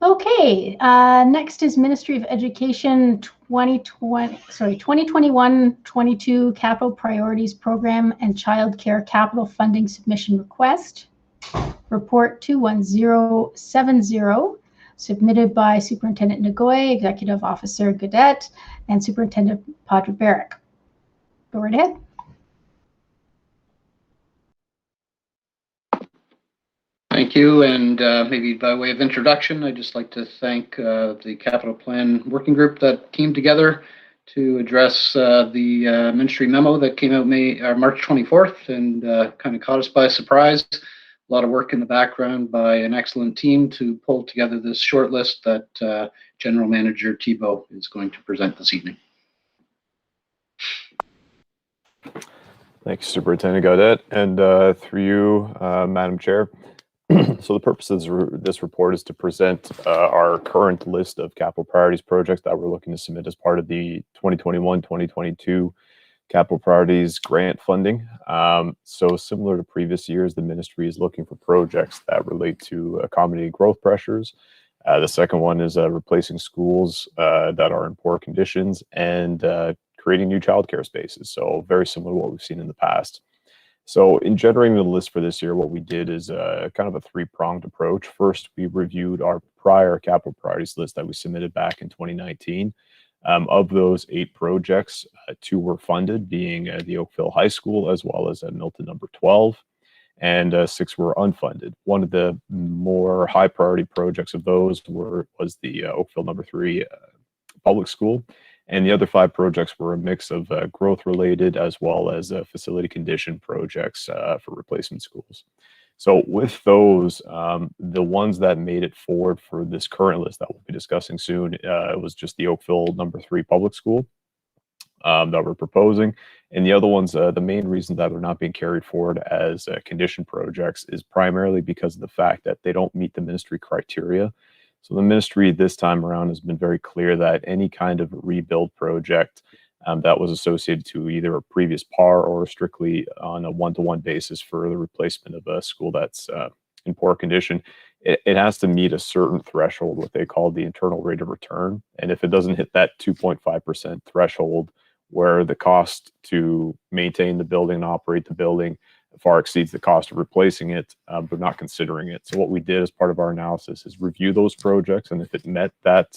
Okay, next is Ministry of Education 2021-22 Capital Priorities Program and Child Care Capital Funding Submission Request. Report 21070, submitted by Superintendent Nagoy, Executive Officer Gaudette, and Superintendent Padre-Barrick. Go right ahead. Thank you, and maybe by way of introduction, I'd just like to thank the Capital Plan Working Group that came together to address the ministry memo that came out March 24th and kind of caught us by surprise. A lot of work in the background by an excellent team to pull together this short list that General Manager Thibault is going to present this evening. Thanks, Superintendent Gaudette, and through you, Madam Chair. So the purpose of this report is to present our current list of capital priorities projects that we're looking to submit as part of the 2021-2022 capital priorities grant funding. So similar to previous years, the ministry is looking for projects that relate to accommodating growth pressures. The second one is replacing schools that are in poor conditions and creating new childcare spaces. So very similar to what we've seen in the past. So in generating the list for this year, what we did is kind of a three-pronged approach. First, we reviewed our prior capital priorities list that we submitted back in 2019. Of those 8 projects, 2 were funded, being the Oakville High School as well as Milton number 12, and 6 were unfunded. One of the more high priority projects of those was the Oakville number 3 public school. And the other 5 projects were a mix of growth related as well as facility condition projects for replacement schools. So with those, the ones that made it forward for this current list that we'll be discussing soon, it was just the Oakville number 3 public school that we're proposing. And the other ones, the main reason that they're not being carried forward as condition projects is primarily because of the fact that they don't meet the ministry criteria. So the ministry this time around has been very clear that any kind of rebuild project that was associated to either a previous PAR or strictly on a one-to-one basis for the replacement of a school that's in poor condition, it has to meet a certain threshold, what they call the internal rate of return. And if it doesn't hit that 2.5% threshold, where the cost to maintain the building and operate the building far exceeds the cost of replacing it, they're not considering it. So what we did as part of our analysis is review those projects, and if it met that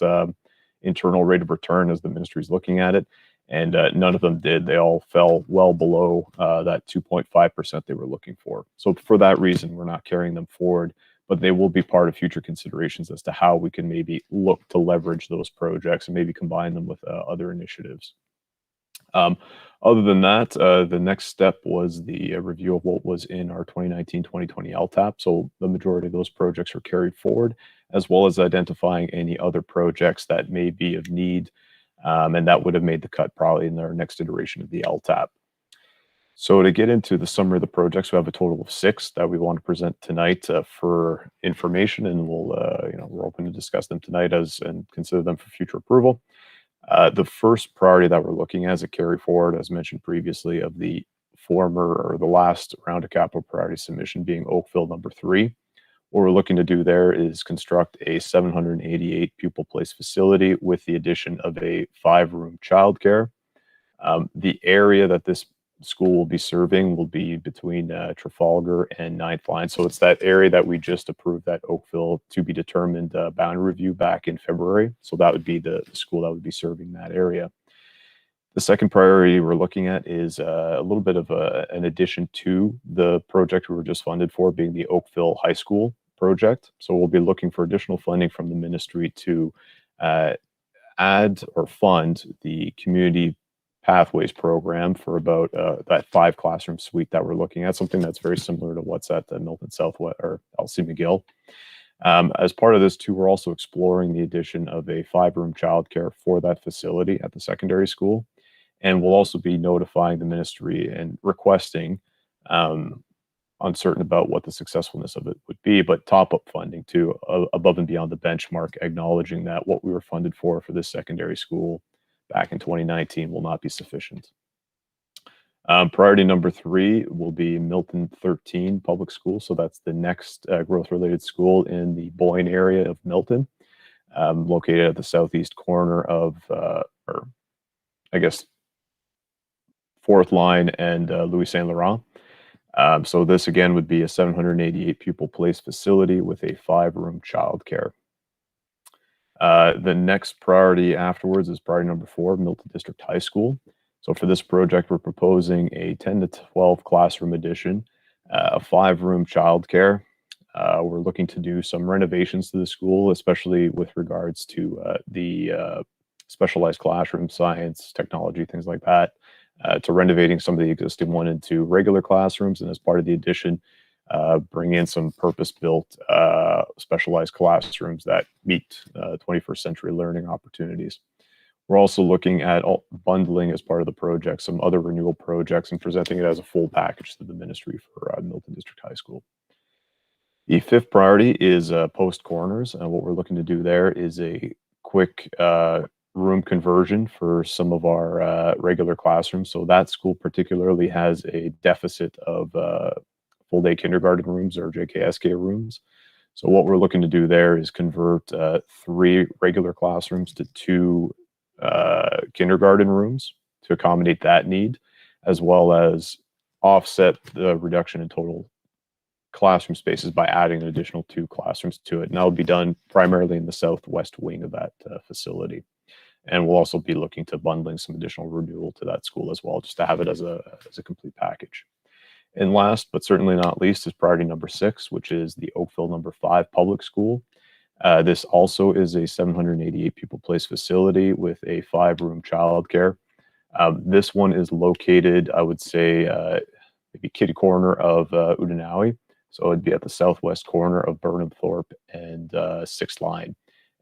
internal rate of return as the ministry is looking at it, and none of them did. They all fell well below that 2.5% they were looking for. So for that reason, we're not carrying them forward, but they will be part of future considerations as to how we can maybe look to leverage those projects and maybe combine them with other initiatives. Other than that, the next step was the review of what was in our 2019-2020 LTAP. So the majority of those projects are carried forward, as well as identifying any other projects that may be of need, and that would have made the cut probably in our next iteration of the LTAP. So to get into the summary of the projects, we have a total of 6 that we want to present tonight for information, and we're open to discuss them tonight and consider them for future approval. The first priority that we're looking at is a carry forward, as mentioned previously, of the last round of capital priority submission being Oakville number 3. What we're looking to do there is construct a 788 pupil place facility with the addition of a 5-room childcare. The area that this school will be serving will be between Trafalgar and 9th Line. So it's that area that we just approved that Oakville to be determined boundary review back in February. So that would be the school that would be serving that area. The second priority we're looking at is a little bit of an addition to the project we were just funded for, being the Oakville High School project. So we'll be looking for additional funding from the ministry to add or fund the community pathways program for about that 5 classroom suite that we're looking at, something that's very similar to what's at the Milton Southwest or LC McGill. As part of this too, we're also exploring the addition of a 5-room childcare for that facility at the secondary school. And we'll also be notifying the ministry and requesting, uncertain about what the successfulness of it would be, but top-up funding too, above and beyond the benchmark, acknowledging that what we were funded for this secondary school back in 2019 will not be sufficient. Priority number 3 will be Milton 13 Public School. So that's the next growth-related school in the Boyne area of Milton, located at the southeast corner of, or I guess, 4th Line and Louis Saint Laurent. So this again would be a 788 pupil place facility with a 5-room childcare. The next priority afterwards is priority number 4, Milton District High School. So for this project, we're proposing a 10 to 12 classroom addition, a 5-room childcare. We're looking to do some renovations to the school, especially with regards to the specialized classroom, science, technology, things like that, to renovating some of the existing one into regular classrooms. And as part of the addition, bring in some purpose-built specialized classrooms that meet 21st century learning opportunities. We're also looking at bundling as part of the project some other renewal projects and presenting it as a full package to the ministry for Milton District High School. The 5th priority is Post Corners, and what we're looking to do there is a quick room conversion for some of our regular classrooms. So that school particularly has a deficit of full-day kindergarten rooms or JKSK rooms. So what we're looking to do there is convert 3 regular classrooms to 2 kindergarten rooms to accommodate that need, as well as offset the reduction in total classroom spaces by adding an additional 2 classrooms to it. And that will be done primarily in the southwest wing of that facility. And we'll also be looking to bundling some additional renewal to that school as well, just to have it as a complete package. And last, but certainly not least, is priority number 6, which is the Oakville number 5 public school. This also is a 788 pupil place facility with a 5-room childcare. This one is located, I would say, maybe kitty corner of Udanawi. So it'd be at the southwest corner of Burnham Thorpe and 6th Line.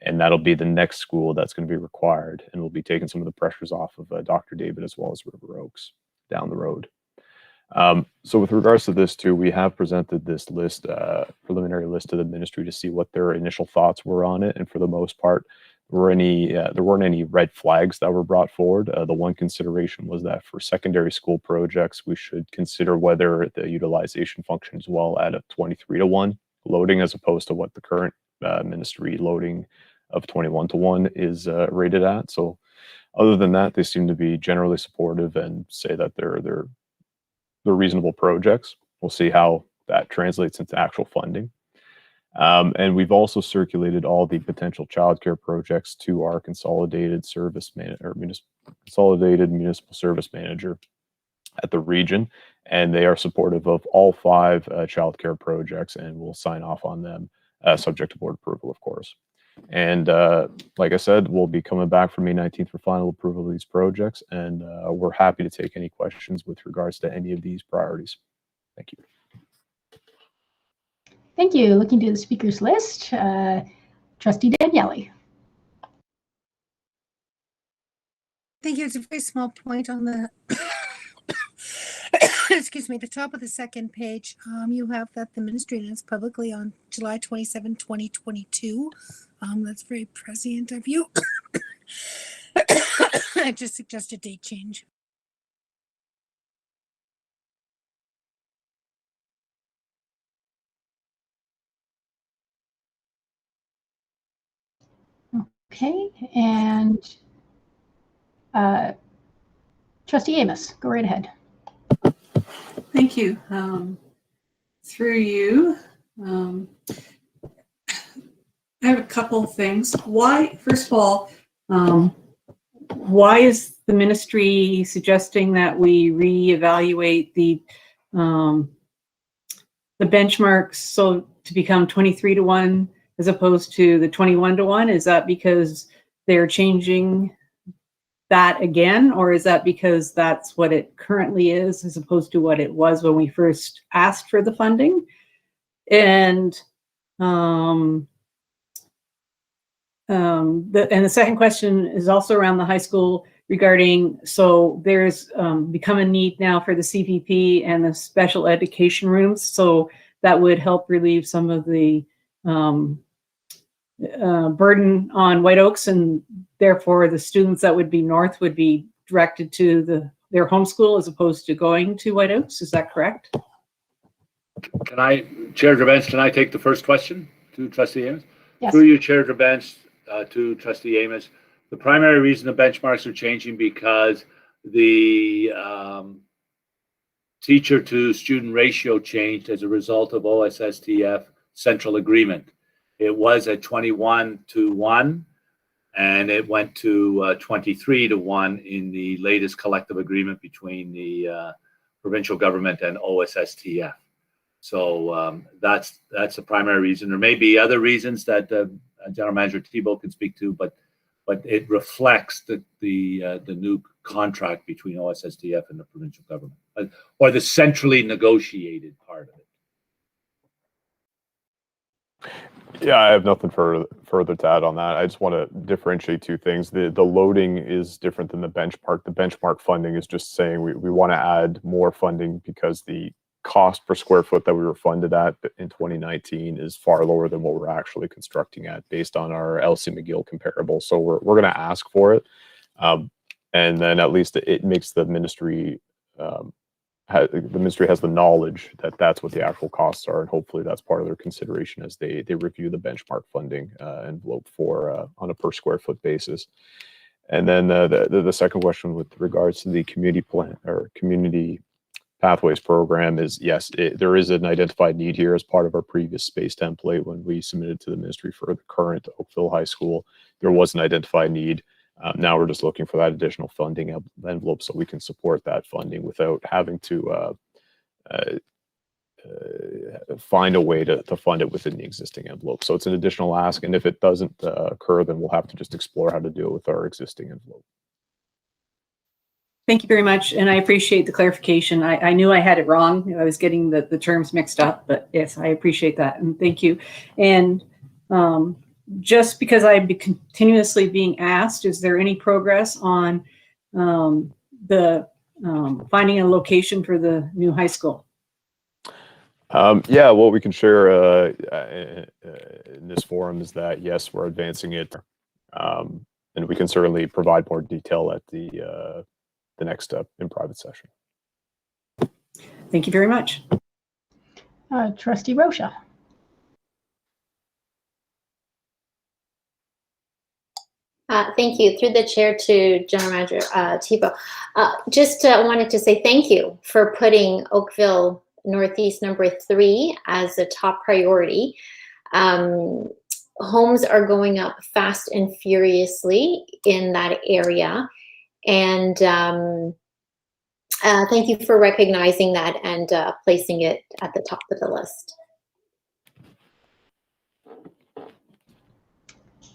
And that'll be the next school that's going to be required. And we'll be taking some of the pressures off of Dr. David as well as River Oaks down the road. So with regards to this too, we have presented this list, preliminary list to the ministry to see what their initial thoughts were on it. And for the most part, there weren't any red flags that were brought forward. The one consideration was that for secondary school projects, we should consider whether the utilization functions well at a 23-to-1 loading, as opposed to what the current ministry loading of 21-to-1 is rated at. So other than that, they seem to be generally supportive and say that they're reasonable projects. We'll see how that translates into actual funding. And we've also circulated all the potential childcare projects to our consolidated municipal service manager at the region, and they are supportive of all 5 childcare projects, and we'll sign off on them subject to board approval, of course. And like I said, we'll be coming back for May 19th for final approval of these projects, and we're happy to take any questions with regards to any of these priorities. Thank you. Thank you. Looking to the speakers list, Trustee Daniele. Thank you. It's a very small point on the excuse me, the top of the second page. You have that the ministry announced publicly on July 27, 2022. That's very prescient of you. I just suggest a date change. Okay, and Trustee Amos, go right ahead. Thank you. Through you, I have a couple of things. Why, first of all, why is the ministry suggesting that we reevaluate the benchmarks so to become 23-1 as opposed to the 21-1? Is that because they're changing that again, or is that because that's what it currently is as opposed to what it was when we first asked for the funding? And the second question is also around the high school regarding, so there's become a need now for the CPP and the special education rooms. So that would help relieve some of the burden on White Oaks, and therefore the students that would be north would be directed to their home school as opposed to going to White Oaks. Is that correct? Chair Gerbens, can I take the first question to Trustee Amos? Yes. Through you, Chair Gerbens, to Trustee Amos. The primary reason the benchmarks are changing because the teacher to student ratio changed as a result of OSSTF central agreement. It was at 21-1, and it went to 23-1 in the latest collective agreement between the provincial government and OSSTF. So that's the primary reason. There may be other reasons that General Manager Thibault can speak to, but it reflects the new contract between OSSTF and the provincial government, or the centrally negotiated part of it. Yeah, I have nothing further to add on that. I just want to differentiate two things. The loading is different than the benchmark. The benchmark funding is just saying we want to add more funding because the cost per square foot that we were funded at in 2019 is far lower than what we're actually constructing at based on our LC McGill comparable. So we're going to ask for it. And then at least it makes the ministry, has the knowledge that that's what the actual costs are. And hopefully that's part of their consideration as they review the benchmark funding envelope for on a per square foot basis. And then the second question with regards to the community plan or community pathways program is, yes, there is an identified need here as part of our previous space template. When we submitted to the ministry for the current Oakville High School, there was an identified need. Now we're just looking for that additional funding envelope so we can support that funding without having to find a way to fund it within the existing envelope. So it's an additional ask, and if it doesn't occur, then we'll have to just explore how to deal with our existing envelope. Thank you very much, and I appreciate the clarification. I knew I had it wrong. I was getting the terms mixed up, but yes, I appreciate that, and thank you. And just because I'm continuously being asked, is there any progress on the finding a location for the new high school? Yeah, what we can share in this forum is that, yes, we're advancing it, and we can certainly provide more detail at the next step in private session. Thank you very much. Trustee Rocha. Thank you. Through the chair to General Manager Thibault. Just wanted to say thank you for putting Oakville Northeast number 3 as a top priority. Homes are going up fast and furiously in that area. And thank you for recognizing that and placing it at the top of the list.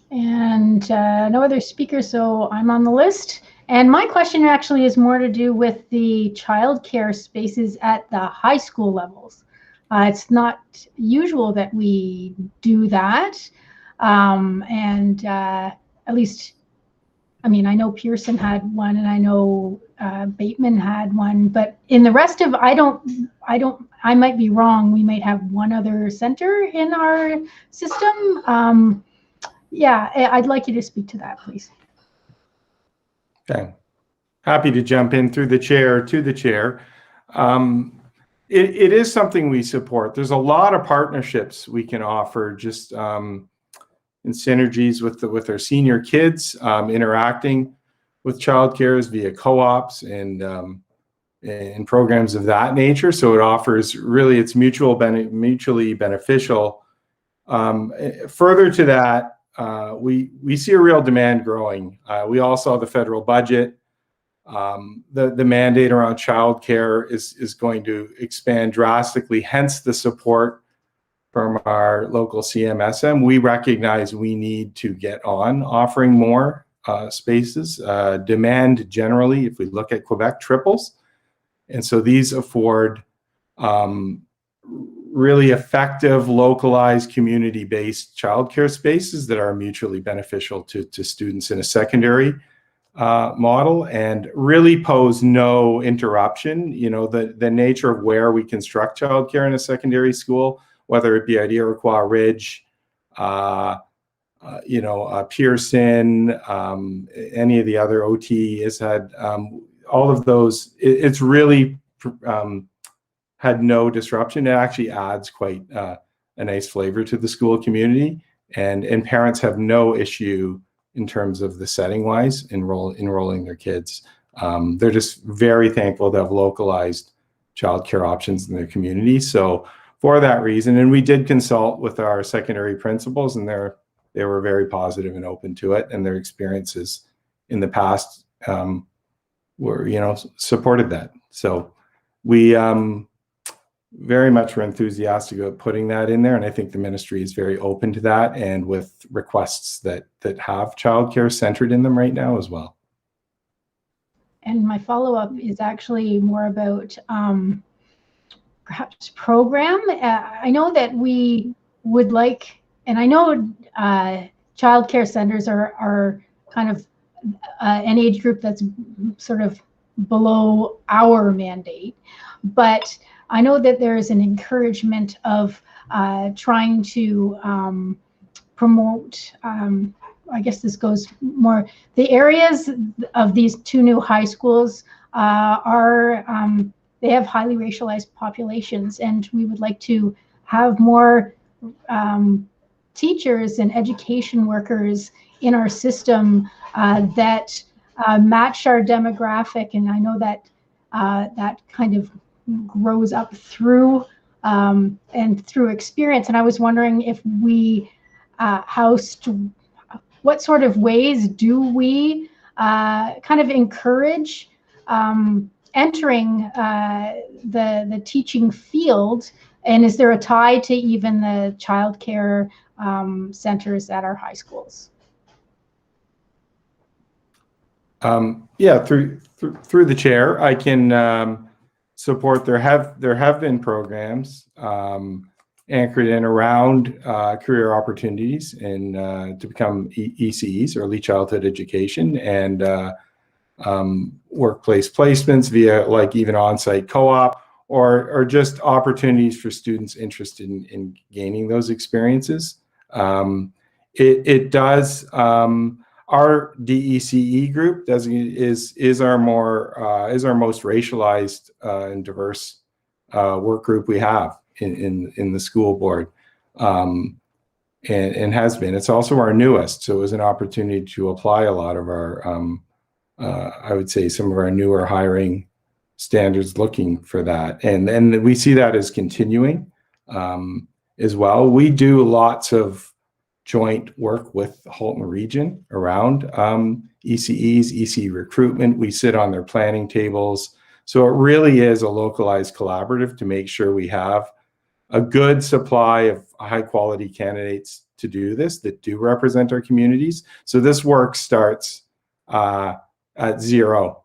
And no other speakers, so I'm on the list. And my question actually is more to do with the childcare spaces at the high school levels. It's not usual that we do that. At least, I mean, I know Pearson had one, and I know Bateman had one, but in the rest of, I might be wrong. We might have one other center in our system. Yeah, I'd like you to speak to that, please. Okay. Happy to jump in through the chair to the chair. It is something we support. There's a lot of partnerships we can offer just in synergies with our senior kids, interacting with childcares via co-ops and programs of that nature. So it offers, really, it's mutually beneficial. Further to that, we see a real demand growing. We all saw the federal budget. The mandate around childcare is going to expand drastically, hence the support from our local CMSM. We recognize we need to get on offering more spaces. Demand generally, if we look at Quebec, triples. And so these afford really effective, localized, community-based childcare spaces that are mutually beneficial to students in a secondary model and really pose no interruption. You know, the nature of where we construct childcare in a secondary school, whether it be at Iroquois Ridge, Pearson, any of the other OT has had, all of those, it's really had no disruption. It actually adds quite a nice flavor to the school community, and parents have no issue in terms of the setting wise enrolling their kids. They're just very thankful to have localized childcare options in their community. So for that reason, and we did consult with our secondary principals, and they were very positive and open to it, and their experiences in the past were, supported that. So we very much were enthusiastic about putting that in there, and I think the ministry is very open to that, and with requests that have childcare centered in them right now as well. And my follow-up is actually more about perhaps program. I know that we would like, and I know childcare centers are kind of an age group that's sort of below our mandate, but I know that there is an encouragement of trying to promote, I guess this goes more, the areas of these two new high schools they have highly racialized populations, and we would like to have more teachers and education workers in our system that match our demographic. And I know that that kind of grows up through and through experience. And I was wondering if we, what sort of ways do we kind of encourage entering the teaching field, and is there a tie to even the childcare centers at our high schools? Yeah, through the chair, I can support. There have been programs anchored in around career opportunities and to become ECEs, or early childhood education, and workplace placements via like even on-site co-op, or just opportunities for students interested in gaining those experiences. It does. Our DECE group is our most racialized and diverse work group we have in the school board, and has been. It's also our newest, so it was an opportunity to apply a lot of our, I would say, some of our newer hiring standards, looking for that, and we see that as continuing as well. We do lots of joint work with the Hulton region around ECEs, EC recruitment. We sit on their planning tables. So it really is a localized collaborative to make sure we have a good supply of high quality candidates to do this, that do represent our communities. So this work starts at zero,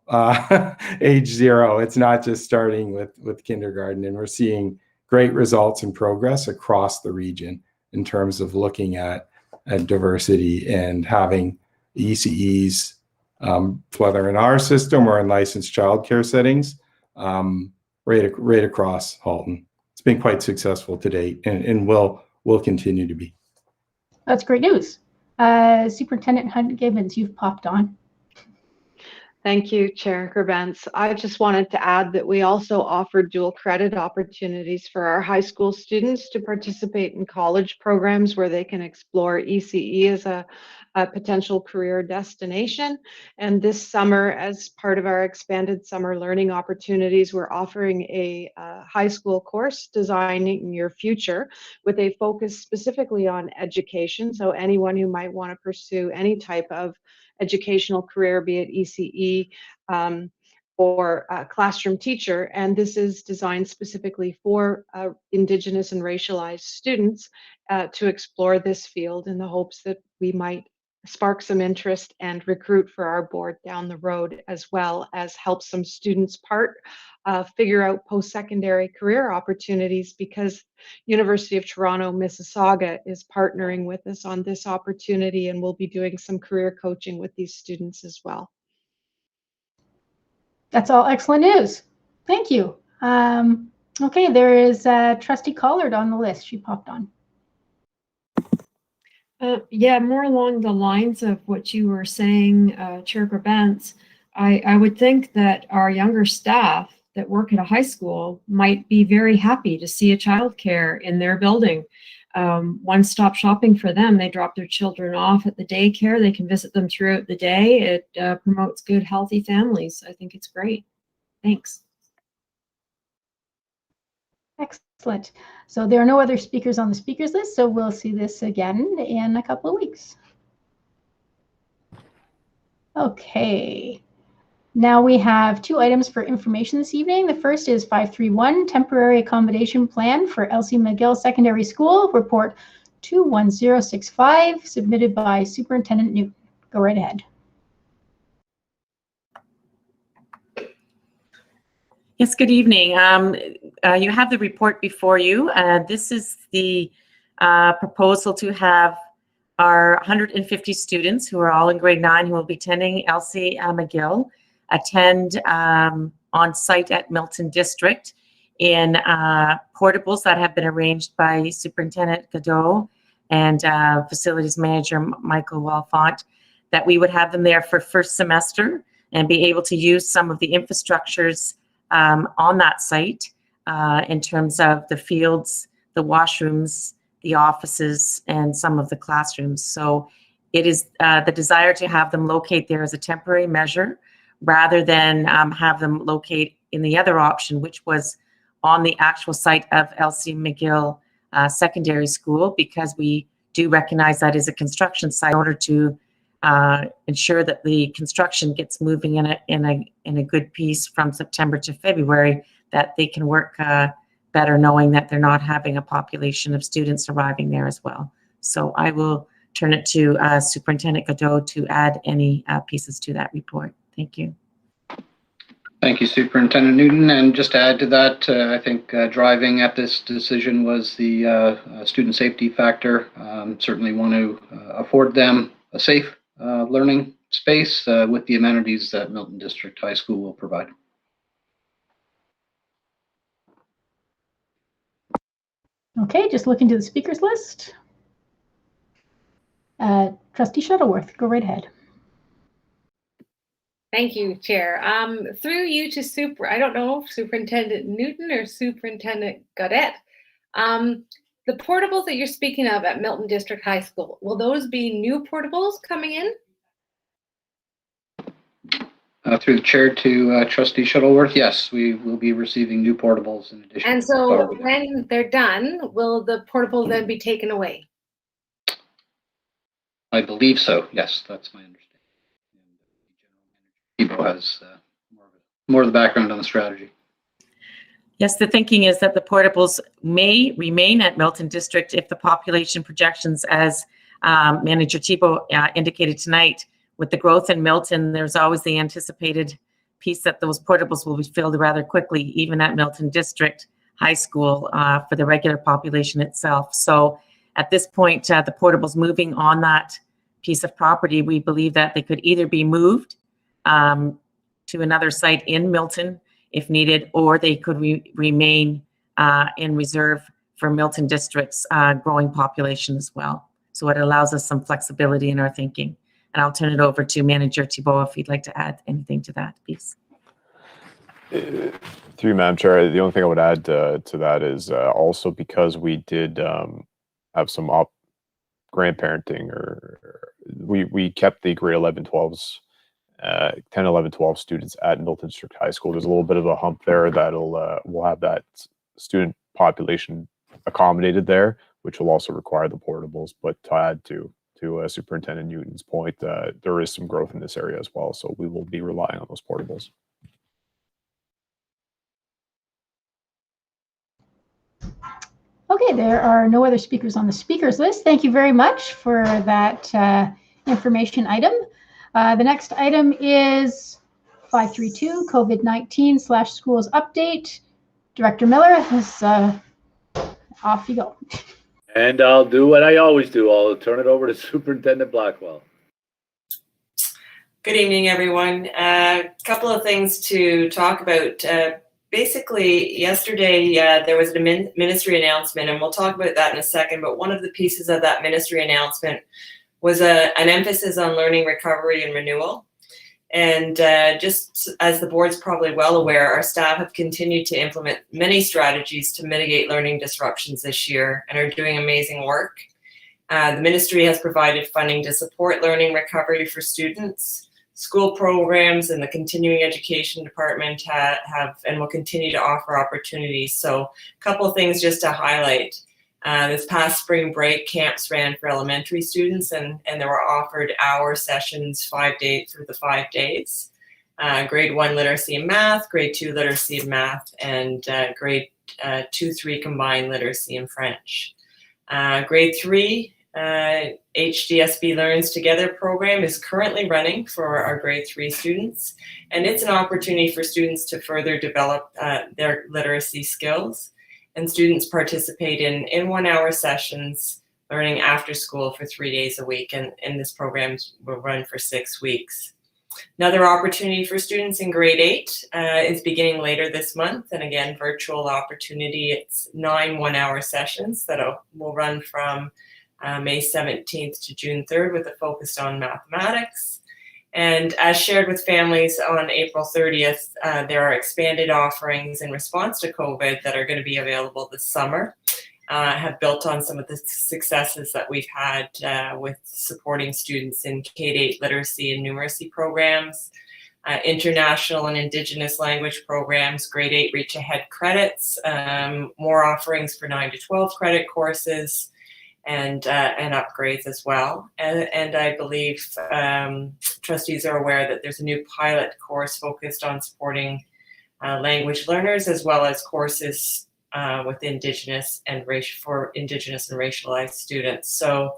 age zero. It's not just starting with kindergarten, and we're seeing great results and progress across the region in terms of looking at diversity and having ECEs, whether in our system or in licensed childcare settings, right across Halton. It's been quite successful to date, and will continue to be. That's great news. Superintendent Hunt-Gibbons, you've popped on. Thank you, Chair Gerbents. I just wanted to add that we also offer dual credit opportunities for our high school students to participate in college programs where they can explore ECE as a potential career destination. And this summer, as part of our expanded summer learning opportunities, we're offering a high school course, Designing Your Future, with a focus specifically on education. So anyone who might want to pursue any type of educational career, be it ECE, or a classroom teacher, and this is designed specifically for Indigenous and racialized students to explore this field in the hopes that we might spark some interest and recruit for our board down the road, as well as help some students figure out post-secondary career opportunities, because University of Toronto Mississauga is partnering with us on this opportunity, and we'll be doing some career coaching with these students as well. That's all excellent news. Thank you. Okay, there is Trustee Collard on the list. She popped on. Yeah, more along the lines of what you were saying, Chair Grabentz. I would think that our younger staff that work at a high school might be very happy to see a childcare in their building. One-stop shopping for them. They drop their children off at the daycare. They can visit them throughout the day. It promotes good, healthy families. I think it's great. Thanks. Excellent. So there are no other speakers on the speakers list, so we'll see this again in a couple of weeks. Okay. Now we have 2 items for information this evening. The first is 531, Temporary Accommodation Plan for Elsie McGill Secondary School, Report 21065, submitted by Superintendent Newton. Go right ahead. Yes, good evening. You have the report before you. This is the proposal to have our 150 students who are all in grade 9 who will be attending Elsie McGill attend on site at Milton District in portables that have been arranged by Superintendent Godot and Facilities Manager Michael Walfont, that we would have them there for first semester and be able to use some of the infrastructures on that site in terms of the fields, the washrooms, the offices, and some of the classrooms. So it is the desire to have them locate there as a temporary measure, rather than have them locate in the other option, which was on the actual site of Elsie McGill Secondary School, because we do recognize that is a construction site in order to ensure that the construction gets moving in a good piece from September to February, that they can work better knowing that they're not having a population of students arriving there as well. So I will turn it to Superintendent Godot to add any pieces to that report. Thank you. Thank you, Superintendent Newton. And just to add to that, I think driving at this decision was the student safety factor. Certainly want to afford them a safe learning space with the amenities that Milton District High School will provide. Okay, just looking to the speakers list. Trustee Shuttleworth, go right ahead. Thank you, Chair. Through you to I don't know, Superintendent Newton or Superintendent Gaudette. The portables that you're speaking of at Milton District High School, will those be new portables coming in? Through the chair to Trustee Shuttleworth, yes, we will be receiving new portables in addition. And so when they're done, will the portable then be taken away? I believe so. Yes, that's my understanding. Thibault has more of the background on the strategy. Yes, the thinking is that the portables may remain at Milton District if the population projections, as Manager Thibault indicated tonight, with the growth in Milton, there's always the anticipated piece that those portables will be filled rather quickly, even at Milton District High School for the regular population itself. So at this point, the portables moving on that piece of property, we believe that they could either be moved to another site in Milton if needed, or they could remain in reserve for Milton District's growing population as well. So it allows us some flexibility in our thinking. And I'll turn it over to Manager Thibault if you'd like to add anything to that piece. Through you, Madam Chair, the only thing I would add to that is also because we did have some grandparenting, or we kept the grade 11, 12s, 10, 11, 12 students at Milton District High School. There's a little bit of a hump there that'll we'll have that student population accommodated there, which will also require the portables. But to add to Superintendent Newton's point, there is some growth in this area as well, so we will be relying on those portables. Okay, there are no other speakers on the speakers list. Thank you very much for that information item. The next item is 532 COVID-19/schools update. Director Miller, off you go. And I'll do what I always do. I'll turn it over to Superintendent Blackwell. Good evening, everyone. A couple of things to talk about. Basically, yesterday there was a ministry announcement, and we'll talk about that in a second, but one of the pieces of that ministry announcement was an emphasis on learning recovery and renewal. And just as the board's probably well aware, our staff have continued to implement many strategies to mitigate learning disruptions this year and are doing amazing work. The ministry has provided funding to support learning recovery for students. School programs and the continuing education department have and will continue to offer opportunities. So a couple of things just to highlight. This past spring break, camps ran for elementary students, and there were offered hour sessions 5 days through the 5 days. Grade 1 literacy and math, grade 2 literacy and math, and grade 2-3 combined literacy and French. Grade 3 HDSB Learns Together program is currently running for our grade 3 students, and it's an opportunity for students to further develop their literacy skills. And students participate in 1 hour sessions learning after school for 3 days a week, and this program will run for 6 weeks. Another opportunity for students in grade 8 is beginning later this month, and again, virtual opportunity. It's 9 1-hour sessions that will run from May 17th to June 3rd with a focus on mathematics. And as shared with families on April 30th, there are expanded offerings in response to COVID that are going to be available this summer. Have built on some of the successes that we've had with supporting students in K-8 literacy and numeracy programs, international and Indigenous language programs, grade 8 Reach Ahead credits, more offerings for 9 to 12 credit courses, and upgrades as well. And I believe trustees are aware that there's a new pilot course focused on supporting language learners, as well as courses with Indigenous and racialized students. So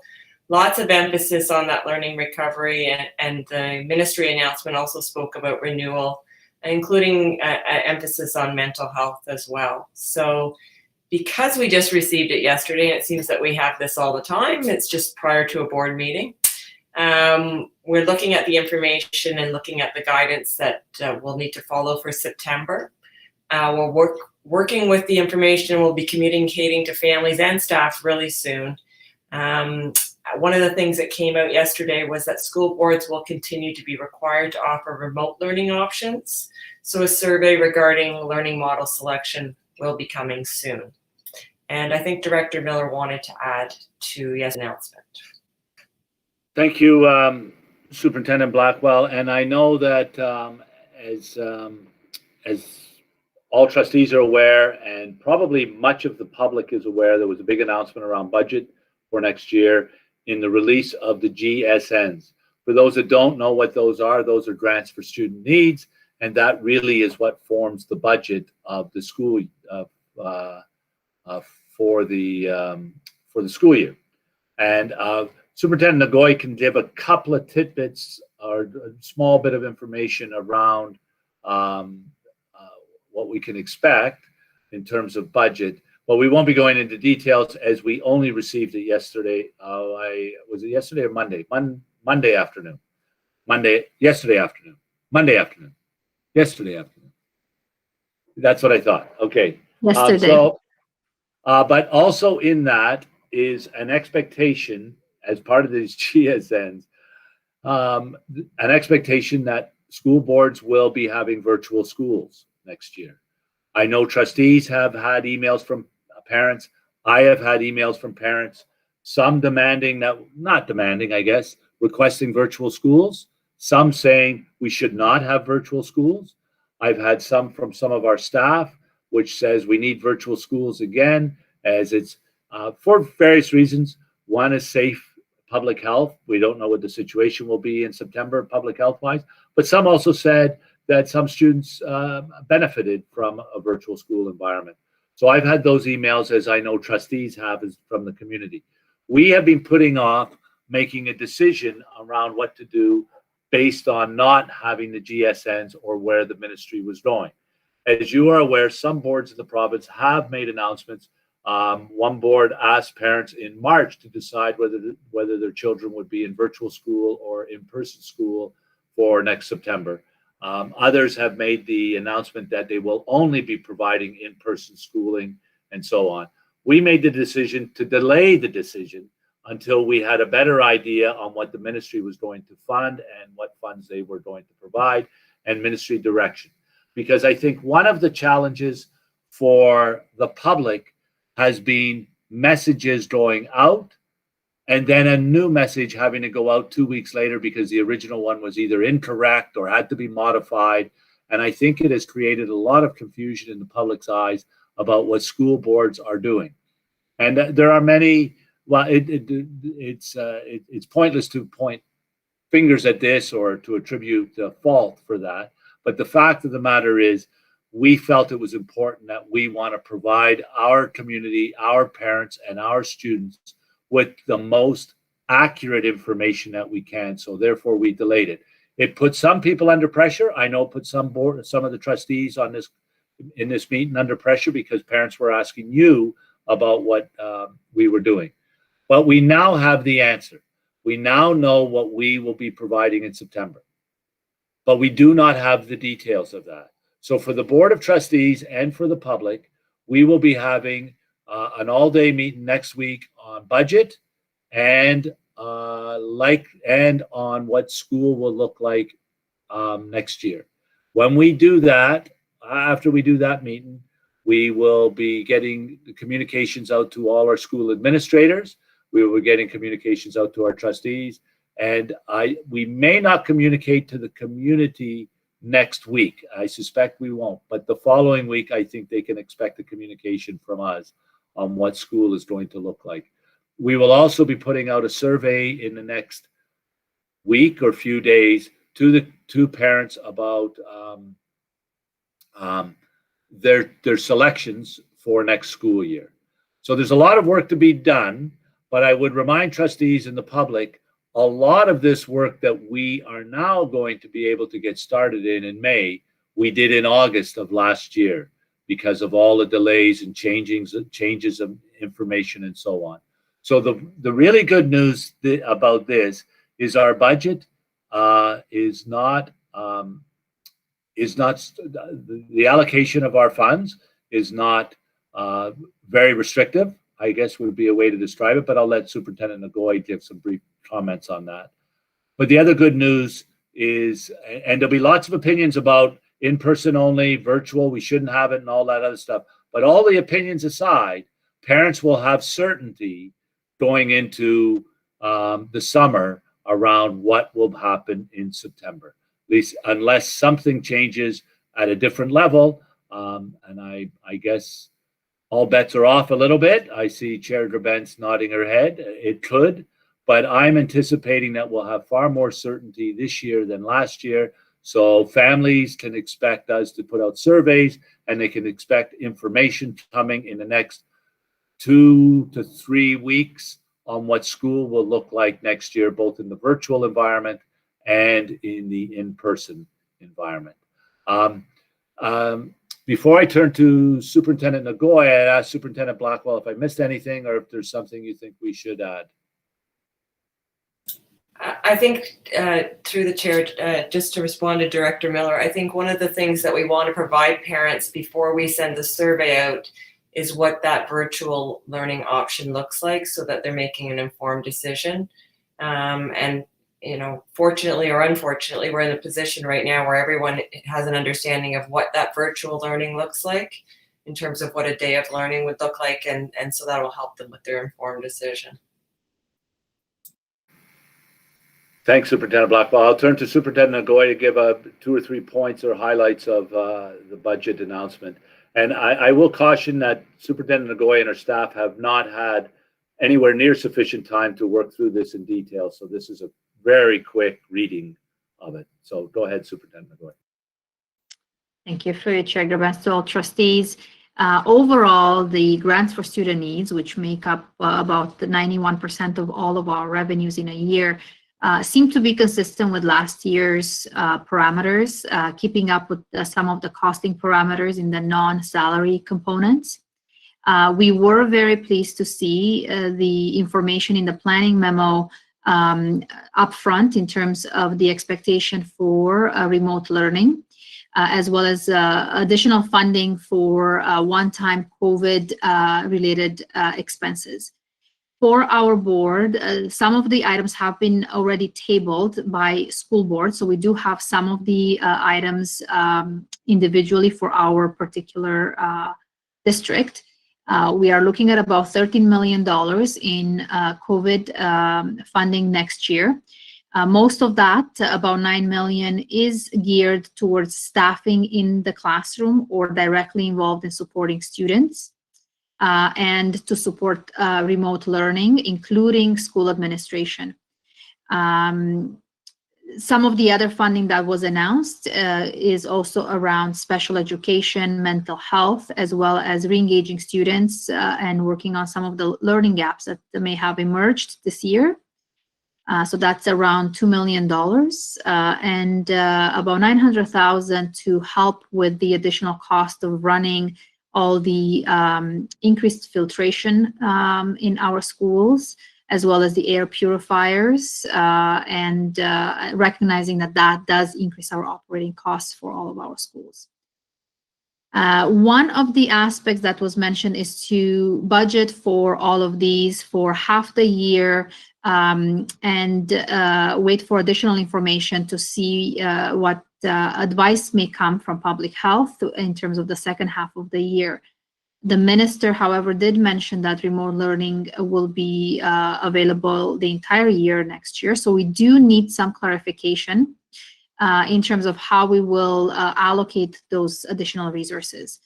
lots of emphasis on that learning recovery, and the ministry announcement also spoke about renewal, including emphasis on mental health as well. So because we just received it yesterday, and it seems that we have this all the time, it's just prior to a board meeting. We're looking at the information and looking at the guidance that we'll need to follow for September. We're working with the information. We'll be communicating to families and staff really soon. One of the things that came out yesterday was that school boards will continue to be required to offer remote learning options. So a survey regarding learning model selection will be coming soon. And I think Director Miller wanted to add to yesterday's announcement. Thank you, Superintendent Blackwell. And I know that as all trustees are aware, and probably much of the public is aware, there was a big announcement around budget for next year in the release of the GSNs. For those that don't know what those are grants for student needs, and that really is what forms the budget of the school for the school year. And Superintendent Nagoy can give a couple of tidbits or a small bit of information around what we can expect in terms of budget. But we won't be going into details as we only received it yesterday. Was it yesterday or Monday? Monday afternoon. Yesterday afternoon. That's what I thought. Okay. Yesterday. But also in that is an expectation as part of these GSNs, an expectation that school boards will be having virtual schools next year. I know trustees have had emails from parents. I have had emails from parents some demanding that, not demanding, I guess, requesting virtual schools, some saying we should not have virtual schools. I've had some from some of our staff, which says we need virtual schools again, as it's for various reasons. One is safe public health. We don't know what the situation will be in September, public health wise, but some also said that some students benefited from a virtual school environment. So I've had those emails, as I know trustees have, from the community. We have been putting off making a decision around what to do based on not having the GSNs or where the ministry was going. As you are aware, some boards in the province have made announcements. One board asked parents in March to decide whether their children would be in virtual school or in-person school for next September. Others have made the announcement that they will only be providing in-person schooling and so on. We made the decision to delay the decision until we had a better idea on what the ministry was going to fund and what funds they were going to provide and ministry direction. Because I think one of the challenges for the public has been messages going out and then a new message having to go out 2 weeks later because the original one was either incorrect or had to be modified. And I think it has created a lot of confusion in the public's eyes about what school boards are doing. And there are many, well, it's pointless to point fingers at this or to attribute the fault for that. But the fact of the matter is, we felt it was important that we want to provide our community, our parents, and our students with the most accurate information that we can. So therefore, we delayed it. It put some people under pressure. I know it put some of the trustees on this in this meeting under pressure because parents were asking you about what we were doing. But we now have the answer. We now know what we will be providing in September. But we do not have the details of that. So for the Board of Trustees and for the public, we will be having an all-day meeting next week on budget and on what school will look like next year. When we do that, after we do that meeting, we will be getting the communications out to all our school administrators. We will be getting communications out to our trustees. And we may not communicate to the community next week. I suspect we won't. But the following week, I think they can expect a communication from us on what school is going to look like. We will also be putting out a survey in the next week or few days to parents about their selections for next school year. So there's a lot of work to be done, but I would remind trustees and the public, a lot of this work that we are now going to be able to get started in May, we did in August of last year because of all the delays and changes of information and so on. So the really good news about this is our budget is not the allocation of our funds is not very restrictive, I guess would be a way to describe it, but I'll let Superintendent Nagoy give some brief comments on that. But the other good news is, and there'll be lots of opinions about in-person only, virtual, we shouldn't have it and all that other stuff. But all the opinions aside, parents will have certainty going into the summer around what will happen in September, at least unless something changes at a different level. And I guess all bets are off a little bit. I see Chair Gerbentz nodding her head. It could, but I'm anticipating that we'll have far more certainty this year than last year. So families can expect us to put out surveys and they can expect information coming in the next 2 to 3 weeks on what school will look like next year, both in the virtual environment and in the in-person environment. Before I turn to Superintendent Nagoy, I asked Superintendent Blackwell if I missed anything or if there's something you think we should add. I think through the chair, just to respond to Director Miller, I think one of the things that we want to provide parents before we send the survey out is what that virtual learning option looks like so that they're making an informed decision. And, you know, fortunately or unfortunately, we're in a position right now where everyone has an understanding of what that virtual learning looks like in terms of what a day of learning would look like. And so that will help them with their informed decision. Thanks, Superintendent Blackwell. I'll turn to Superintendent Nagoya to give 2 or 3 points or highlights of the budget announcement. And I will caution that Superintendent Nagoya and her staff have not had anywhere near sufficient time to work through this in detail. So this is a very quick reading of it. So go ahead, Superintendent Nagoya. Thank you for your Chair Gerbens, to all trustees. Overall, the grants for student needs, which make up about 91% of all of our revenues in a year, seem to be consistent with last year's parameters, keeping up with some of the costing parameters in the non-salary components. We were very pleased to see the information in the planning memo upfront in terms of the expectation for remote learning, as well as additional funding for one-time COVID-related expenses. For our board, some of the items have been already tabled by school board, so we do have some of the items individually for our particular district. We are looking at about $13 million in COVID funding next year. Most of that, about $9 million, is geared towards staffing in the classroom or directly involved in supporting students, and to support remote learning, including school administration. Some of the other funding that was announced is also around special education, mental health, as well as re-engaging students and working on some of the learning gaps that may have emerged this year. So that's around $2 million, and about $900,000 to help with the additional cost of running all the increased filtration in our schools, as well as the air purifiers, and recognizing that that does increase our operating costs for all of our schools. One of the aspects that was mentioned is to budget for all of these for half the year, and wait for additional information to see what advice may come from public health in terms of the second half of the year. The minister, however, did mention that remote learning will be available the entire year next year. So we do need some clarification in terms of how we will allocate those additional resources.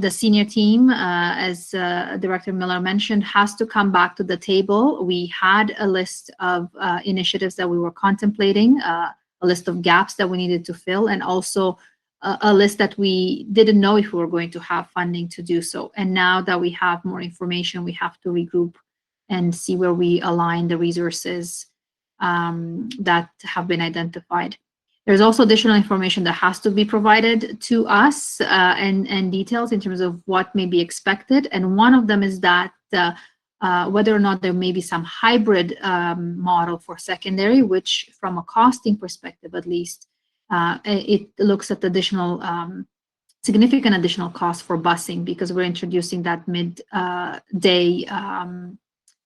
The senior team, as Director Miller mentioned, has to come back to the table. We had a list of initiatives that we were contemplating, a list of gaps that we needed to fill, and also a list that we didn't know if we were going to have funding to do so. And now that we have more information, we have to regroup and see where we align the resources that have been identified. There's also additional information that has to be provided to us and details in terms of what may be expected. And one of them is that whether or not there may be some hybrid model for secondary, which from a costing perspective at least, it looks at additional, significant additional cost for busing because we're introducing that mid-day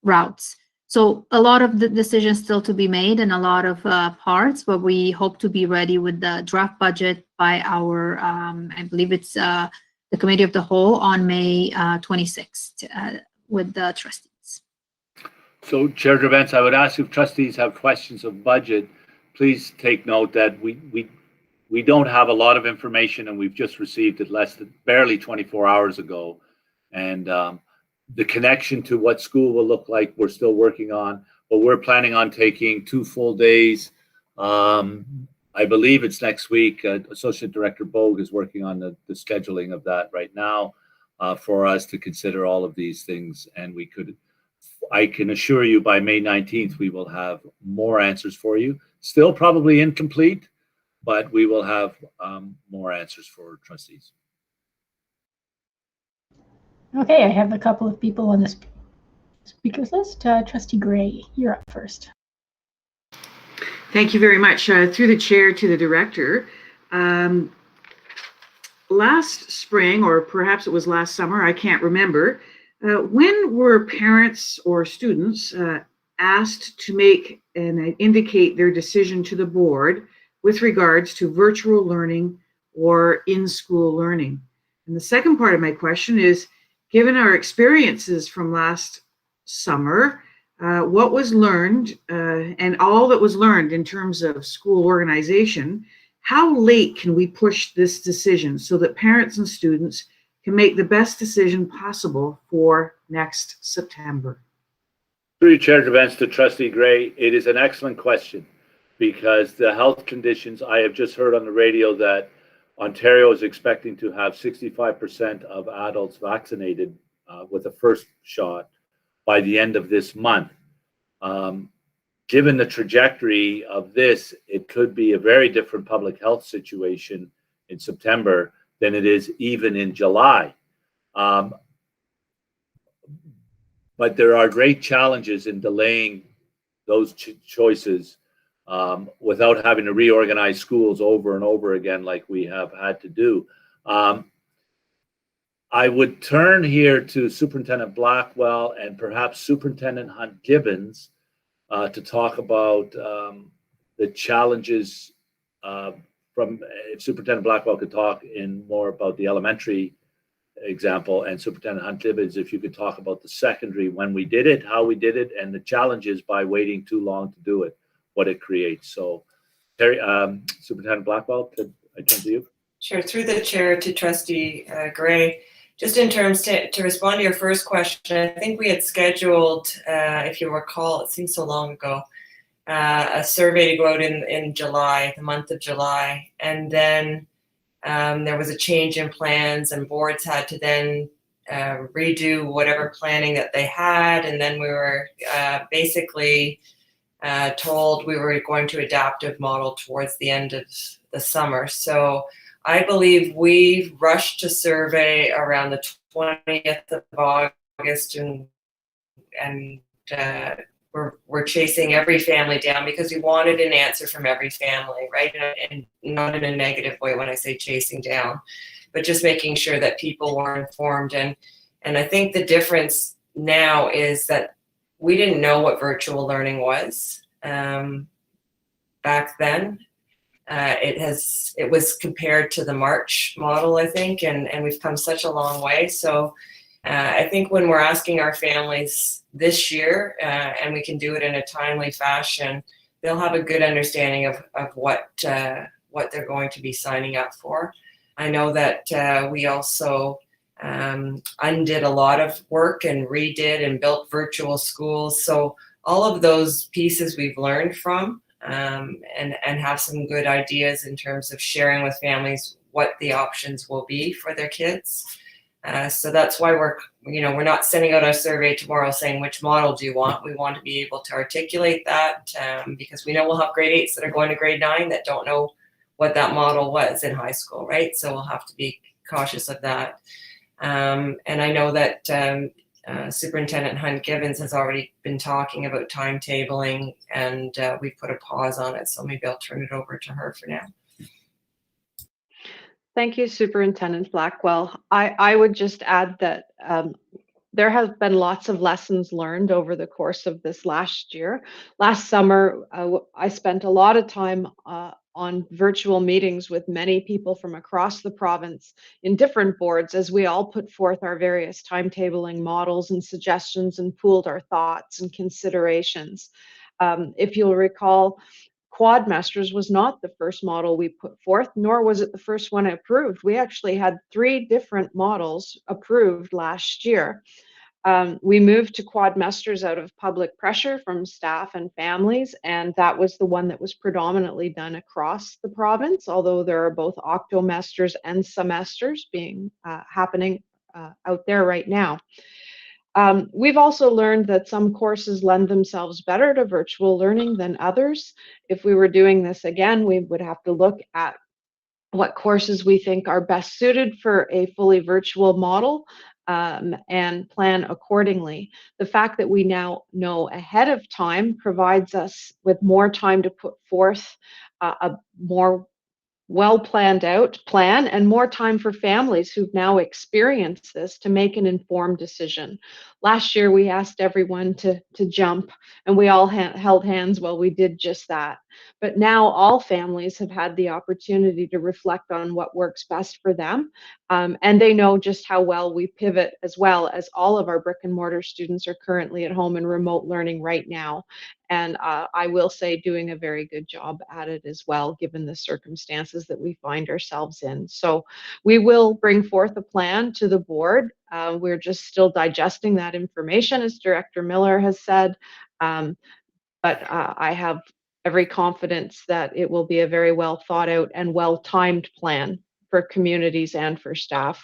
routes. So a lot of the decisions still to be made and a lot of parts, but we hope to be ready with the draft budget by our, I believe it's the Committee of the Whole on May 26th with the trustees. So Chair Gerbens, I would ask if trustees have questions of budget, please take note that we don't have a lot of information and we've just received it barely 24 hours ago. And the connection to what school will look like, we're still working on, but we're planning on taking 2 full days. I believe it's next week. Associate Director Bogue is working on the scheduling of that right now for us to consider all of these things. And I can assure you by May 19th, we will have more answers for you. Still probably incomplete, but we will have more answers for trustees. Okay, I have a couple of people on this speakers list. Trustee Gray, you're up first. Thank you very much. Through the chair to the director. Last spring, or perhaps it was last summer, I can't remember, when were parents or students asked to make and indicate their decision to the board with regards to virtual learning or in-school learning? And the second part of my question is, given our experiences from last summer, what was learned and all that was learned in terms of school organization, how late can we push this decision so that parents and students can make the best decision possible for next September? Through your chair of events to Trustee Gray, it is an excellent question because the health conditions, I have just heard on the radio that Ontario is expecting to have 65% of adults vaccinated with the first shot by the end of this month. Given the trajectory of this, it could be a very different public health situation in September than it is even in July. But there are great challenges in delaying those choices without having to reorganize schools over and over again like we have had to do. I would turn here to Superintendent Blackwell and perhaps Superintendent Hunt-Gibbons to talk about the challenges if Superintendent Blackwell could talk in more about the elementary example, and Superintendent Hunt-Gibbons, if you could talk about the secondary, when we did it, how we did it, and the challenges by waiting too long to do it, what it creates. So, Superintendent Blackwell, could I turn to you? Sure. Through the chair to Trustee Gray, just in terms to respond to your first question, I think we had scheduled, if you recall, it seems so long ago, a survey to go out in July, the month of July, and then there was a change in plans and boards had to then redo whatever planning that they had, and then we were basically told we were going to adaptive model towards the end of the summer. So I believe we rushed to survey around the 20th of August, and we're chasing every family down because we wanted an answer from every family, right? And not in a negative way when I say chasing down, but just making sure that people were informed. And I think the difference now is that we didn't know what virtual learning was back then. It was compared to the March model, I think, and we've come such a long way. So I think when we're asking our families this year, and we can do it in a timely fashion, they'll have a good understanding of what they're going to be signing up for. I know that we also undid a lot of work and redid and built virtual schools. So all of those pieces we've learned from, and have some good ideas in terms of sharing with families what the options will be for their kids. So that's why we're not sending out a survey tomorrow saying which model do you want. We want to be able to articulate that because we know we'll have grade 8s that are going to grade 9 that don't know what that model was in high school, right? So we'll have to be cautious of that. And I know that Superintendent Hunt-Gibbons has already been talking about timetabling, and we put a pause on it. So maybe I'll turn it over to her for now. Thank you, Superintendent Blackwell. I would just add that there have been lots of lessons learned over the course of this last year. Last summer, I spent a lot of time on virtual meetings with many people from across the province in different boards as we all put forth our various timetabling models and suggestions and pooled our thoughts and considerations. If you'll recall, quadmesters was not the first model we put forth, nor was it the first one approved. We actually had 3 different models approved last year. We moved to quadmesters out of public pressure from staff and families, and that was the one that was predominantly done across the province, although there are both octomesters and semesters happening out there right now. We've also learned that some courses lend themselves better to virtual learning than others. If we were doing this again, we would have to look at what courses we think are best suited for a fully virtual model and plan accordingly. The fact that we now know ahead of time provides us with more time to put forth a more well planned out plan and more time for families who've now experienced this to make an informed decision. Last year, we asked everyone to jump, and we all held hands while we did just that. But now all families have had the opportunity to reflect on what works best for them. And they know just how well we pivot, as well as all of our brick and mortar students are currently at home in remote learning right now. And I will say doing a very good job at it as well, given the circumstances that we find ourselves in. So we will bring forth a plan to the board. We're just still digesting that information, as Director Miller has said. But I have every confidence that it will be a very well thought out and well timed plan for communities and for staff.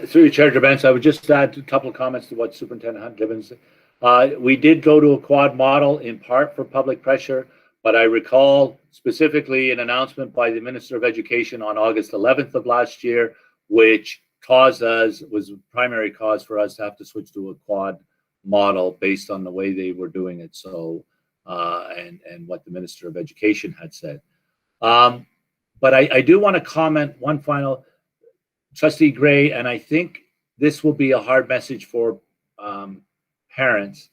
Through you, Chair Gerbens, I would just add a couple of comments to what Superintendent Hunt-Gibbons said. We did go to a quad model in part for public pressure, but I recall specifically an announcement by the Minister of Education on August 11th of last year, which was the primary cause for us to have to switch to a quad model based on the way they were doing it. So, and what the Minister of Education had said. But I do want to comment one final, Trustee Gray, and I think this will be a hard message for parents,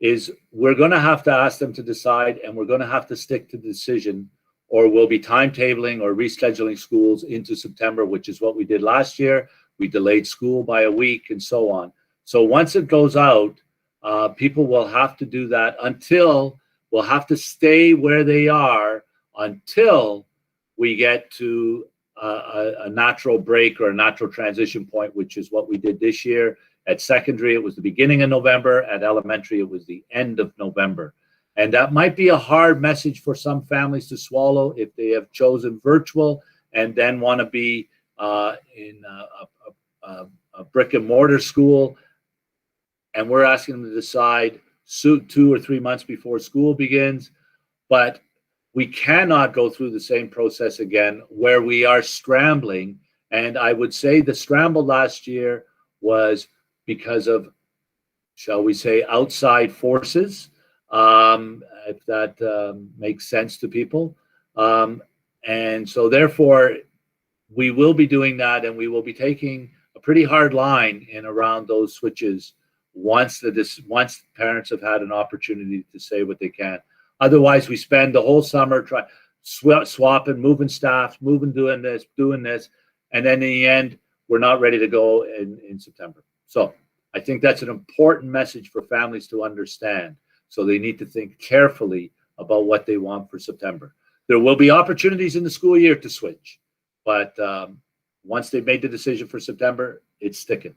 is we're going to have to ask them to decide, and we're going to have to stick to the decision, or we'll be timetabling or rescheduling schools into September, which is what we did last year. We delayed school by a week and so on. So once it goes out, people will have to do that we'll have to stay where they are until we get to a natural break or a natural transition point, which is what we did this year. At secondary, it was the beginning of November. At elementary, it was the end of November. And that might be a hard message for some families to swallow if they have chosen virtual and then want to be in a brick and mortar school. And we're asking them to decide 2 or 3 months before school begins. But we cannot go through the same process again where we are scrambling. And I would say the scramble last year was because of, shall we say, outside forces, if that makes sense to people. And so therefore, we will be doing that, and we will be taking a pretty hard line in around those switches once parents have had an opportunity to say what they can. Otherwise, we spend the whole summer swapping, moving staff, doing this, and then in the end, we're not ready to go in September. So I think that's an important message for families to understand. So they need to think carefully about what they want for September. There will be opportunities in the school year to switch, but once they've made the decision for September, it's sticking.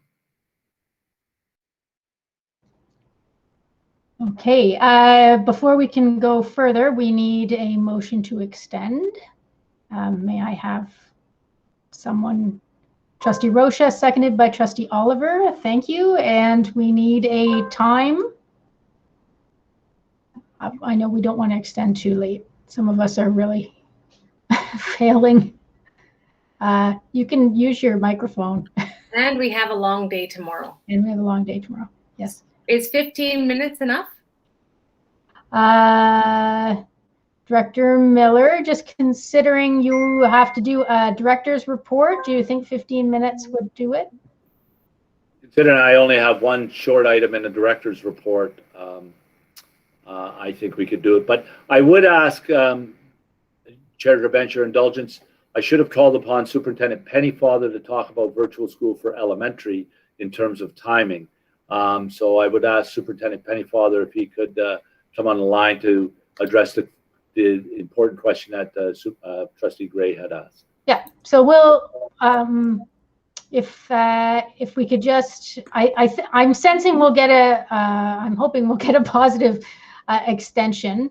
Okay, before we can go further, we need a motion to extend. May I have someone? Trustee Rocha, seconded by Trustee Oliver. Thank you. And we need a time. I know we don't want to extend too late. Some of us are really failing. You can use your microphone. And we have a long day tomorrow. And we have a long day tomorrow. Yes. Is 15 minutes enough? Director Miller, just considering you have to do a director's report, do you think 15 minutes would do it? Considering I only have one short item in the director's report, I think we could do it. But I would ask, Chair Gerbens, your indulgence, I should have called upon Superintendent Pennyfather to talk about virtual school for elementary in terms of timing. So I would ask Superintendent Pennyfather if he could come on the line to address the important question that Trustee Gray had asked. Yeah, so we'll, if we could just, I'm sensing we'll get I'm hoping we'll get a positive extension.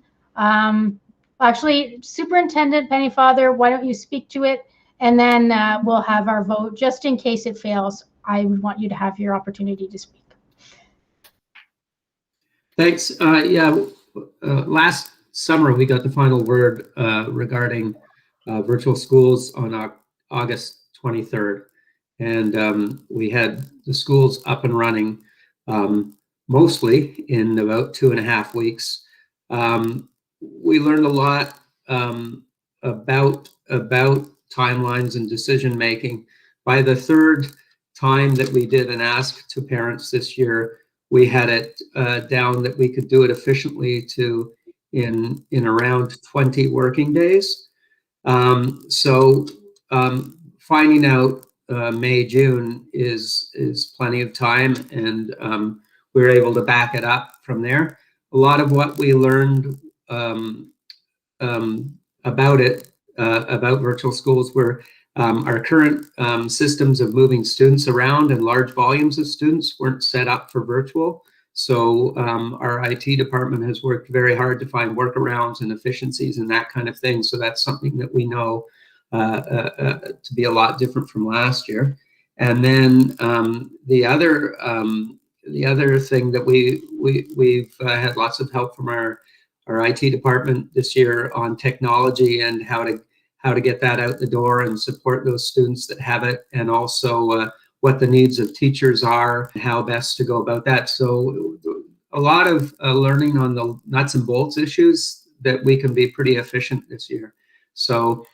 Actually, Superintendent Pennyfather, why don't you speak to it, and then we'll have our vote. Just in case it fails, I would want you to have your opportunity to speak. Thanks. Last summer we got the final word regarding virtual schools on August 23rd, and we had the schools up and running mostly in about 2.5 weeks. We learned a lot about about timelines and decision making. By the third time that we did an ask to parents this year, we had it down that we could do it efficiently to in around 20 working days. Finding out May, June is plenty of time, and we were able to back it up from there. A lot of what we learned about virtual schools were our current systems of moving students around and large volumes of students weren't set up for virtual. So our IT department has worked very hard to find workarounds and efficiencies and that kind of thing. So that's something that we know to be a lot different from last year. And then the other thing that we've had lots of help from our IT department this year on technology and how to get that out the door and support those students that have it, and also what the needs of teachers are and how best to go about that. So a lot of learning on the nuts and bolts issues that we can be pretty efficient this year. So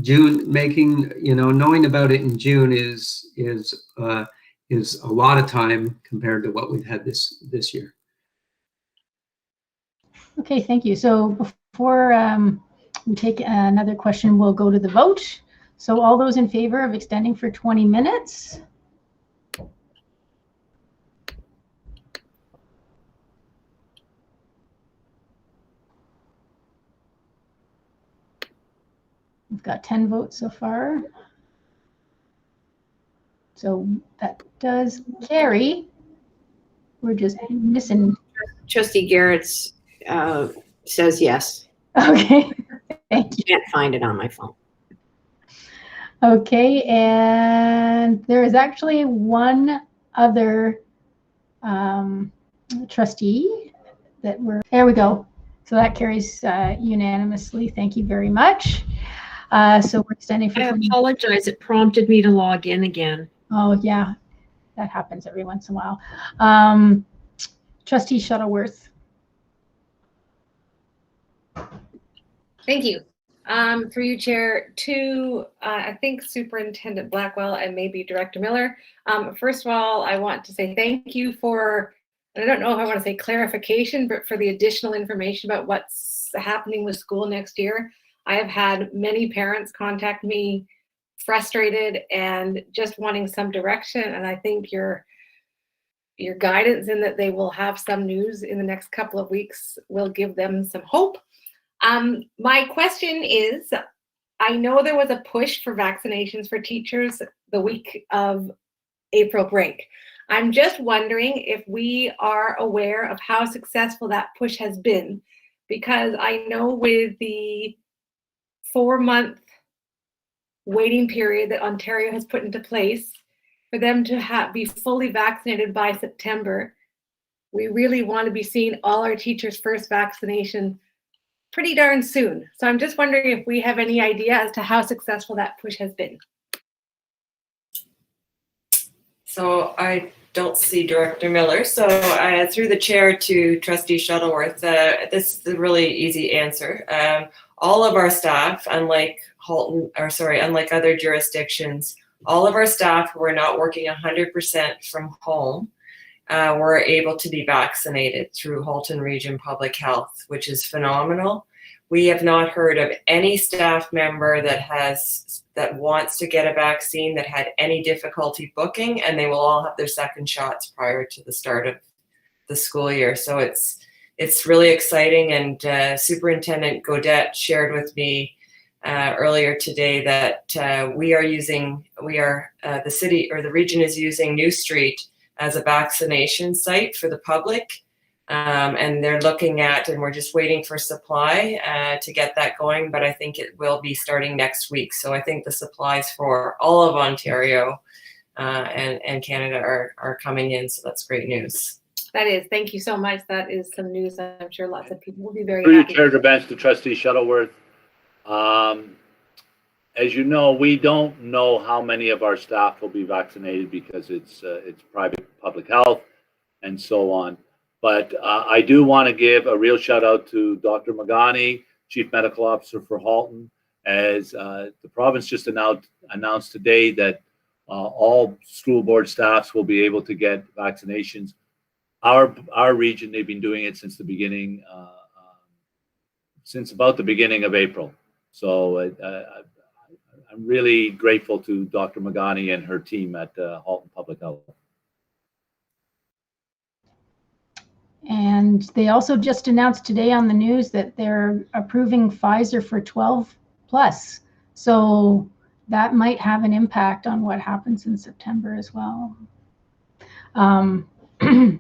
June, knowing about it in June is a lot of time compared to what we've had this year. Okay, thank you. So before we take another question, we'll go to the vote. So all those in favor of extending for 20 minutes? We've got 10 votes so far. So that does carry. We're just missing. Trustee Garrett's says yes. Okay. Thank you. Can't find it on my phone. Okay, and there is actually one other trustee that there we go. So that carries unanimously. Thank you very much. So we're extending for. I apologize. It prompted me to log in again. Oh yeah, that happens every once in a while. Trustee Shuttleworth. Thank you. Through you, Chair, to I think Superintendent Blackwell and maybe Director Miller. First of all, I want to say thank you for, I don't know if I want to say clarification, but for the additional information about what's happening with school next year. I have had many parents contact me frustrated and just wanting some direction, and I think your guidance in that they will have some news in the next couple of weeks will give them some hope. My question is, I know there was a push for vaccinations for teachers the week of April break. I'm just wondering if we are aware of how successful that push has been, because I know with the 4-month waiting period that Ontario has put into place for them to be fully vaccinated by September, we really want to be seeing all our teachers' first vaccination pretty darn soon. So I'm just wondering if we have any idea as to how successful that push has been. So I don't see Director Miller. So through the chair to Trustee Shuttleworth, this is a really easy answer. All of our staff, unlike other jurisdictions, all of our staff who are not working 100% from home were able to be vaccinated through Hulton Region Public Health, which is phenomenal. We have not heard of any staff member that wants to get a vaccine that had any difficulty booking, and they will all have their second shots prior to the start of the school year. So it's really exciting, and Superintendent Gaudette shared with me earlier today that the city or the region is using New Street as a vaccination site for the public, and they're looking at, and we're just waiting for supply to get that going, but I think it will be starting next week. So I think the supplies for all of Ontario and Canada are coming in, so that's great news. That is, thank you so much. That is some news I'm sure lots of people will be very Through happy. your chair to bench to Trustee Shuttleworth. As you know, we don't know how many of our staff will be vaccinated because it's private public health and so on. But I do want to give a real shout out to Dr. Magani, Chief Medical Officer for Hulton, as the province just announced today that all school board staffs will be able to get vaccinations. Our region, they've been doing it since the beginning, since about the beginning of April. So I'm really grateful to Dr. Magani and her team at Hulton Public Health. And they also just announced today on the news that they're approving Pfizer for 12 plus. So that might have an impact on what happens in September as well. Be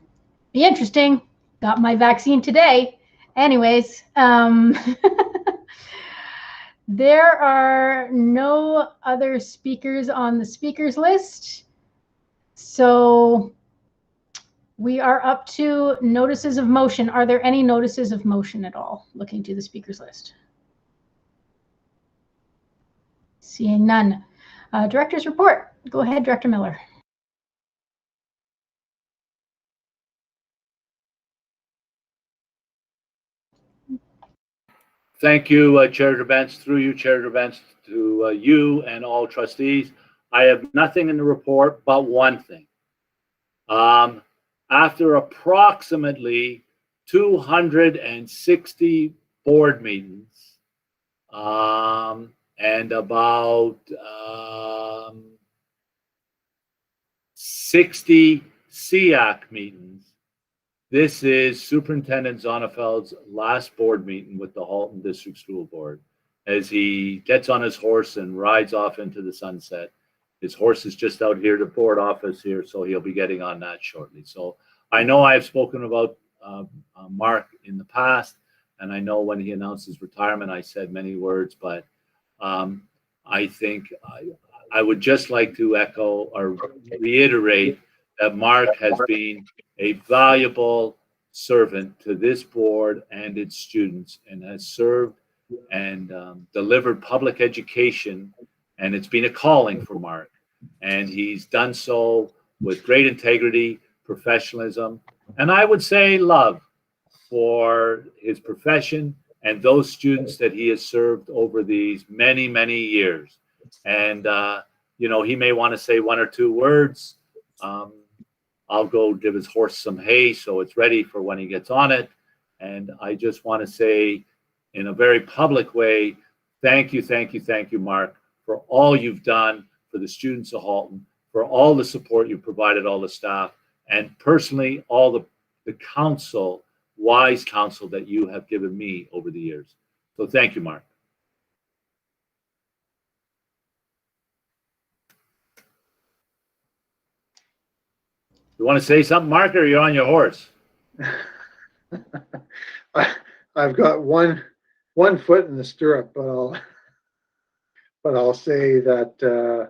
interesting. Got my vaccine today. Anyways, there are no other speakers on the speakers list. So we are up to notices of motion. Are there any notices of motion at all? Looking to the speakers list. Seeing none. Director's report. Go ahead, Director Miller. Thank you, Chair Bentz. Through you, Chair Bentz, to you and all trustees. I have nothing in the report but one thing. After approximately 260 board meetings and about 60 SEAC meetings, this is Superintendent Zonnefeld's last board meeting with the Hulton District School Board as he gets on his horse and rides off into the sunset. His horse is just out here, the board office here, so he'll be getting on that shortly. So I know I have spoken about Mark in the past, and I know when he announced his retirement, I said many words, but I think I would just like to echo or reiterate that Mark has been a valuable servant to this board and its students and has served and delivered public education, and it's been a calling for Mark. And he's done so with great integrity, professionalism, and I would say love for his profession and those students that he has served over these many, many years. And, you know, he may want to say one or two words. I'll go give his horse some hay so it's ready for when he gets on it. And I just want to say in a very public way, thank you, Mark, for all you've done for the students of Hulton, for all the support you provided all the staff, and personally, all the counsel, wise counsel that you have given me over the years. So thank you, Mark. You want to say something, Mark, or you're on your horse? I've got one foot in the stirrup, but I'll say that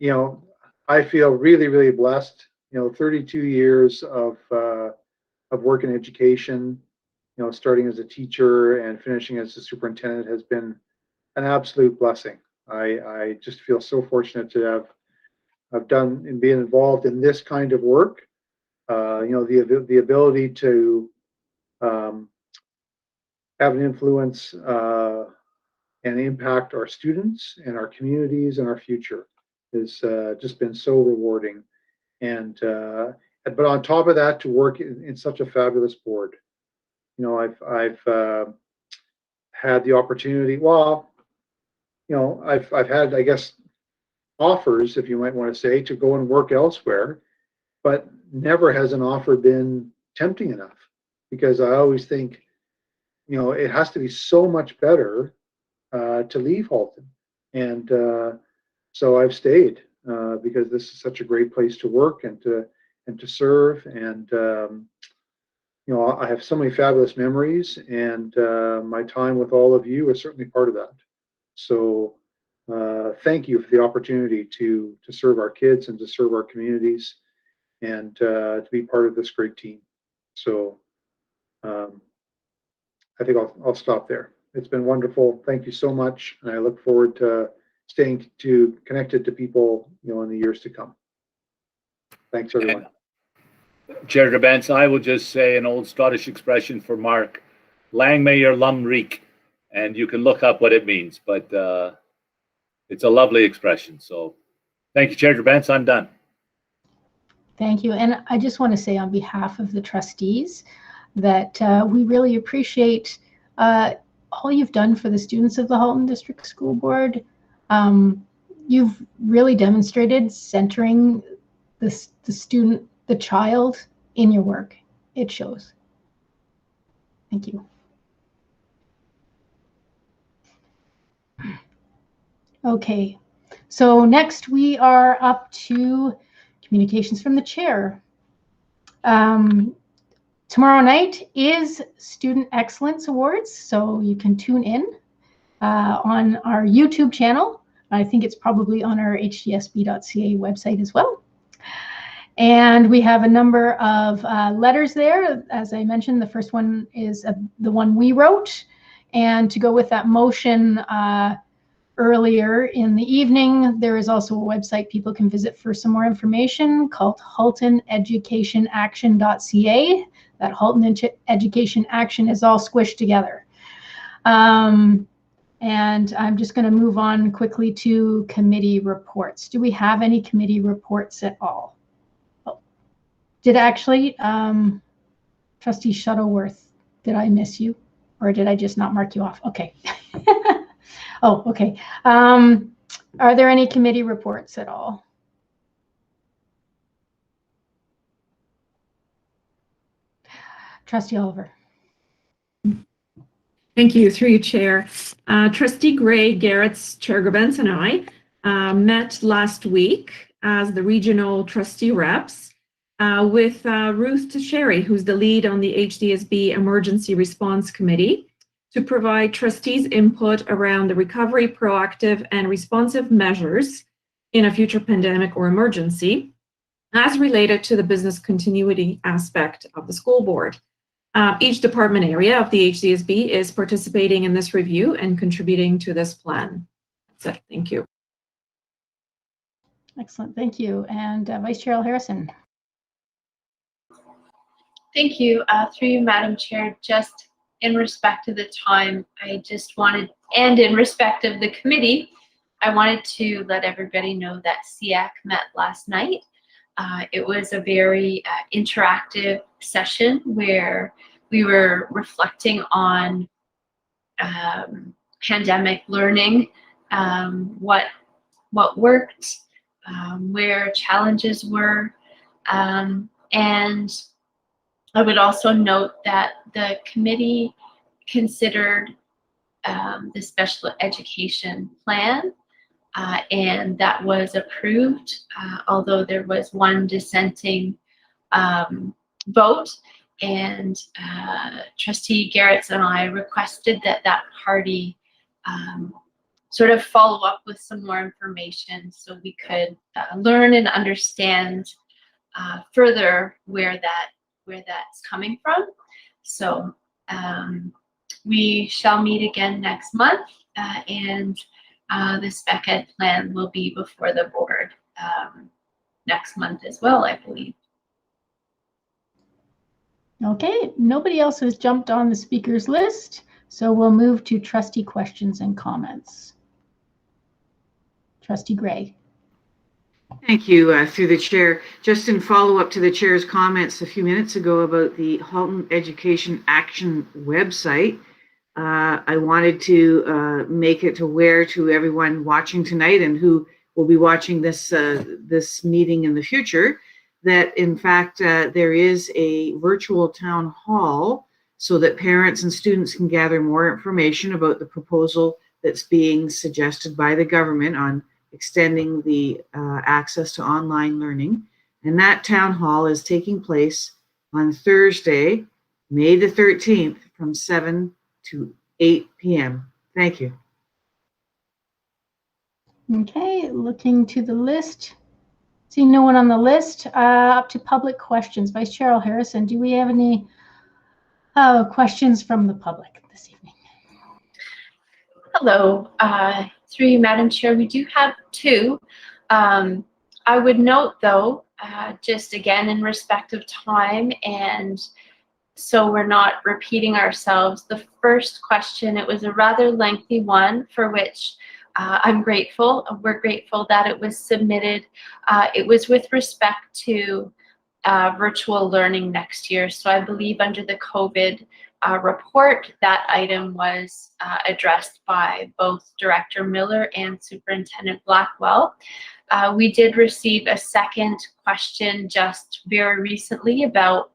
you know, I feel really, really blessed. You know, 32 years of work in education, you know, starting as a teacher and finishing as a superintendent has been an absolute blessing. I just feel so fortunate to have done and been involved in this kind of work. You know, the ability to have an influence and impact our students and our communities and our future has just been so rewarding. And but on top of that, to work in such a fabulous board. You know, I've had the opportunity. Well, you know, I've had, I guess, offers, if you might want to say, to go and work elsewhere, but never has an offer been tempting enough, because I always think, you know, it has to be so much better to leave Hulton, and so I've stayed because this is such a great place to work and to serve, and you know, I have so many fabulous memories, and my time with all of you is certainly part of that. So thank you for the opportunity to serve our kids and to serve our communities, and to be part of this great team. So I think I'll stop there. It's been wonderful. Thank you so much, and I look forward to staying connected to people, you know, in the years to come. Thanks, everyone. Chair Bentz, I will just say an old Scottish expression for Mark: "Lang may your lum reek." and you can look up what it means, but it's a lovely expression. So thank you, Chair Gerbents. I'm done. Thank you. And I just want to say on behalf of the trustees that we really appreciate all you've done for the students of the Halton District School Board. You've really demonstrated centering the student, the child in your work. It shows. Thank you. Okay, so next we are up to communications from the chair. Tomorrow night is Student Excellence Awards, so you can tune in on our YouTube channel. I think it's probably on our hdsb.ca website as well. And we have a number of letters there. As I mentioned, the first one is the one we wrote. And to go with that motion earlier in the evening, there is also a website people can visit for some more information called hultoneducationaction.ca. That Hulton Education Action is all squished together. And I'm just going to move on quickly to committee reports. Do we have any committee reports at all? Oh, did actually, Trustee Shuttleworth, did I miss you? Or did I just not mark you off? Okay. Oh, okay. Are there any committee reports at all? Trustee Oliver. Thank you, through you, Chair. Trustee Gray, Garrett's, Chair Gerbents, and I met last week as the regional trustee reps with Ruth Tasheri, who's the lead on the HDSB Emergency Response Committee, to provide trustees input around the recovery, proactive, and responsive measures in a future pandemic or emergency as related to the business continuity aspect of the school board. Each department area of the HDSB is participating in this review and contributing to this plan. That's it. Thank you. Excellent. Thank you. And Vice Chair Harrison. Thank you. Through you, Madam Chair, just in respect of the time, I just wanted, and in respect of the committee, I wanted to let everybody know that SEAC met last night. It was a very interactive session where we were reflecting on pandemic learning, what worked, where challenges were, and I would also note that the committee considered the special education plan, and that was approved, although there was one dissenting vote, and Trustee Garrett and I requested that that party sort of follow up with some more information so we could learn and understand further where that's coming from. So we shall meet again next month, and the spec ed plan will be before the board next month as well, I believe. Okay, nobody else has jumped on the speakers list, so we'll move to trustee questions and comments. Trustee Gray. Thank you, through the chair. Just in follow-up to the chair's comments a few minutes ago about the Halton Education Action website, I wanted to make it aware to everyone watching tonight and who will be watching this this meeting in the future that in fact there is a virtual town hall so that parents and students can gather more information about the proposal that's being suggested by the government on extending the access to online learning. And that town hall is taking place on Thursday, May the 13th from 7 to 8 p.m. Thank you. Okay, looking to the list. Seeing no one on the list, up to public questions. Vice Chair Harrison, do we have any questions from the public this evening? Hello, through you, Madam Chair, we do have two. I would note though, just again in respect of time and so we're not repeating ourselves. The first question, it was a rather lengthy one for which I'm grateful. We're grateful that it was submitted. It was with respect to virtual learning next year. So I believe under the COVID report, that item was addressed by both Director Miller and Superintendent Blackwell. We did receive a second question just very recently about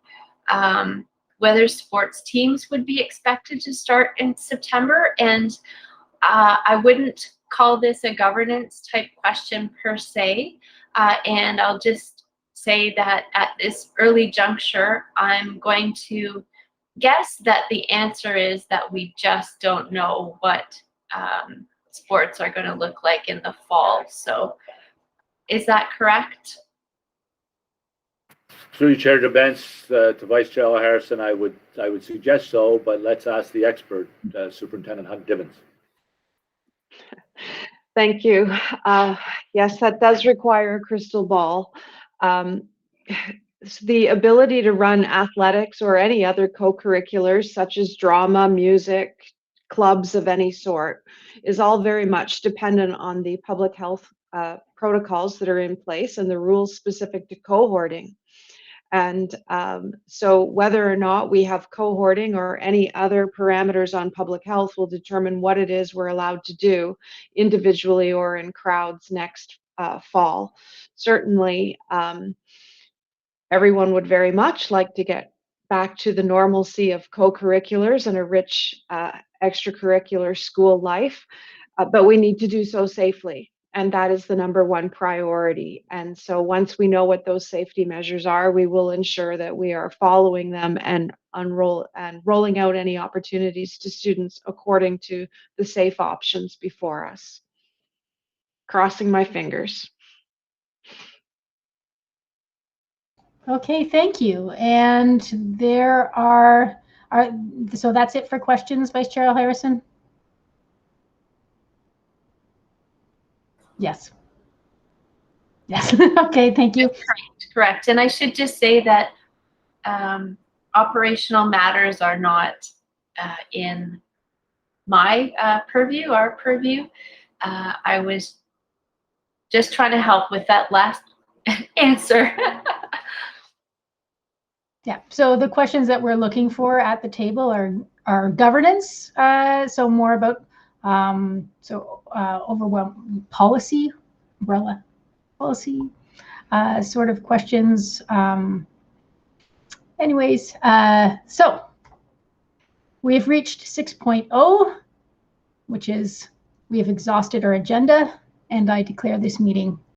whether sports teams would be expected to start in September. And I wouldn't call this a governance type question per se. And I'll just say that at this early juncture, I'm going to guess that the answer is that we just don't know what sports are going to look like in the fall. So is that correct? Through Chair DeBence to Vice Chair Harrison, I would suggest so, but let's ask the expert, Superintendent Hunt-Givens. Thank you. Yes, that does require a crystal ball. The ability to run athletics or any other co-curriculars such as drama, music, clubs of any sort is all very much dependent on the public health protocols that are in place and the rules specific to cohorting. And so whether or not we have cohorting or any other parameters on public health will determine what it is we're allowed to do individually or in crowds next fall. Certainly, everyone would very much like to get back to the normalcy of co-curriculars and a rich extracurricular school life, but we need to do so safely. And that is the #1 priority. And so once we know what those safety measures are, we will ensure that we are following them and rolling out any opportunities to students according to the safe options before us. Crossing my fingers. Okay, thank you. And there so that's it for questions, Vice Chair Harrison? Yes. Yes. Okay, thank you. Correct. And I should just say that operational matters are not in my purview, our purview. I was just trying to help with that last answer. Yeah, so the questions that we're looking for at the table are governance, so more about overwhelming policy, umbrella policy, sort of questions. Anyways, so we've reached 6.0, which is we have exhausted our agenda, and I declare this meeting